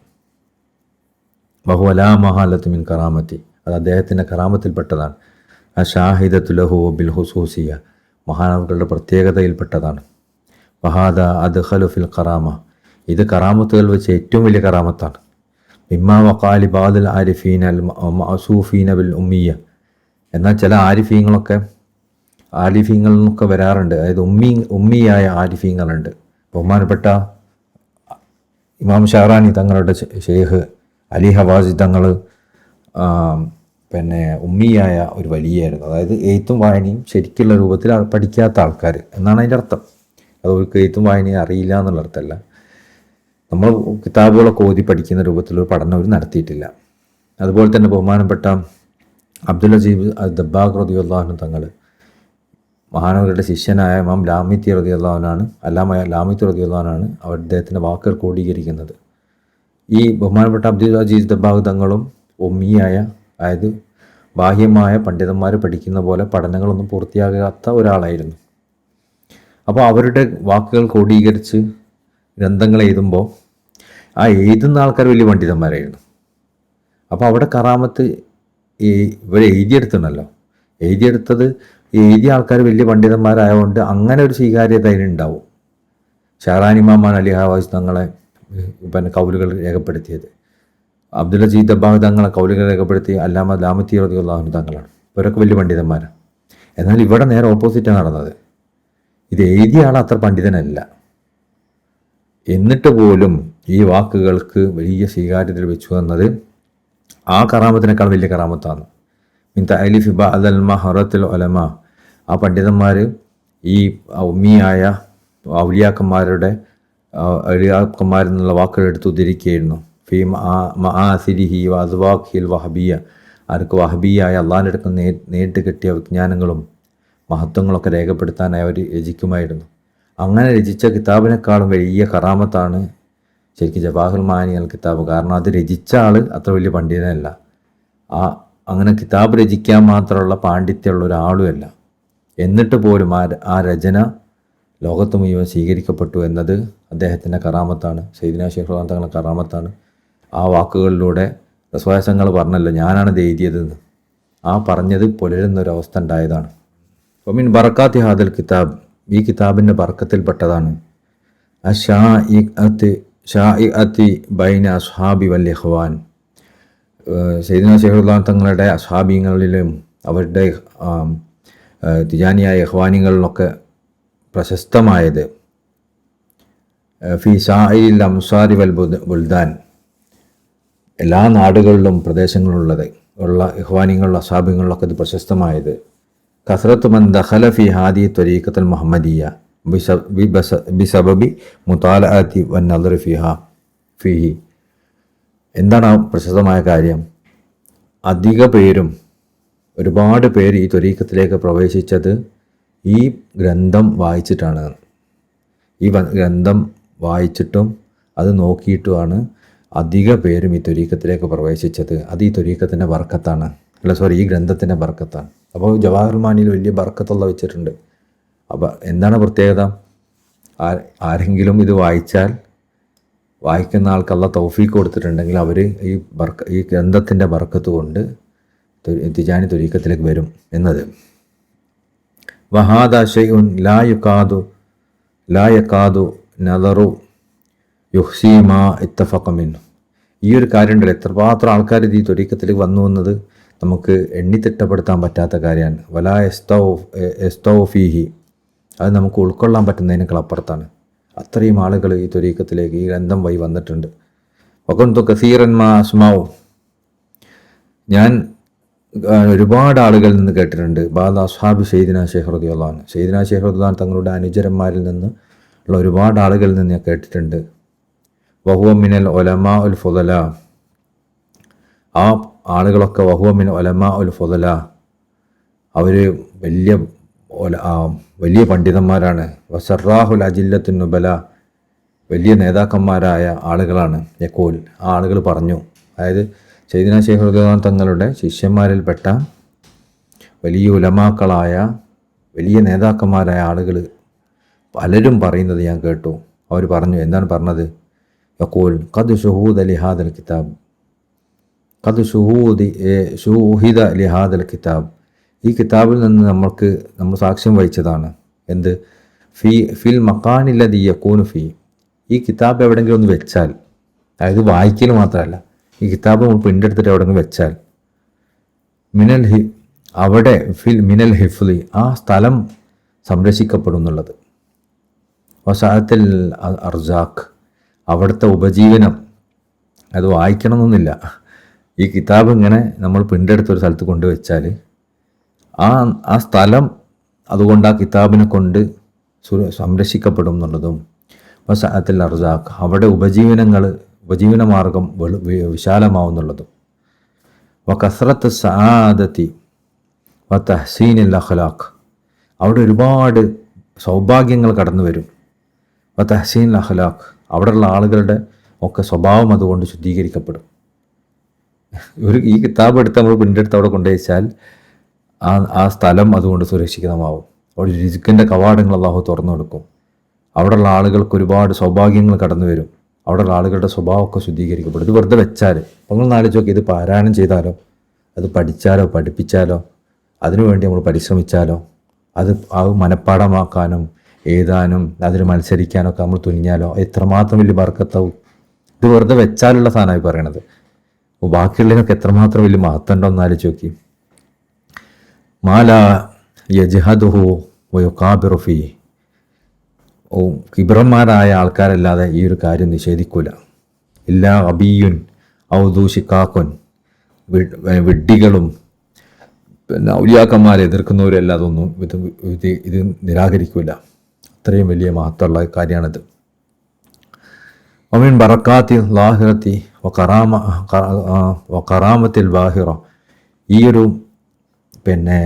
വഹുവ ലാ മഹാലത്തു മിൻ കറാമത്തി, അത് അദ്ദേഹത്തിൻ്റെ കറാമത്തിൽപ്പെട്ടതാണ്. അഷാഹിദത്തു ലഹു ബിൽ ഹുസൂസിയ, മഹാനവറുകളുടെ പ്രത്യേകതയിൽപ്പെട്ടതാണ്. വഹാദ അദ്ഖലു ഫിൽ കറാമ, ഇത് കറാമത്തുകൾ വെച്ച് ഏറ്റവും വലിയ കറാമത്താണ്. മിമ്മാ വഖാലി ബാദുൽ ആരിഫീന അൽ മഅസൂഫീന ബിൽ ഉമ്മിയ, എന്നാൽ ചില ആരിഫീങ്ങളിൽ നിന്നൊക്കെ വരാറുണ്ട്, അതായത് ഉമ്മിയായ ആരിഫീങ്ങളുണ്ട്. ബഹുമാനപ്പെട്ട ഇമാം ഷഹറാനി തങ്ങളുടെ ഷെയ്ഖ് അലി ഹവാസി തങ്ങൾ പിന്നെ ഉമ്മിയായ ഒരു വലിയായിരുന്നു. അതായത് എഴുത്തും വായനയും ശരിക്കുള്ള രൂപത്തിൽ പഠിക്കാത്ത ആൾക്കാർ എന്നാണ് അതിൻ്റെ അർത്ഥം. അത് അവർക്ക് എഴുത്തും വായനയും അറിയില്ല എന്നുള്ള അർത്ഥമല്ല. നമ്മൾ കിതാബുകളൊക്കെ ഓതി പഠിക്കുന്ന രൂപത്തിലൊരു പഠനം അവർ നടത്തിയിട്ടില്ല. അതുപോലെ തന്നെ ബഹുമാനപ്പെട്ട അബ്ദുൽ അസീസ് ദബ്ബാഗ് റളിയല്ലാഹു അൻഹു തങ്ങൾ മഹാനവരുടെ ശിഷ്യനായ ഇമാം ലാമിത്തി റളിയല്ലാഹു അൻഹു അല്ലാമ ലാമിത്തി റളിയല്ലാഹു അൻഹു അദ്ദേഹത്തിൻ്റെ വാക്കുകൾ ക്രോഡീകരിക്കുന്നത്. ഈ ബഹുമാനപ്പെട്ട അബ്ദുൽ അസീസ് ദബ്ബാഗ് തങ്ങളും ഉമ്മിയായ, അതായത് ബാഹ്യമായ പണ്ഡിതന്മാർ പഠിക്കുന്ന പോലെ പഠനങ്ങളൊന്നും പൂർത്തിയാകാത്ത ഒരാളായിരുന്നു. അപ്പോൾ അവരുടെ വാക്കുകൾ ക്രോഡീകരിച്ച് ഗ്രന്ഥങ്ങൾ എഴുതുമ്പോൾ ആ എഴുതുന്ന ആൾക്കാർ വലിയ പണ്ഡിതന്മാരായിരുന്നു. അപ്പോൾ അവിടെ കറാമത്ത് ഇവർ എഴുതിയെടുത്തുണ്ടല്ലോ, എഴുതിയെടുത്തത് എഴുതിയ ആൾക്കാർ വലിയ പണ്ഡിതന്മാരായതുകൊണ്ട് അങ്ങനെ ഒരു സ്വീകാര്യത അതിനുണ്ടാവും. ഷഹറാനി ഇമാം അലി ഹവാസി തങ്ങളെ പിന്നെ കൗലുകൾ രേഖപ്പെടുത്തിയത്, അബ്ദുൽ അസീസ് ദബ്ബാഗ് തങ്ങളെ കൗലുകൾ രേഖപ്പെടുത്തി അല്ലാമ ലാമിത്തി റളിയല്ലാഹു അൻഹു തങ്ങളാണ്. ഇവരൊക്കെ വലിയ പണ്ഡിതന്മാരാണ്. എന്നാൽ ഇവിടെ നേരെ ഓപ്പോസിറ്റാണ് നടന്നത്. ഇത് എഴുതിയ ആൾ അത്ര പണ്ഡിതനല്ല, എന്നിട്ട് പോലും ഈ വാക്കുകൾക്ക് വലിയ സ്വീകാര്യത ലഭിച്ചു എന്നത് ആ കറാമത്തിനേക്കാൾ വലിയ കറാമത്താണ്. മിൻ തഅലിഫി ബഅദൽ മഹറത്തുൽ ഉലമ, ആ പണ്ഡിതന്മാർ ഈ ഉമ്മിയായ ഔലിയാക്കന്മാരിൽ നിന്നുള്ള വാക്കുകൾ എടുത്ത് ഉദ്ധരിക്കുകയായിരുന്നു. ഫീ മആസിരിഹി വ അസ്വാഖിൽ വഹബിയ, അവർക്ക് വഹബിയായ അള്ളാഹിൻ്റെ അടുത്ത് നേരിട്ട് കിട്ടിയ വിജ്ഞാനങ്ങളും മഹത്വങ്ങളൊക്കെ രേഖപ്പെടുത്താനായി അവർ രചിക്കുമായിരുന്നു. അങ്ങനെ രചിച്ച കിതാബിനേക്കാളും വലിയ കറാമത്താണ് ശരിക്കും ജവാഹിർ മാനി അൽ കിതാബ്. കാരണം അത് രചിച്ച ആൾ അത്ര വലിയ പണ്ഡിതനല്ല, അങ്ങനെ കിതാബ് രചിക്കാൻ മാത്രമുള്ള പാണ്ഡിത്യമുള്ള ഒരാളുമല്ല. എന്നിട്ട് പോലും ആ രചന ലോകത്ത് മുഴുവൻ സ്വീകരിക്കപ്പെട്ടു എന്നത് അദ്ദേഹത്തിൻ്റെ കറാമത്താണ്, സയ്യിദ്നാ ശൈഖുൽ ഖുർആൻ തങ്ങളുടെ കറാമത്താണ്. ആ വാക്കുകളിലൂടെ റസൂലുള്ളാഹി പറഞ്ഞല്ലോ ഞാനാണ് ഇത് എഴുതിയതെന്ന്, ആ പറഞ്ഞത് പുലരുന്നൊരവസ്ഥ ഉണ്ടായതാണ്. ഒമിൻ ബറക്കാത്തി ഹാദൽ കിതാബ്, ഈ കിതാബിൻ്റെ ബർക്കത്തിൽപ്പെട്ടതാണ് ഷാഇഅത്തി ബൈന അസ്ഹാബി വൽ ഇഖ്വാൻ, സയ്യിദ്നാ ശൈഖുൽ ഖുർആൻ തങ്ങളുടെ അസ്ഹാബികളിലും അവരുടെ തിജാനിയായ ഇഖ്വാനികളിലൊക്കെ പ്രശസ്തമായത്. ഫി സാഇൽ അംസാരി വൽ ബുൽദാൻ, എല്ലാ നാടുകളിലും പ്രദേശങ്ങളിലുള്ളത് ഉള്ള ഇഖ്വാനികളിലും അസ്ഹാബികളിലൊക്കെ ഇത് പ്രശസ്തമായത്. കസ്റത്ത് മൻ ദഖല ഫി ഹാദി ത്വരീഖത്തുൽ മുഹമ്മദിയ ബിസബബി മുതാലഅത്തി വൻ നദർ ഫീഹി. എന്താണ് ആ പ്രശസ്തമായ കാര്യം? ഒരുപാട് പേര് ഈ ത്വരീഖത്തിലേക്ക് പ്രവേശിച്ചത് ഈ ഗ്രന്ഥം വായിച്ചിട്ടാണ്. ഈ ഗ്രന്ഥം വായിച്ചിട്ടും അത് നോക്കിയിട്ടുമാണ് അധിക പേരും ഈ ത്വരീഖത്തിലേക്ക് പ്രവേശിച്ചത്. അത് ഈ ത്വരീഖത്തിൻ്റെ ബർക്കത്താണ്, ഈ ഗ്രന്ഥത്തിൻ്റെ ബർക്കത്താണ്. അപ്പോൾ ജവാഹിർ മാനിയിൽ വലിയ ബർക്കത്തുള്ള വെച്ചിട്ടുണ്ട്. അപ്പോൾ എന്താണ് പ്രത്യേകത? ആരെങ്കിലും ഇത് വായിച്ചാൽ, വായിക്കുന്ന ആൾക്ക് അല്ലാഹ് തൗഫീഖ് കൊടുത്തിട്ടുണ്ടെങ്കിൽ അവർ ഈ ഗ്രന്ഥത്തിൻ്റെ ബർക്കത്ത് കൊണ്ട് തിജാനി ത്വരീഖത്തിലേക്ക് വരും എന്നത്. വഹാദ ഷൈഉൻ ലാ യകാദു നദറു യുഹ്സീമാ ഇത്തഫഖ മിൻഹു. ഈ ഒരു കാര്യം ഉണ്ടല്ലോ, എത്രമാത്രം ആൾക്കാർ ഈ ത്വരീക്കത്തിലേക്ക് വന്നു എന്നത് നമുക്ക് എണ്ണിത്തിട്ടപ്പെടുത്താൻ പറ്റാത്ത കാര്യമാണ്. വലാ എസ്തൗ ഫീഹി, അത് നമുക്ക് ഉൾക്കൊള്ളാൻ പറ്റുന്നതിനേക്കാൾ അപ്പുറത്താണ്. അത്രയും ആളുകൾ ഈ ത്വരീക്കത്തിലേക്ക് ഈ ഗ്രന്ഥം വഴി വന്നിട്ടുണ്ട്. വകുന്തു കസീറൻ മാ അസ്മാഉ, ഞാൻ ഒരുപാട് ആളുകളിൽ നിന്ന് കേട്ടിട്ടുണ്ട്. ബാദ അസ്ഹാബ് സയ്യിദിന ശൈഖ് റളിയല്ലാഹു അൻഹു, സയ്യിദിന ശൈഖ് റളിയല്ലാഹു അൻഹു തങ്ങളുടെ അനുചരന്മാരിൽ നിന്ന് ഉള്ള ഒരുപാട് ആളുകളിൽ നിന്ന് ഞാൻ കേട്ടിട്ടുണ്ട്. വഹുവ മിനൽ ഉലമാ ഉൽ ഫുദല, ആ ആളുകളൊക്കെ വഹുവ മിൻ ഉലമാ ഉൽ ഫുദല, അവർ വലിയ പണ്ഡിതന്മാരാണ്. വസറാഹുൽ അജില്ലത്തുൻ നുബല, വലിയ നേതാക്കന്മാരായ ആളുകളാണ്. യഖൂൽ, ആ ആളുകൾ പറഞ്ഞു, അതായത് സയ്യിദിന ശൈഖ് റളിയല്ലാഹു അൻഹു തങ്ങളുടെ ശിഷ്യന്മാരിൽപ്പെട്ട വലിയ ഉലമാക്കളായ വലിയ നേതാക്കന്മാരായ ആളുകൾ പലരും പറയുന്നത് ഞാൻ കേട്ടു. അവർ പറഞ്ഞു, എന്താണ് പറഞ്ഞത്? യഖൂൽ ഖദ് ഷുഹൂദ ലിഹാദൽ കിതാബ്, ഖദ് ഷൂഹിദ ലിഹാദൽ കിതാബ്, ഈ കിതാബിൽ നിന്ന് നമ്മൾ സാക്ഷ്യം വഹിച്ചതാണ്. എന്ത്? ഫിൽ മക്കാനില്ലദി യകൂനു ഫീ, ഈ കിതാബ് എവിടെയെങ്കിലും ഒന്ന് വെച്ചാൽ, അതായത് വായിക്കൽ മാത്രമല്ല, ഈ കിതാബ് നമ്മൾ പ്രിൻ്റ് എടുത്തിട്ട് എവിടെയെങ്കിലും വെച്ചാൽ, അവിടെ മിനൽ ഹിഫ്ലി, ആ സ്ഥലം സംരക്ഷിക്കപ്പെടും എന്നുള്ളത്. വസാഅത്തിൽ അർസാഖ്, അവിടുത്തെ ഉപജീവനം, അത് വായിക്കണമെന്നൊന്നുമില്ല. ഈ കിതാബ് ഇങ്ങനെ നമ്മൾ പ്രിൻ്റ് എടുത്തൊരു സ്ഥലത്ത് കൊണ്ടുവച്ചാൽ ആ സ്ഥലം അതുകൊണ്ട് ആ കിതാബിനെ കൊണ്ട് സംരക്ഷിക്കപ്പെടും എന്നുള്ളതും. വസാഅത്തിൽ അർസാഖ്, അവിടെ ഉപജീവന മാർഗം വിശാലമാവുന്നുള്ളതും. വകസ്റത്ത് സആദത്തി വതഹ്സീനിൽ അഖ്ലാഖ്, അവിടെ ഒരുപാട് സൗഭാഗ്യങ്ങൾ കടന്നു വരും. വതഹ്സീനിൽ അഖ്ലാഖ്, അവിടെയുള്ള ആളുകളുടെ ഒക്കെ സ്വഭാവം അതുകൊണ്ട് ശുദ്ധീകരിക്കപ്പെടും. ഈ കിതാബ് എടുത്ത് നമ്മൾ പ്രിൻ്റെടുത്ത് അവിടെ കൊണ്ടുവച്ചാൽ ആ സ്ഥലം അതുകൊണ്ട് സുരക്ഷിതമാവും. അവിടെ രിസ്കിൻ്റെ കവാടങ്ങൾ അല്ലാഹു തുറന്നു കൊടുക്കും. അവിടെയുള്ള ആളുകൾക്ക് ഒരുപാട് സൗഭാഗ്യങ്ങൾ കടന്നു വരും. അവിടെയുള്ള ആളുകളുടെ സ്വഭാവമൊക്കെ ശുദ്ധീകരിക്കപ്പെടും. ഇത് വെറുതെ വെച്ചാൽ, നിങ്ങൾ ആലോചിച്ച് നോക്കി, ഇത് പാരായണം ചെയ്താലോ, അത് പഠിച്ചാലോ പഠിപ്പിച്ചാലോ, അതിനുവേണ്ടി നമ്മൾ പരിശ്രമിച്ചാലോ, അത് മനഃപ്പാഠമാക്കാനും എഴുതാനും അതിന് മത്സരിക്കാനൊക്കെ നമ്മൾ തുനിഞ്ഞാലോ എത്രമാത്രം വലിയ ബർക്കത്താവും. ഇത് വെറുതെ വെച്ചാലുള്ള സാധനമായി പറയണത്. ബാക്കിയുള്ളതിനൊക്കെ എത്രമാത്രം വലിയ മഹത്വം ഉണ്ടോ എന്ന് ആലോചിച്ച് നോക്കി. മാല യജ്ഹദുഹു വയുകാബിറു ഫീ, കിബ്രന്മാരായ ആൾക്കാരല്ലാതെ ഈ ഒരു കാര്യം നിഷേധിക്കൂല. ഇല്ലാ അബിയുൻ ഔദു ഷിക്കാക്കുൻ, വിഡ്ഢികളും പിന്നെ ഔലിയാക്കന്മാരെ എതിർക്കുന്നവരല്ല അതൊന്നും ഇത് നിരാകരിക്കൂല. അത്രയും വലിയ മഹത്വമുള്ള കാര്യമാണിത്. ഒമിൻ ബറക്കാത്തി ലാഹിറത്തി വകറാമത്തിൽ ബാഹിറ, ഈ ഒരു പിന്നെ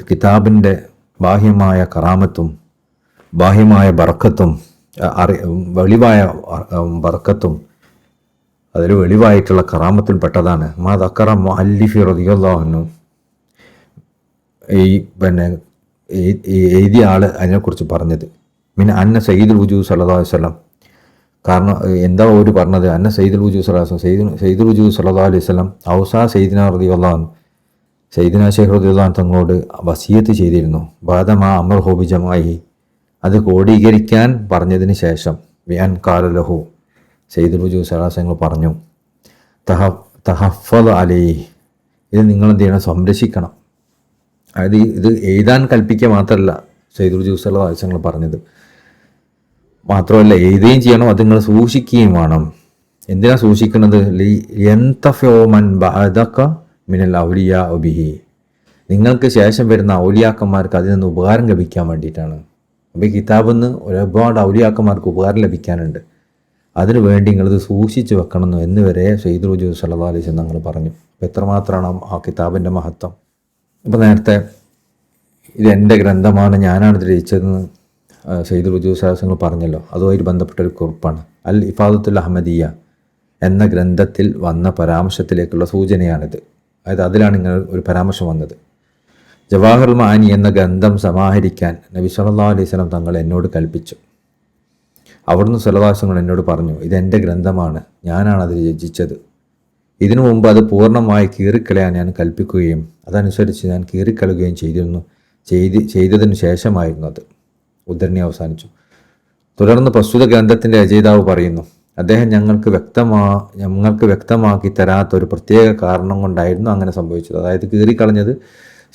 കിതാബിൻ്റെ ബാഹ്യമായ കറാമത്തും ബാഹ്യമായ ബർക്കത്തും വെളിവായ ബർക്കത്തും അതിൽ വെളിവായിട്ടുള്ള കറാമത്തിൽ പെട്ടതാണ്. മാ ദക്കറ മുഅല്ലിഫി റളിയല്ലാഹു അൻഹു, ഈ പിന്നെ എഴുതിയ ആൾ അതിനെക്കുറിച്ച് പറഞ്ഞത്. പിന്നെ അന്ന സയ്യിദുൽ വജൂദ് സല്ലല്ലാഹു അലൈഹി വസല്ലം, കാരണം എന്താ ഒരു പറഞ്ഞത്? അന്ന സയ്യിദുൽ വജൂദ് സല്ലല്ലാഹു അലൈഹി വസല്ലം സയ്യിദുൽ വജൂദ് സല്ലല്ലാഹു അലൈഹി വസല്ലം ഔസാ സയ്യിദിന റളിയല്ലാഹു അൻഹു, സയ്യിദിന ശൈഖ് റളിയല്ലാഹു അൻഹു തങ്ങളോട് വസിയത്ത് ചെയ്തിരുന്നു. ബാദമാ അമർഹു ബിജമാഇഹി, അത് ക്രോഡീകരിക്കാൻ പറഞ്ഞതിന് ശേഷം, വിഅൻ ഖാല ലഹു, സയ്യിദുൽ വജൂദ് സല്ലല്ലാഹു അലൈഹി വസല്ലം പറഞ്ഞു, തഹഫദ് അലൈഹി, ഇത് നിങ്ങൾ എന്ത് ചെയ്യണം? സംരക്ഷിക്കണം. അതായത് ഇത് എഴുതാൻ കൽപ്പിക്കുക മാത്രമല്ല സയ്യിദുൽ വജൂദ് സല്ലല്ലാഹു അലൈഹി വസല്ലം പറഞ്ഞത്, മാത്രമല്ല എഴുതുകയും ചെയ്യണം, അത് നിങ്ങൾ സൂക്ഷിക്കുകയും വേണം. എന്തിനാ സൂക്ഷിക്കുന്നത്? യന്തഫഉ മൻ ബഅദക മിനൽ ഔലിയാ ബിഹി, നിങ്ങൾക്ക് ശേഷം വരുന്ന ഔലിയാക്കന്മാർക്ക് അതിൽ നിന്ന് ഉപകാരം ലഭിക്കാൻ വേണ്ടിയിട്ടാണ്. അപ്പോൾ ഈ കിതാബിൽ നിന്ന് ഒരുപാട് ഔലിയാക്കന്മാർക്ക് ഉപകാരം ലഭിക്കാനുണ്ട്. അതിനു വേണ്ടി നിങ്ങളിത് സൂക്ഷിച്ച് വെക്കണം എന്ന് വരെ സയ്യിദുൽ വജൂദ് സല്ലല്ലാഹു അലൈഹി വസല്ലം തങ്ങൾ പറഞ്ഞു. അപ്പോൾ എത്രമാത്രമാണ് ആ കിതാബിൻ്റെ മഹത്വം. അപ്പോൾ നേരത്തെ ഇത് എൻ്റെ ഗ്രന്ഥമാണ്, ഞാനാണ് ഇത് രചിച്ചതെന്ന് സയ്യിദുൽ വജൂദ് സല്ലല്ലാഹു അലൈഹി വസല്ലം പറഞ്ഞല്ലോ. അതുമായി ബന്ധപ്പെട്ടൊരു കുറിപ്പാണ്. അൽ ഇഫാദത്തുൽ അഹമ്മദിയ എന്ന ഗ്രന്ഥത്തിൽ വന്ന പരാമർശത്തിലേക്കുള്ള സൂചനയാണിത്. അതായത് അതിലാണ് ഇങ്ങനെ ഒരു പരാമർശം വന്നത്. ജവാഹിറുൽ മആനി എന്ന ഗ്രന്ഥം സമാഹരിക്കാൻ നബി സല്ലല്ലാഹു അലൈഹി വസല്ലം തങ്ങൾ എന്നോട് കൽപ്പിച്ചു. അവിടുന്ന് സല്ലല്ലാഹു അലൈഹി വസല്ലം എന്നോട് പറഞ്ഞു, ഇതെൻ്റെ ഗ്രന്ഥമാണ്, ഞാനാണത് രചിച്ചത്. ഇതിനു മുമ്പ് അത് പൂർണ്ണമായി കീറിക്കളയാൻ ഞാൻ കൽപ്പിക്കുകയും അതനുസരിച്ച് ഞാൻ കീറിക്കളയുകയും ചെയ്തിരുന്നു ചെയ്തതിനു ശേഷമായിരുന്നു അത്. ഉദ്ധരണി അവസാനിച്ചു. തുടർന്ന് പ്രസ്തുത ഗ്രന്ഥത്തിൻ്റെ രചയിതാവ് പറയുന്നു, അദ്ദേഹം ഞങ്ങൾക്ക് വ്യക്തമാക്കി തരാത്തൊരു പ്രത്യേക കാരണം കൊണ്ടായിരുന്നു അങ്ങനെ സംഭവിച്ചത്. അതായത് കീറിക്കളഞ്ഞത്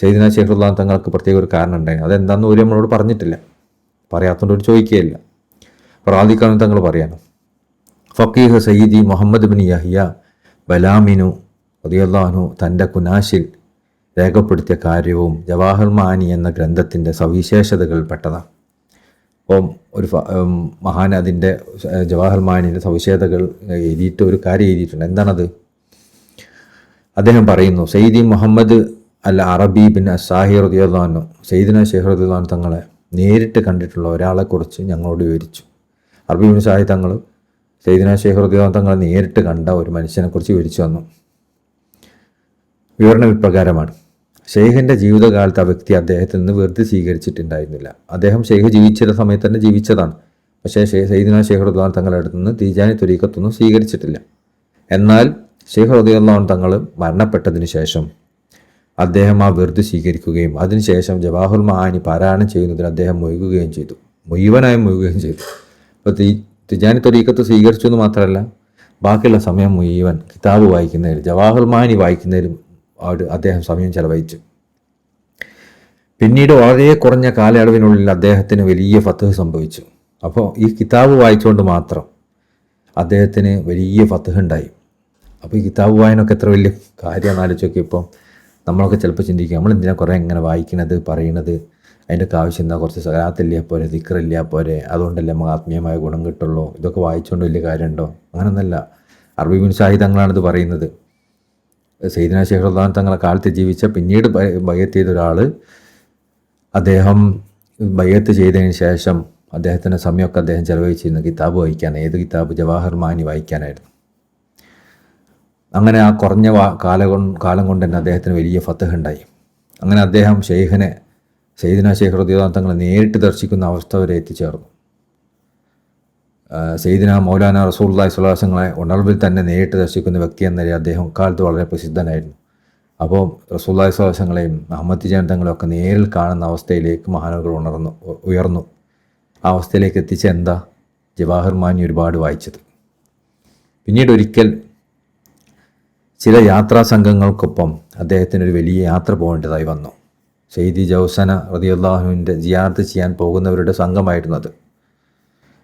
സയ്യിദുനാ ശൈഖുൽ തങ്ങൾക്ക് പ്രത്യേക ഒരു കാരണം ഉണ്ടായിരുന്നു. അതെന്താണെന്ന് ഒരു നമ്മളോട് പറഞ്ഞിട്ടില്ല, പറയാത്തതുകൊണ്ട് ഒരു ചോദിക്കുകയില്ല. റാദിഖാൻ തങ്ങൾ പറയാണ്, ഫക്കീഹ് സയ്യിദി മുഹമ്മദ് ബിൻ യഹ്യ ബലാമിനു റളിയല്ലാഹു തൻ്റെ കുനാശിൽ രേഖപ്പെടുത്തിയ കാര്യവും ജവാഹർ മാനി എന്ന ഗ്രന്ഥത്തിൻ്റെ സവിശേഷതകൾ പെട്ടതാണ്. അപ്പം ഒരു മഹാൻ അതിൻ്റെ ജവാഹർ മാനിൻ്റെ സവിശേഷതകൾ എഴുതിയിട്ട് ഒരു കാര്യം എഴുതിയിട്ടുണ്ട്. എന്താണത്? അദ്ദേഹം പറയുന്നു, സയ്യിദി മുഹമ്മദ് അൽ അറബി ബിൻ അസാഹി റളിയല്ലാഹു അൻഹു സയ്യിദുനാ ശൈഖ് റളിയല്ലാഹു അൻഹു തങ്ങളെ നേരിട്ട് കണ്ടിട്ടുള്ള ഒരാളെക്കുറിച്ച് ഞങ്ങളോട് വിവരിച്ചു. അറബി ബിൻ സാഹി തങ്ങൾ സയ്യിദുനാ ശൈഖ് റളിയല്ലാഹു അൻഹു തങ്ങളെ നേരിട്ട് കണ്ട ഒരു മനുഷ്യനെക്കുറിച്ച് വിവരിച്ചു വന്നു. വിവരണം ഇപ്രകാരമാണ്: ഷെയ്ഖിൻ്റെ ജീവിതകാലത്ത് ആ വ്യക്തി അദ്ദേഹത്തിൽ നിന്ന് വെറുതെ സ്വീകരിച്ചിട്ടുണ്ടായിരുന്നില്ല. അദ്ദേഹം ഷെയ്ഖ് ജീവിച്ചിരുന്ന സമയത്ത് തന്നെ ജീവിച്ചതാണ്. പക്ഷേ സയ്യിദുനാ ശൈഖ് റളിയല്ലാഹു തങ്ങളുടെ അടുത്ത് നിന്ന് തിജാനി ത്വരീഖത്തൊന്നും സ്വീകരിച്ചിട്ടില്ല. എന്നാൽ ശൈഖ് റളിയല്ലാഹു തങ്ങൾ മരണപ്പെട്ടതിന് ശേഷം അദ്ദേഹം ആ വെറുതെ സ്വീകരിക്കുകയും അതിനുശേഷം ജവാഹുൽ മആനി പാരായണം ചെയ്യുന്നതിന് അദ്ദേഹം മുഴുവനായും മുഴുകുകയും ചെയ്തു. അപ്പോൾ തിജാനി ത്വരീഖത്ത് സ്വീകരിച്ചു എന്ന് മാത്രമല്ല, ബാക്കിയുള്ള സമയം മുഴുവൻ കിതാബ് വായിക്കുന്നതിലും ജവാഹുൽ മആനി വായിക്കുന്നതിലും അദ്ദേഹം സമയം ചെലവഴിച്ചു. പിന്നീട് വളരെ കുറഞ്ഞ കാലയളവിനുള്ളിൽ അദ്ദേഹത്തിന് വലിയ ഫത്ഹ് സംഭവിച്ചു. അപ്പോൾ ഈ കിതാബ് വായിച്ചുകൊണ്ട് മാത്രം അദ്ദേഹത്തിന് വലിയ ഫത്ഹ് ഉണ്ടായി. അപ്പോൾ ഈ കിതാബ് വായനൊക്കെ എത്ര വലിയ കാര്യമാണെന്ന് ആലോചിച്ചൊക്കെ. ഇപ്പോൾ നമ്മളൊക്കെ ചിലപ്പോൾ ചിന്തിക്കും, നമ്മളെന്തിനാ കുറേ ഇങ്ങനെ വായിക്കണത് പറയണത്, അതിൻ്റെയൊക്കെ ആവശ്യം എന്താ, കുറച്ച് സലാത്തില്ല പോരെ, ദിക്റില്ല പോരെ, അതുകൊണ്ടല്ലേ നമുക്ക് ആത്മീയമായ ഗുണം കിട്ടുള്ളൂ, ഇതൊക്കെ വായിച്ചുകൊണ്ട് വലിയ കാര്യമുണ്ടോ? അങ്ങനെയൊന്നല്ല. അറബി ബിൻ സാഹി തങ്ങളാണിത് പറയുന്നത്. സയ്യിദുനാ ശൈഖ് റളിയല്ലാഹു തങ്ങളെ കാലത്ത് ജീവിച്ച പിന്നീട് ബൈഅത്ത് ചെയ്ത ഒരാൾ, അദ്ദേഹം ബൈഅത്ത് ചെയ്തതിന് ശേഷം അദ്ദേഹത്തിൻ്റെ സമയമൊക്കെ അദ്ദേഹം ചെലവഴിച്ചിരുന്നു കിതാബ് വായിക്കാൻ. ഏത് കിതാബ്? ജവാഹർ മാനി വായിക്കാനായിരുന്നു. അങ്ങനെ ആ കുറഞ്ഞ കാലം കൊണ്ട് തന്നെ അദ്ദേഹത്തിന് വലിയ ഫത്ഹ് ഉണ്ടായി. അങ്ങനെ അദ്ദേഹം സയ്യിദുനാ ശൈഖ് റളിയല്ലാഹു തങ്ങളെ നേരിട്ട് ദർശിക്കുന്ന അവസ്ഥ വരെ എത്തിച്ചേർന്നു. സയ്യിദുനാ മൗലാന റസൂലുള്ളാഹി സ്വല്ലല്ലാഹു അലൈഹി വസല്ലമയെ ഉണർവിൽ തന്നെ നേരിട്ട് ദർശിക്കുന്ന വ്യക്തി എന്ന നിലയിൽ അദ്ദേഹം കാലത്ത് വളരെ പ്രസിദ്ധനായിരുന്നു. അപ്പോൾ റസൂലുള്ളാഹി സ്വല്ലല്ലാഹു അലൈഹി വസല്ലമയും അഹമ്മദ് തിജാനി തങ്ങളെയൊക്കെ നേരിൽ കാണുന്ന അവസ്ഥയിലേക്ക് മഹാനുകൾ ഉയർന്നു. ആ അവസ്ഥയിലേക്ക് എത്തിച്ച എന്താ? ജവാഹർ മാനി ഒരുപാട് വായിച്ചത്. പിന്നീട് ഒരിക്കൽ ചില യാത്രാ സംഘങ്ങൾക്കൊപ്പം അദ്ദേഹത്തിനൊരു വലിയ യാത്ര പോകേണ്ടതായി വന്നു. സയ്യിദി ജൗസന റളിയല്ലാഹുവിൻ്റെ സിയാറത്ത് ചെയ്യാൻ പോകുന്നവരുടെ സംഘമായിരുന്നു അത്.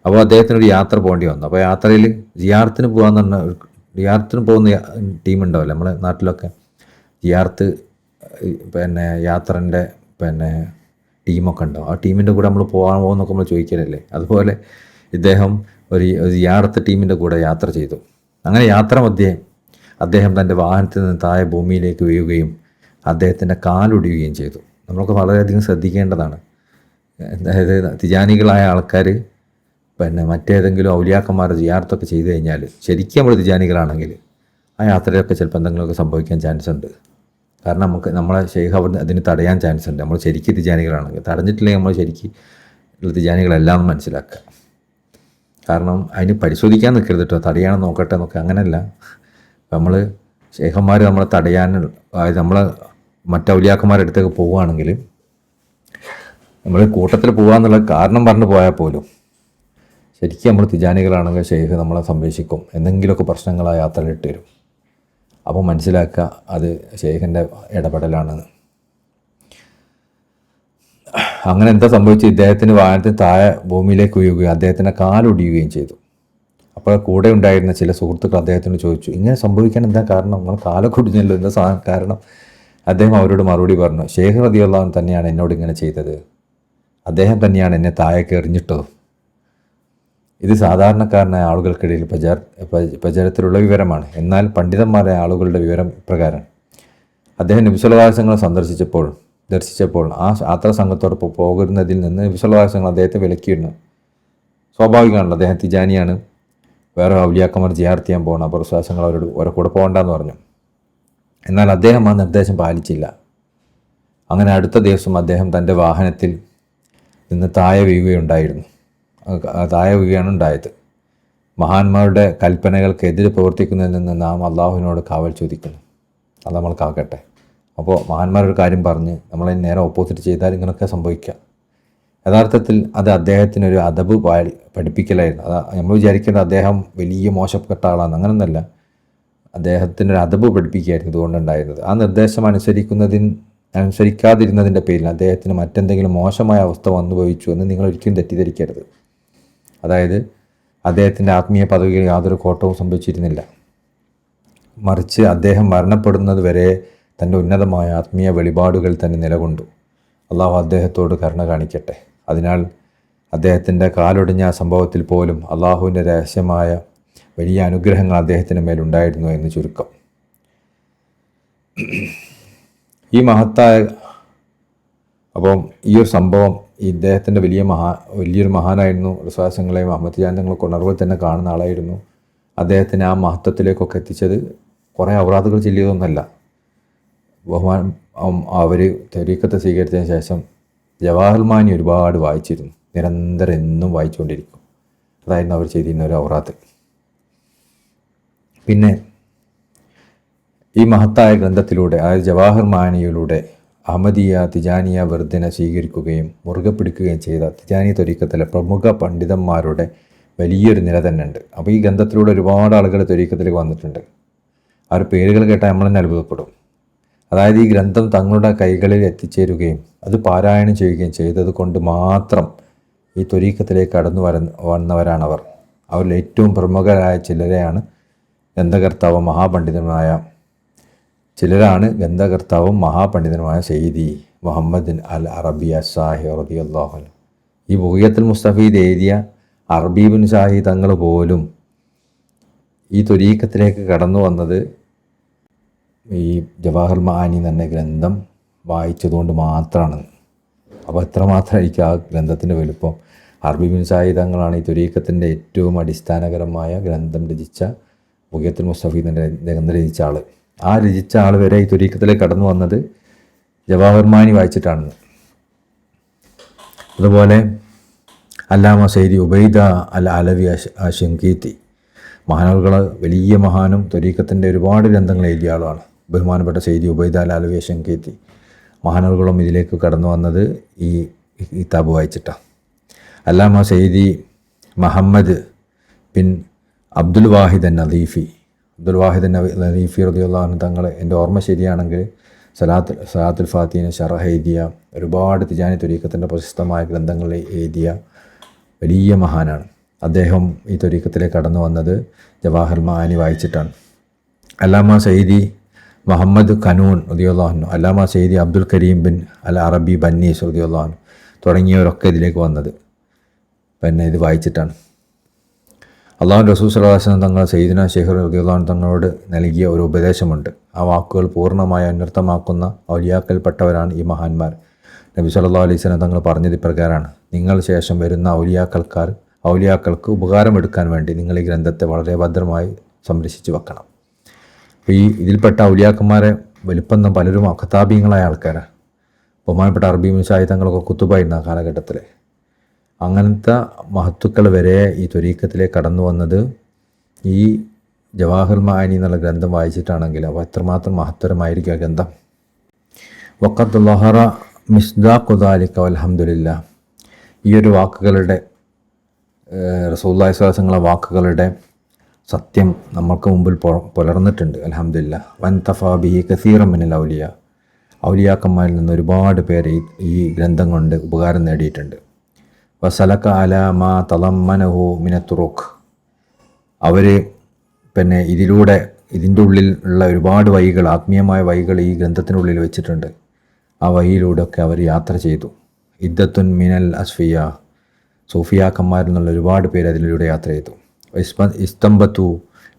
അപ്പോൾ അദ്ദേഹത്തിനൊരു യാത്ര പോകേണ്ടി വന്നു. അപ്പോൾ യാത്രയിൽ സിയാറത്തിന് പോകുന്ന ടീമുണ്ടാവില്ല നമ്മുടെ നാട്ടിലൊക്കെ, സിയാറത്ത് യാത്രൻ്റെ ടീമൊക്കെ ഉണ്ടാവും. ആ ടീമിൻ്റെ കൂടെ നമ്മൾ പോകുന്നൊക്കെ നമ്മൾ ചോദിക്കലല്ലേ. അതുപോലെ ഇദ്ദേഹം ഒരു സിയാറത്ത് ടീമിൻ്റെ കൂടെ യാത്ര ചെയ്തു. അങ്ങനെ യാത്ര മധ്യേ അദ്ദേഹം തൻ്റെ വാഹനത്തിൽ നിന്ന് താഴെ ഭൂമിയിലേക്ക് വീഴുകയും അദ്ദേഹത്തിൻ്റെ കാലൊടിയുകയും ചെയ്തു. നമ്മളൊക്കെ വളരെയധികം ശ്രദ്ധിക്കേണ്ടതാണ്. അതായത് തിജാനികളായ ആൾക്കാർ മറ്റേതെങ്കിലും ഔലിയാക്കന്മാരുടെ സിയാറത്തൊക്കെ ചെയ്തു കഴിഞ്ഞാൽ, ശരിക്കും നമ്മൾ തിജാനികളാണെങ്കിൽ ആ യാത്രയിലൊക്കെ ചിലപ്പോൾ എന്തെങ്കിലുമൊക്കെ സംഭവിക്കാൻ ചാൻസ് ഉണ്ട്. കാരണം നമ്മളെ ശൈഖ് അതിന് തടയാൻ ചാൻസ് ഉണ്ട്. നമ്മൾ ശരിക്കും തിജാനികളാണെങ്കിൽ. തടഞ്ഞിട്ടില്ലെങ്കിൽ നമ്മൾ ശരിക്കും തിജാനികളെല്ലാം മനസ്സിലാക്കുക. കാരണം അതിന് പരിശോധിക്കാൻ നിൽക്കരുത് കേട്ടോ, തടയാൻ നോക്കട്ടെ എന്നൊക്കെ, അങ്ങനെയല്ല. നമ്മൾ ശൈഖന്മാർ നമ്മളെ തടയാൻ, അതായത് നമ്മൾ മറ്റൗലിയാക്കന്മാരുടെ അടുത്തേക്ക് പോവുകയാണെങ്കിൽ, നമ്മൾ കൂട്ടത്തിൽ പോകാമെന്നുള്ള കാരണം പറഞ്ഞു പോയാൽ പോലും ശരിക്കും നമ്മൾ തിജാനികളാണെങ്കിൽ ശൈഖ് നമ്മളെ സംരക്ഷിക്കും. എന്തെങ്കിലുമൊക്കെ പ്രശ്നങ്ങൾ ആ യാത്രയിൽ ഇട്ട് തരും. അപ്പോൾ മനസ്സിലാക്കുക അത് ശൈഖിൻ്റെ ഇടപെടലാണെന്ന്. അങ്ങനെ എന്താ സംഭവിച്ചു? ഇദ്ദേഹത്തിന് വാഹനത്തിന് താഴെ ഭൂമിയിലേക്ക് വീഴുകയും അദ്ദേഹത്തിൻ്റെ കാലൊടിയുകയും ചെയ്തു. അപ്പോൾ കൂടെ ഉണ്ടായിരുന്ന ചില സുഹൃത്തുക്കൾ അദ്ദേഹത്തിന് ചോദിച്ചു, ഇങ്ങനെ സംഭവിക്കാൻ എന്താ കാരണം? നിങ്ങൾ കാലൊക്കെ ഒടിഞ്ഞല്ലോ, എന്താ കാരണം? അദ്ദേഹം അവരോട് മറുപടി പറഞ്ഞു, ശൈഖ് റളിയല്ലാഹു അൻഹു തന്നെയാണ് എന്നോട് ഇങ്ങനെ ചെയ്തത്. അദ്ദേഹം തന്നെയാണ് എന്നെ താഴേക്ക് എറിഞ്ഞിട്ടതും. ഇത് സാധാരണക്കാരനായ ആളുകൾക്കിടയിൽ പ്രചാരത്തിലുള്ള വിവരമാണ്. എന്നാൽ പണ്ഡിതന്മാരായ ആളുകളുടെ വിവരം പ്രകാരം അദ്ദേഹം നബി സല്ലല്ലാഹു അലൈഹി വസല്ലം ദർശിച്ചപ്പോൾ ആ യാത്രാ സംഘത്തോടൊപ്പം പോകുന്നതിൽ നിന്ന് നബി സല്ലല്ലാഹു അലൈഹി വസല്ലം അദ്ദേഹത്തെ വിലക്കിയിരുന്നു. സ്വാഭാവികമാണല്ലോ, അദ്ദേഹം തിജാനിയാണ്, വേറെ ഔലിയാക്കന്മാർ സിയാറത്ത് ചെയ്യാൻ പോകണം, അപ്പോൾ വിശ്വാസങ്ങൾ അവരുടെ കൂടെ പോകണ്ടെന്ന് പറഞ്ഞു. എന്നാൽ അദ്ദേഹം ആ നിർദ്ദേശം പാലിച്ചില്ല. അങ്ങനെ അടുത്ത ദിവസം അദ്ദേഹം തൻ്റെ വാഹനത്തിൽ നിന്ന് താഴെ വീഴുകയാണ് ഉണ്ടായത്. മഹാന്മാരുടെ കൽപ്പനകൾക്കെതിരെ പ്രവർത്തിക്കുന്നതിൽ നിന്ന് നാം അള്ളാഹുവിനോട് കാവൽ ചോദിക്കുന്നു. അത് നമ്മൾ കാക്കട്ടെ. അപ്പോൾ മഹാന്മാരൊരു കാര്യം പറഞ്ഞ് നമ്മൾ നേരെ ഓപ്പോസിറ്റ് ചെയ്താൽ ഇങ്ങനെയൊക്കെ സംഭവിക്കാം. യഥാർത്ഥത്തിൽ അത് അദ്ദേഹത്തിനൊരു അദബ് പഠിപ്പിക്കലായിരുന്നു. അത് നമ്മൾ വിചാരിക്കുന്നത് അദ്ദേഹം വലിയ മോശപ്പെട്ട ആളാണ്, അങ്ങനെയൊന്നല്ല. അദ്ദേഹത്തിനൊരു അദബ് പഠിപ്പിക്കുകയായിരുന്നു ഇതുകൊണ്ടുണ്ടായിരുന്നത്. ആ നിർദ്ദേശം അനുസരിക്കാതിരുന്നതിൻ്റെ പേരിൽ അദ്ദേഹത്തിന് മറ്റെന്തെങ്കിലും മോശമായ അവസ്ഥ വന്നു ഭവിച്ചു എന്ന് നിങ്ങൾ ഒരിക്കലും തെറ്റിദ്ധരിക്കരുത്. അതായത് അദ്ദേഹത്തിൻ്റെ ആത്മീയ പദവിയിൽ യാതൊരു കോട്ടവും സംഭവിച്ചിരുന്നില്ല. മറിച്ച് അദ്ദേഹം മരണപ്പെടുന്നത് വരെ തൻ്റെ ഉന്നതമായ ആത്മീയ വെളിപാടുകൾ തന്നെ നിലകൊണ്ടു. അള്ളാഹു അദ്ദേഹത്തോട് കരുണ കാണിക്കട്ടെ. അതിനാൽ അദ്ദേഹത്തിൻ്റെ കാലൊടിഞ്ഞ സംഭവത്തിൽ പോലും അള്ളാഹുവിൻ്റെ രഹസ്യമായ വലിയ അനുഗ്രഹങ്ങൾ അദ്ദേഹത്തിന് മേലുണ്ടായിരുന്നു എന്ന് ചുരുക്കം. ഈ മഹത്തായ അപ്പം ഈ ഒരു സംഭവം ഇദ്ദേഹത്തിൻ്റെ വലിയൊരു മഹാനായിരുന്നു. വിശ്വാസങ്ങളെയും അഹമ്മദിയാനങ്ങളൊക്കെ ഉണർവിൽ തന്നെ കാണുന്ന ആളായിരുന്നു. അദ്ദേഹത്തിന് ആ മഹത്വത്തിലേക്കൊക്കെ എത്തിച്ചത് കുറേ ഔറാദുകൾ ചൊല്ലിയതൊന്നുമല്ല. അവർ തരീഖത്ത് സ്വീകരിച്ചതിന് ശേഷം ജവാഹർമാനി ഒരുപാട് വായിച്ചിരുന്നു. നിരന്തരം എന്നും വായിച്ചുകൊണ്ടിരിക്കും. അതായിരുന്നു അവർ ചെയ്തിരുന്ന ഒരു ഔറാദ്. പിന്നെ ഈ മഹത്തായ ഗ്രന്ഥത്തിലൂടെ, അതായത് ജവാഹർമാനിയിലൂടെ അഹമ്മദിയ തിജാനിയ വർദ്ധന സ്വീകരിക്കുകയും മുറുകെ പിടിക്കുകയും ചെയ്ത തിജാനി ത്വരീഖത്തിലെ പ്രമുഖ പണ്ഡിതന്മാരുടെ വലിയൊരു നില തന്നെ ഉണ്ട്. അപ്പോൾ ഈ ഗ്രന്ഥത്തിലൂടെ ഒരുപാട് ആളുകൾ ത്വരീഖത്തിലേക്ക് വന്നിട്ടുണ്ട്. ആ ഒരു പേരുകൾ കേട്ടാൽ നമ്മൾ തന്നെ അത്ഭുതപ്പെടും. അതായത് ഈ ഗ്രന്ഥം തങ്ങളുടെ കൈകളിൽ എത്തിച്ചേരുകയും അത് പാരായണം ചെയ്യുകയും ചെയ്തത് കൊണ്ട് മാത്രം ഈ ത്വരീഖത്തിലേക്ക് കടന്നു വന്നവരാണവർ. അവരിൽ ഏറ്റവും പ്രമുഖരായ ചിലരാണ് ഗ്രന്ഥകർത്താവും മഹാപണ്ഡിതനുമായ സയ്യിദി മുഹമ്മദ് അൽ അറബി അസാഹി റളിയല്ലാഹു അൻഹു. ഈ ബുഗിയത്തുൽ മുസ്തഫീദ് എഴുതിയ അറബി ബിൻ ഷാഹി തങ്ങൾ പോലും ഈ ത്വരീഖത്തിലേക്ക് കടന്നു വന്നത് ഈ ജവാഹർ മആനി എന്ന ഗ്രന്ഥം വായിച്ചതുകൊണ്ട് മാത്രമാണ്. അപ്പോൾ എത്രമാത്രമായിരിക്കും ആ ഗ്രന്ഥത്തിൻ്റെ വലുപ്പം. അറബി ബിൻ ഷാഹി തങ്ങളാണ് ഈ ത്വരീഖത്തിൻ്റെ ഏറ്റവും അടിസ്ഥാനകരമായ ഗ്രന്ഥം രചിച്ച ബുഗിയത്തുൽ മുസ്തഫീദിൻ്റെ ഗ്രന്ഥം രചിച്ച ആൾ. ആ രചിച്ച ആൾ വരെ ഈ ത്വരീഖത്തിലേക്ക് കടന്നു വന്നത് ജവാഹർ മആനി വായിച്ചിട്ടാണ്. അതുപോലെ അല്ലാമ സയ്യിദി ഉബൈദ അൽ അലവി അശങ്കീത്തി, മഹാനവറുകൾ വലിയ മഹാനും ത്വരീഖത്തിൻ്റെ ഒരുപാട് ഗ്രന്ഥങ്ങൾ എഴുതിയ ആളാണ്. ബഹുമാനപ്പെട്ട സയ്യിദി ഉബൈദ അൽ അലവി അശങ്കീത്തി മഹാനവറുകളും ഇതിലേക്ക് കടന്നു വന്നത് ഈ കിതാബ് വായിച്ചിട്ടാണ്. അല്ലാമ സയ്യിദി മുഹമ്മദ് ബിൻ അബ്ദുൽ വാഹിദ് നദീഫി റളിയല്ലാഹു അൻഹു തങ്ങൾ, എൻ്റെ ഓർമ്മ ശരിയാണെങ്കിൽ സലാത്തുൽ ഫാത്തിഹിന് ശറഹ് എഴുതിയ, ഒരുപാട് തിജാനി ത്വരീഖത്തിൻ്റെ പ്രശസ്തമായ ഗ്രന്ഥങ്ങൾ എഴുതിയ വലിയ മഹാനാണ്. അദ്ദേഹം ഈ ത്വരീഖത്തിലേക്ക് കടന്നു വന്നത് ജവാഹർ മആനി വായിച്ചിട്ടാണ്. അല്ലാമ സയ്യിദി മുഹമ്മദ് ഖനൂൻ റളിയല്ലാഹു അൻഹു, അല്ലാമ സയ്യിദി അബ്ദുൽ കരീം ബിൻ അൽ അറബി ബന്നീസ് റളിയല്ലാഹു അൻഹു തുടങ്ങിയവരൊക്കെ ഇതിലേക്ക് വന്നത് പിന്നെ ഇത് വായിച്ചിട്ടാണ്. അള്ളാഹു റസൂൽ സ്വല്ലല്ലാഹു അലൈഹി വസല്ലം തങ്ങൾ സയ്യിദുനാ ശൈഖ് റളിയല്ലാഹു അൻഹു തങ്ങളോട് നൽകിയ ഒരു ഉപദേശമുണ്ട്. ആ വാക്കുകൾ പൂർണ്ണമായി അന്വർത്ഥമാക്കുന്ന ഔലിയാക്കൽപ്പെട്ടവരാണ് ഈ മഹാന്മാർ. നബി സല്ലല്ലാഹു അലൈഹി വസല്ലം തങ്ങൾ പറഞ്ഞത് ഇപ്രകാരമാണ്: നിങ്ങൾ ശേഷം വരുന്ന ഔലിയാക്കൾക്ക് ഉപകാരമെടുക്കാൻ വേണ്ടി നിങ്ങൾ ഈ ഗ്രന്ഥത്തെ വളരെ ഭദ്രമായി സംരക്ഷിച്ച് വെക്കണം. അപ്പോൾ ഇതിൽപ്പെട്ട ഔലിയാക്കന്മാരെ വലിപ്പം പലരും അഖതാബീങ്ങളായ ആൾക്കാരാണ്. ബഹുമാനപ്പെട്ട അറബി മുൻഷായി തങ്ങളൊക്കെ കുത്തുബായിരുന്ന കാലഘട്ടത്തിൽ. അങ്ങനത്തെ മഹത്തുക്കൾ വരെ ഈ ത്വരീഖത്തിലേക്ക് കടന്നു വന്നത് ഈ ജവാഹർ മആനി എന്നുള്ള ഗ്രന്ഥം വായിച്ചിട്ടാണെങ്കിൽ അപ്പോൾ എത്രമാത്രം മഹത്തരമായിരിക്കും ആ ഗ്രന്ഥം. വഖദ് ലഹറ മിസ്ദാഖു ദാലിക വൽഹംദുലില്ലാ. ഈ ഒരു വാക്കുകളുടെ റസൂലുള്ളാഹി സ്വല്ലല്ലാഹു അലൈഹി വസല്ലം വാക്കുകളുടെ സത്യം നമ്മൾക്ക് മുമ്പിൽ പുലർന്നിട്ടുണ്ട്. അൽഹംദുലില്ലാ. വൻതഫാ ബിഹി കസീറൻ മിനൽ ഔലിയാക്കന്മാരിൽ നിന്ന് ഒരുപാട് പേര് ഈ ഗ്രന്ഥം കൊണ്ട് ഉപകാരം നേടിയിട്ടുണ്ട്. വസലക അലാ മാ തളമ്മനഹു മിനത്തുറുഖ്. അവർ പിന്നെ ഇതിൻ്റെ ഉള്ളിൽ ഉള്ള ഒരുപാട് വഴികൾ, ആത്മീയമായ വഴികൾ ഈ ഗ്രന്ഥത്തിനുള്ളിൽ വെച്ചിട്ടുണ്ട്. ആ വഴിയിലൂടെയൊക്കെ അവർ യാത്ര ചെയ്തു. ഇദ്ദത്തുൻ മിനൽ അസ്ഫിയ, സൂഫിയാക്കന്മാരിൽ നിന്നുള്ള ഒരുപാട് പേര് അതിലൂടെ യാത്ര ചെയ്തു. ഇസ്തംബത്തു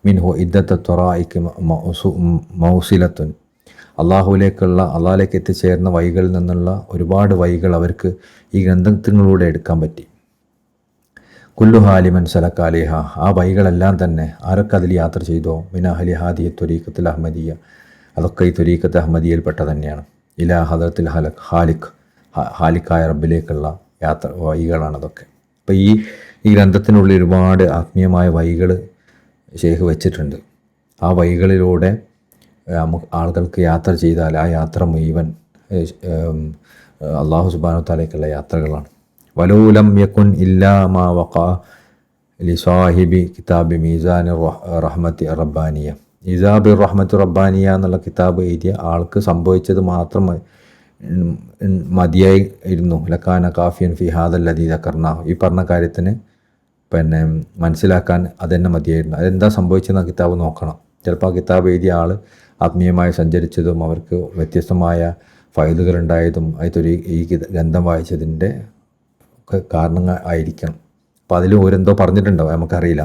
മിൻഹു ഇദ്ദത്ത ത്വറായിക്ക് മൗസിലത്തുൻ, അള്ളാഹിലേക്ക് എത്തിച്ചേർന്ന വഴികളിൽ നിന്നുള്ള ഒരുപാട് വഴികൾ അവർക്ക് ഈ ഗ്രന്ഥത്തിലൂടെ എടുക്കാൻ പറ്റി. കുല്ലു ഹാലിമൻ സലക്ക അലിഹ, ആ വഴികളെല്ലാം തന്നെ ആരൊക്കെ അതിൽ യാത്ര ചെയ്തോ, മിന അഹ്ലി ഹാദിയ ത്വരീഖത്തുൽ അഹ്മദിയ, അതൊക്കെ ഈ ത്വരീഖത്ത് അഹ്മദിയയിൽപ്പെട്ട തന്നെയാണ്. ഇലാ ഹദറത്തുൽ ഹാലിക്കായ റബ്ബിലേക്കുള്ള വഴികളാണ് അതൊക്കെ. അപ്പോൾ ഈ ഗ്രന്ഥത്തിനുള്ളിൽ ഒരുപാട് ആത്മീയമായ വഴികൾ ശൈഖ് വെച്ചിട്ടുണ്ട്. ആ വഴികളിലൂടെ ആളുകൾക്ക് യാത്ര ചെയ്താൽ ആ യാത്ര മുഴുവൻ അള്ളാഹു സുബ്ഹാനഹു വ തആലയ്ക്കുള്ള യാത്രകളാണ്. വലൂലം യകുൻ ഇല്ലാ മാ വഖഅ ലിസാഹിബി കിതാബി മീസാൻ റഹ്മത്തി റബ്ബാനിയ. ഇസാബി റഹ്മത്ത് റബ്ബാനിയ എന്നുള്ള കിതാബ് എഴുതിയ ആൾക്ക് സംഭവിച്ചത് മാത്രം മതിയായി ഇരുന്നു. ലക്കാന കാഫിയൻ ഫി ഹാദൽ ലദീ ദക്കർനാ. ഈ പറഞ്ഞ കാര്യത്തിന് മനസ്സിലാക്കാൻ അതെന്നെ മതിയായിരുന്നു. അതെന്താ സംഭവിച്ചെന്ന് ആ കിതാബ് നോക്കണം. ചിലപ്പോൾ ആ കിതാബ് എഴുതിയ ആൾ ആത്മീയമായി സഞ്ചരിച്ചതും അവർക്ക് വ്യത്യസ്തമായ ഫൈലുകൾ ഉണ്ടായതും ഈ ഗ്രന്ഥം വായിച്ചതിൻ്റെ ഒക്കെ കാരണങ്ങൾ ആയിരിക്കണം. അപ്പോൾ അതിൽ ഓരെന്തോ പറഞ്ഞിട്ടുണ്ടാവും, നമുക്കറിയില്ല.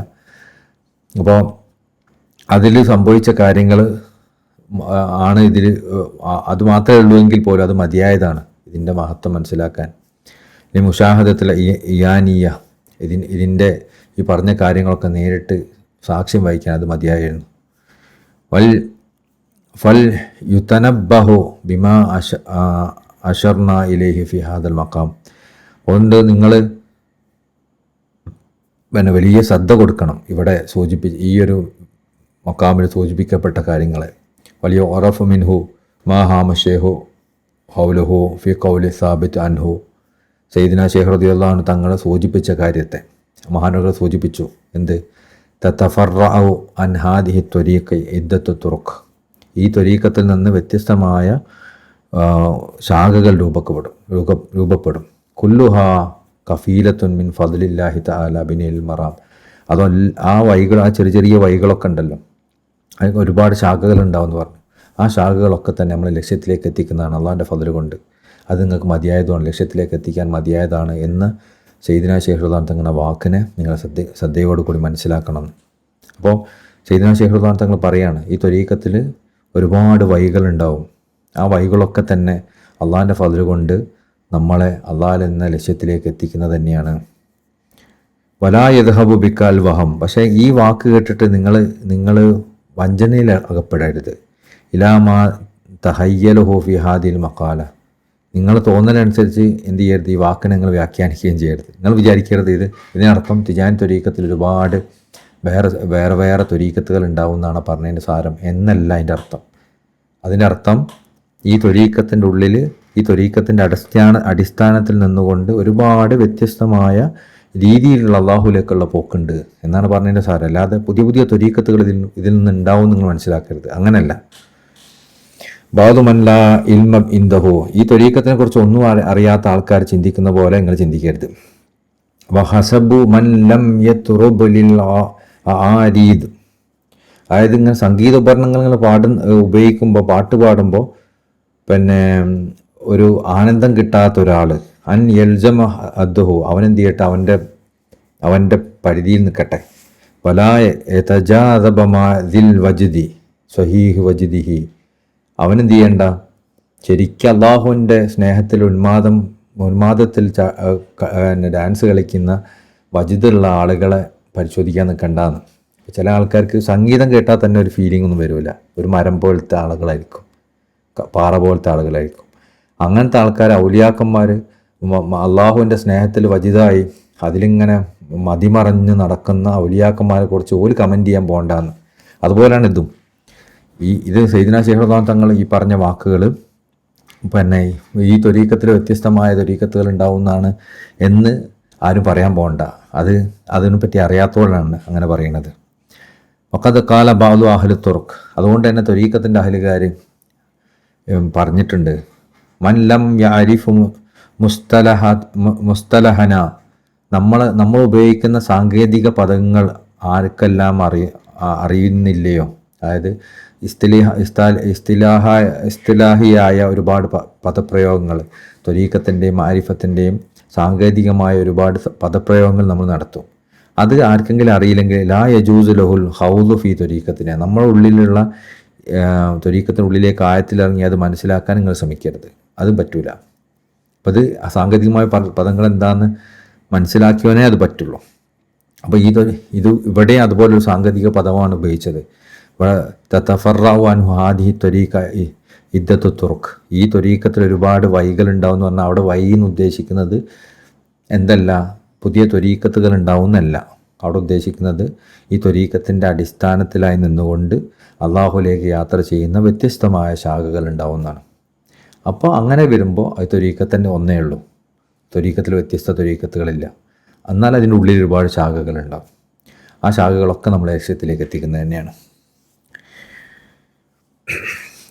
അപ്പോൾ അതിൽ സംഭവിച്ച കാര്യങ്ങൾ ആണ് ഇതിൽ, അത് മാത്രമേ ഉള്ളൂ എങ്കിൽ പോലും അത് മതിയായതാണ് ഇതിൻ്റെ മഹത്വം മനസ്സിലാക്കാൻ. ഈ മുഷാഹദത്തിലെ ഇയാനീയ ഇതിൻ്റെ ഈ പറഞ്ഞ കാര്യങ്ങളൊക്കെ നേരിട്ട് സാക്ഷ്യം വഹിക്കാൻ അത് മതിയായിരുന്നു. ഫൽ യുതനബ്ബഹു ബിമാ അഷർന ഇലൈഹി ഫി ഹാദൽ മഖാം. അതുകൊണ്ട് നിങ്ങൾ വലിയ ശ്രദ്ധ കൊടുക്കണം ഇവിടെ ഈ ഒരു മക്കാമിൽ സൂചിപ്പിക്കപ്പെട്ട കാര്യങ്ങളെ. വലിയ ഒറഫ് മിൻഹു മാ ഹാമ ഷേഹു ഹൗലുഹു ഫി ഖൗലി സാബിത്ത് അൻഹു. സയ്യിദ്നാ ശൈഖ് റളിയല്ലാഹു അൻഹു തങ്ങളെ സൂചിപ്പിച്ച കാര്യത്തെ മഹാനുകൾ സൂചിപ്പിച്ചു. എന്ത്? തതഫറഉ അൻ ഹാദിഹി ത്വരീഖ ഇദ്ദത്തു തുറുഖ്. ഈ ത്വരീഖത്തിൽ നിന്ന് വ്യത്യസ്തമായ ശാഖകൾ രൂപപ്പെടും. കുല്ലുഹാ കഫീലത്തുൻ മിൻ ഫദ്ലില്ലാഹി തആല ബിനിൽ മറാം. അതോ ആ വഴികൾ, ആ ചെറിയ ചെറിയ വഴികളൊക്കെ ഉണ്ടല്ലോ, അതിന് ഒരുപാട് ശാഖകൾ ഉണ്ടാവുമെന്ന് പറഞ്ഞു. ആ ശാഖകളൊക്കെ തന്നെ നമ്മളെ ലക്ഷ്യത്തിലേക്ക് എത്തിക്കുന്നതാണ് അള്ളാഹിൻ്റെ ഫദ്ല് കൊണ്ട്. അത് നിങ്ങൾക്ക് മതിയായതുമാണ്, ലക്ഷ്യത്തിലേക്ക് എത്തിക്കാൻ മതിയായതാണ് എന്ന് സയ്യിദ്നാ ശൈഖ് റളിയല്ലാഹു അൻഹു തങ്ങളുടെ വാക്കിനെ നിങ്ങൾ ശ്രദ്ധയോടു കൂടി മനസ്സിലാക്കണം. അപ്പോൾ സയ്യിദ്നാ ശൈഖ് റളിയല്ലാഹു അൻഹു തങ്ങൾ പറയാണ്, ഈ ത്വരീഖത്തിൽ ഒരുപാട് വഴികളുണ്ടാവും. ആ വഴികളൊക്കെ തന്നെ അള്ളാഹിൻ്റെ ഫദ്ല് കൊണ്ട് നമ്മളെ അള്ളാഹ് എന്ന ലക്ഷ്യത്തിലേക്ക് എത്തിക്കുന്നത് തന്നെയാണ്. വലാ യദ്ഹബു ബിക്കൽ വഹം. പക്ഷേ ഈ വാക്ക് കേട്ടിട്ട് നിങ്ങൾ വഞ്ചനയിൽ അകപ്പെടരുത്. ഇലാമാ തഹയ്യലുഹു ഫി ഹാദിൽ മഖാല. നിങ്ങൾ തോന്നലനുസരിച്ച് എന്ത് ചെയ്യരുത്, ഈ വാക്കിനെ നിങ്ങൾ വ്യാഖ്യാനിക്കുകയും ചെയ്യരുത്. നിങ്ങൾ വിചാരിക്കരുത് ഇതിനർത്ഥം തിജാൻ ത്വരീഖത്തിൽ ഒരുപാട് വേറെ ത്വരീഖത്തുകൾ ഉണ്ടാവും എന്നാണ് പറഞ്ഞതിൻ്റെ സാരം എന്നല്ല അതിൻ്റെ അർത്ഥം. അതിൻ്റെ അർത്ഥം ഈ ത്വരീഖത്തിൻ്റെ ഉള്ളിൽ, ഈ ത്വരീഖത്തിൻ്റെ അടിസ്ഥാനത്തിൽ നിന്നുകൊണ്ട് ഒരുപാട് വ്യത്യസ്തമായ രീതിയിലുള്ള അള്ളാഹുലേക്കുള്ള പോക്കുണ്ട് എന്നാണ് പറഞ്ഞതിൻ്റെ സാരം. അല്ലാതെ പുതിയ പുതിയ ത്വരീഖത്തുകൾ ഇതിൽ നിന്ന് ഉണ്ടാവും നിങ്ങൾ മനസ്സിലാക്കരുത്. അങ്ങനെയല്ല. ബാദുമല്ല ഇൽമ ഇൻദഹു. ഈ ത്വരീഖത്തിനെ കുറിച്ച് ഒന്നും അറിയാത്ത ആൾക്കാർ ചിന്തിക്കുന്ന പോലെ നിങ്ങൾ ചിന്തിക്കരുത്. വഹസബു മൻ ലം യത്റുബ് ലിൽ ആരീദ്. അതായത് ഇങ്ങനെ സംഗീത ഉപകരണങ്ങൾ ഉപയോഗിക്കുമ്പോൾ, പാട്ട് പാടുമ്പോൾ പിന്നെ ഒരു ആനന്ദം കിട്ടാത്ത ഒരാൾ അൻ യൽജമ അദ്ഹു, അവനെന്ത് ചെയ്യട്ടെ, അവൻ്റെ പരിധിയിൽ നിൽക്കട്ടെ. വലാ യതജാദബമാ ദിൽ വജ്ദി സ്വഹീഹ് വജ്ദിഹി. അവനെന്ത് ചെയ്യണ്ട, ശരിക്കും അള്ളാഹുവിൻ്റെ സ്നേഹത്തിൽ ഉന്മാദത്തിൽ ഡാൻസ് കളിക്കുന്ന വജ്ദുള്ള ആളുകളെ പരിശോധിക്കാൻ നിൽക്കണ്ടെന്ന്. ചില ആൾക്കാർക്ക് സംഗീതം കേട്ടാൽ തന്നെ ഒരു ഫീലിംഗ് ഒന്നും വരില്ല. ഒരു മരം പോലത്തെ ആളുകളായിരിക്കും, പാറ പോലത്തെ ആളുകളായിരിക്കും. അങ്ങനത്തെ ആൾക്കാർ, ഔലിയാക്കന്മാർ അള്ളാഹുവിൻ്റെ സ്നേഹത്തിൽ വജിതായി അതിലിങ്ങനെ മതിമറഞ്ഞ് നടക്കുന്ന ഔലിയാക്കന്മാരെ കുറിച്ച് ഒരു കമൻറ്റ് ചെയ്യാൻ പോകണ്ടെന്ന്. അതുപോലെയാണ് ഇതും. ഇത് സയ്യിദ്നാ ശൈഖ് റളിയല്ലാഹു അൻഹു തങ്ങൾ ഈ പറഞ്ഞ വാക്കുകൾ പിന്നെ ഈ ത്വരീഖത്തിൽ വ്യത്യസ്തമായ ത്വരീഖത്തുകൾ ഉണ്ടാവുന്നതാണ് എന്ന് ആരും പറയാൻ പോകണ്ട. അതിനെപ്പറ്റി അറിയാത്തവരാണ് അങ്ങനെ പറയുന്നത്. വഖദ് ഖാല ബഅ്ദു അഹ്ലി തുർക്. അതുകൊണ്ട് തന്നെ ത്വരീഖത്തിൻ്റെ അഹ്ലുകാർ പറഞ്ഞിട്ടുണ്ട്, മൻ ലം യഅരിഫു മുസ്തലഹന. നമ്മൾ ഉപയോഗിക്കുന്ന സാങ്കേതിക പദങ്ങൾ ആർക്കെല്ലാം അറിയുന്നില്ലയോ, അതായത് ഇസ്തിലാഹിയായ ഒരുപാട് പദപ്രയോഗങ്ങൾ, ത്വരീഖത്തിൻ്റെയും മാരിഫത്തിൻ്റെയും സാങ്കേതികമായ ഒരുപാട് പദപ്രയോഗങ്ങൾ നമ്മൾ നടത്തും. അത് ആർക്കെങ്കിലും അറിയില്ലെങ്കിൽ ലാ യജൂസു ലഹുൽ ഹൗദു ഫി ത്വരീഖത്തിനെ. നമ്മുടെ ഉള്ളിലുള്ള ത്വരീഖത്തിനുള്ളിലേക്ക് ആയത്തിലിറങ്ങി അത് മനസ്സിലാക്കാൻ നിങ്ങൾ ശ്രമിക്കരുത്. അതും പറ്റൂല. അപ്പോൾ അത് സാങ്കേതികമായ പദങ്ങൾ എന്താണെന്ന് മനസ്സിലാക്കിയവനേ അത് പറ്റുള്ളൂ. അപ്പോൾ ഇവിടെ അതുപോലൊരു സാങ്കേതിക പദമാണ് ഉപയോഗിച്ചത്. തതഫറഉ അൻഹു ഹാദിഹി ത്വരീഖ ഇദ്ദത്തു തുറുഖ്. ഈ ത്വരീഖത്തിൽ ഒരുപാട് വഴികളുണ്ടാവും എന്ന് പറഞ്ഞാൽ അവിടെ വഴി എന്ന് ഉദ്ദേശിക്കുന്നത് എന്തല്ല, പുതിയ ത്വരീഖത്തുകൾ ഉണ്ടാവുന്നല്ല. അവിടെ ഉദ്ദേശിക്കുന്നത് ഈ ത്വരീഖത്തിൻ്റെ അടിസ്ഥാനത്തിലായി നിന്നുകൊണ്ട് അള്ളാഹുലേക്ക് യാത്ര ചെയ്യുന്ന വ്യത്യസ്തമായ ശാഖകൾ ഉണ്ടാവുന്നതാണ്. അപ്പോൾ അങ്ങനെ വരുമ്പോൾ അത് ത്വരീക്കത്തന്നെ ഒന്നേ ഉള്ളൂ. ത്വരീക്കത്തിൽ വ്യത്യസ്ത ത്വരീക്കത്തുകളില്ല. എന്നാൽ അതിൻ്റെ ഉള്ളിൽ ഒരുപാട് ശാഖകളുണ്ടാവും. ആ ശാഖകളൊക്കെ നമ്മളെ ലക്ഷ്യത്തിലേക്ക് എത്തിക്കുന്നത് തന്നെയാണ്.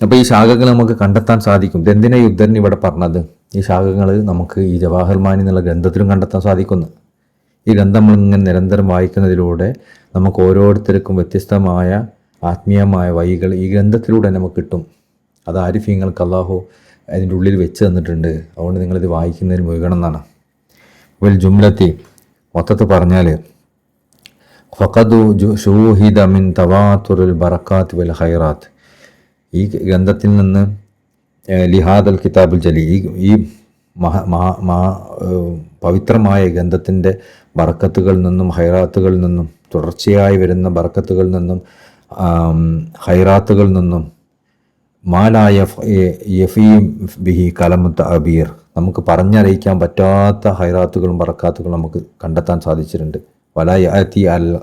അപ്പോൾ ഈ ശാഖകൾ നമുക്ക് കണ്ടെത്താൻ സാധിക്കും. ഇതെന്തിനാ യുദ്ധൻ ഇവിടെ പറഞ്ഞത്? ഈ ശാഖകൾ നമുക്ക് ഈ ജവാഹർ മാനി എന്നുള്ള ഗ്രന്ഥത്തിലും കണ്ടെത്താൻ സാധിക്കുന്നു. ഈ ഗ്രന്ഥം നമ്മളിങ്ങനെ നിരന്തരം വായിക്കുന്നതിലൂടെ നമുക്ക് ഓരോരുത്തർക്കും വ്യത്യസ്തമായ ആത്മീയമായ വഴികൾ ഈ ഗ്രന്ഥത്തിലൂടെ നമുക്ക് കിട്ടും. അത് ആരിഫീങ്ങൾക്ക് അള്ളാഹു അതിൻ്റെ ഉള്ളിൽ വെച്ച് തന്നിട്ടുണ്ട്. അതുകൊണ്ട് നിങ്ങളിത് വായിക്കുന്നതിന് മുഴുകണം എന്നാണ്. വെൽ ജുംലത്തി മൊത്തത്തിൽ പറഞ്ഞാൽ ഫഖദു ഷൂഹിദ മിൻ തവാതുറുൽ ബറക്കാത്ത് വൽ ഖൈറാത്ത്, ഈ ഗ്രന്ഥത്തിൽ നിന്ന് ലിഹാദൽ കിതാബുൽ ജലി, ഈ പവിത്രമായ ഗ്രന്ഥത്തിൻ്റെ ബറക്കത്തുകളിൽ നിന്നും ഹൈറാത്തുകളിൽ നിന്നും തുടർച്ചയായി വരുന്ന ബറക്കത്തുകളിൽ നിന്നും ഹൈറാത്തുകളിൽ നിന്നും മാലായ യഫീം ബിഹി കലമുത്ത അബീർ, നമുക്ക് പറഞ്ഞറിയിക്കാൻ പറ്റാത്ത ഹൈറാത്തുകളും ബറക്കാത്തുകളും നമുക്ക് കണ്ടെത്താൻ സാധിച്ചിട്ടുണ്ട്. വലായത്തി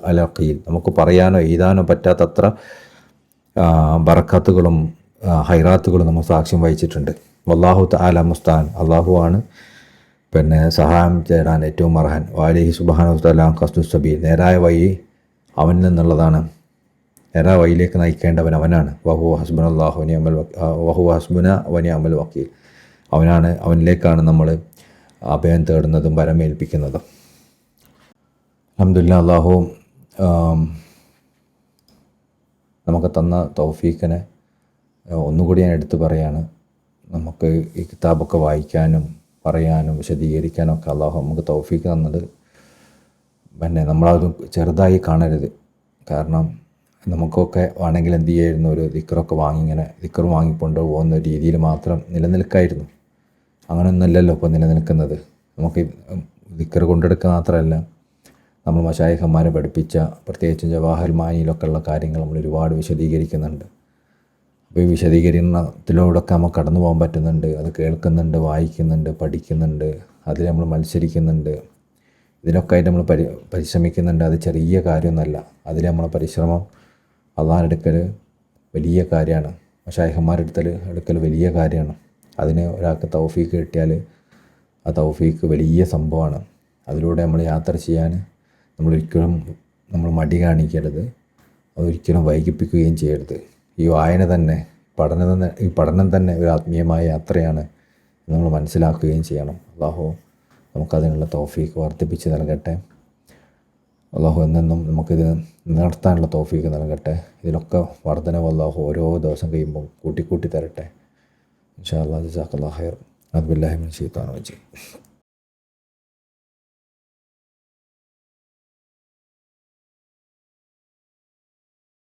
അലഖീൽ, നമുക്ക് പറയാനോ എഴുതാനോ പറ്റാത്തത്ര ബറക്കാത്തുകളും ഹൈറാത്തുകളും നമ്മൾ സാക്ഷ്യം വഹിച്ചിട്ടുണ്ട്. വല്ലാഹു തആല മുസ്താൻ, അള്ളാഹുവാണ് സഹായം തേടാൻ ഏറ്റവും അർഹൻ. വാലിഹി സുബ്ഹാനഹു തആല ഖസ്ദുസ് സബീൽ, നേരായ വഴി അവനിൽ നിന്നുള്ളതാണ്. നേരായ വഴിയിലേക്ക് നയിക്കേണ്ടവൻ അവനാണ്. വഹുവ ഹസ്ബുന വനിഅമൽ വക്കീൽ, അവനിലേക്കാണ് നമ്മൾ അഭയം തേടുന്നതും വരമേൽപ്പിക്കുന്നതും. അൽഹംദുലില്ലാഹ്, അള്ളാഹു നമുക്ക് തന്ന തൗഫീഖിനെ ഒന്നുകൂടി ഞാൻ എടുത്തു പറയാണ്. നമുക്ക് ഈ കിതാബൊക്കെ വായിക്കാനും പറയാനും വിശദീകരിക്കാനും ഒക്കെ അള്ളാഹു നമുക്ക് തൗഫീഖ് തന്നത്. നമ്മളത് ചെറുതായി കാണരുത്. കാരണം നമുക്കൊക്കെ വേണമെങ്കിൽ എന്ത് ചെയ്യായിരുന്നു, ഒരു ദിക്റൊക്കെ ദിക്ർ വാങ്ങിക്കൊണ്ട് പോകുന്ന രീതിയിൽ മാത്രം നിലനിൽക്കായിരുന്നു. അങ്ങനെയൊന്നുമല്ലല്ലോ ഇപ്പോൾ നിലനിൽക്കുന്നത്. നമുക്ക് ദിക്ർ കൊണ്ടെടുക്കുക മാത്രമല്ല, നമ്മൾ മശായിഖന്മാരെ പഠിപ്പിച്ച പ്രത്യേകിച്ചും ജവാഹർ മാനിയിലൊക്കെ ഉള്ള കാര്യങ്ങൾ നമ്മൾ ഒരുപാട് വിശദീകരിക്കുന്നുണ്ട്. അപ്പോൾ ഈ വിശദീകരണത്തിലൂടെയൊക്കെ നമുക്ക് കടന്നു പോകാൻ പറ്റുന്നുണ്ട്. അത് കേൾക്കുന്നുണ്ട്, വായിക്കുന്നുണ്ട്, പഠിക്കുന്നുണ്ട്, അതിൽ നമ്മൾ മത്സരിക്കുന്നുണ്ട്. ഇതിനൊക്കെ ആയിട്ട് നമ്മൾ പരിശ്രമിക്കുന്നുണ്ട്. അത് ചെറിയ കാര്യമൊന്നുമല്ല. അതിൽ നമ്മളെ പരിശ്രമം അള്ളാഹുവിൻ്റെ അടുക്കൽ വലിയ കാര്യമാണ്. മശായിഖന്മാരുടെ അടുക്കൽ വലിയ കാര്യമാണ്. അതിന് ഒരാൾക്ക് തൗഫീഖ് കിട്ടിയാൽ ആ തൗഫീഖ് വലിയ സംഭവമാണ്. അതിലൂടെ നമ്മൾ യാത്ര ചെയ്യാൻ നമ്മൾ മടി കാണിക്കരുത്. അതൊരിക്കലും വൈകിപ്പിക്കുകയും ചെയ്യരുത്. ഈ വായന തന്നെ പഠനം തന്നെ ഒരു ആത്മീയമായ യാത്രയാണ് നമ്മൾ മനസ്സിലാക്കുകയും ചെയ്യണം. അള്ളാഹു നമുക്കതിനുള്ള തൗഫീഖ് വർദ്ധിപ്പിച്ച് നൽകട്ടെ. അള്ളാഹു എന്നെന്നും നമുക്കിത് നടത്താനുള്ള തൗഫീഖ് നൽകട്ടെ. ഇതിലൊക്കെ വർധനവ് അള്ളാഹു ഓരോ ദിവസം കഴിയുമ്പോൾ കൂട്ടിക്കൂട്ടി തരട്ടെ. ഇൻഷാ അല്ലാഹ്. ജസാക്കല്ലാഹു ഖൈർ. അഊദു ബില്ലാഹി മിനശ് ശൈത്വാനിർ റജീം.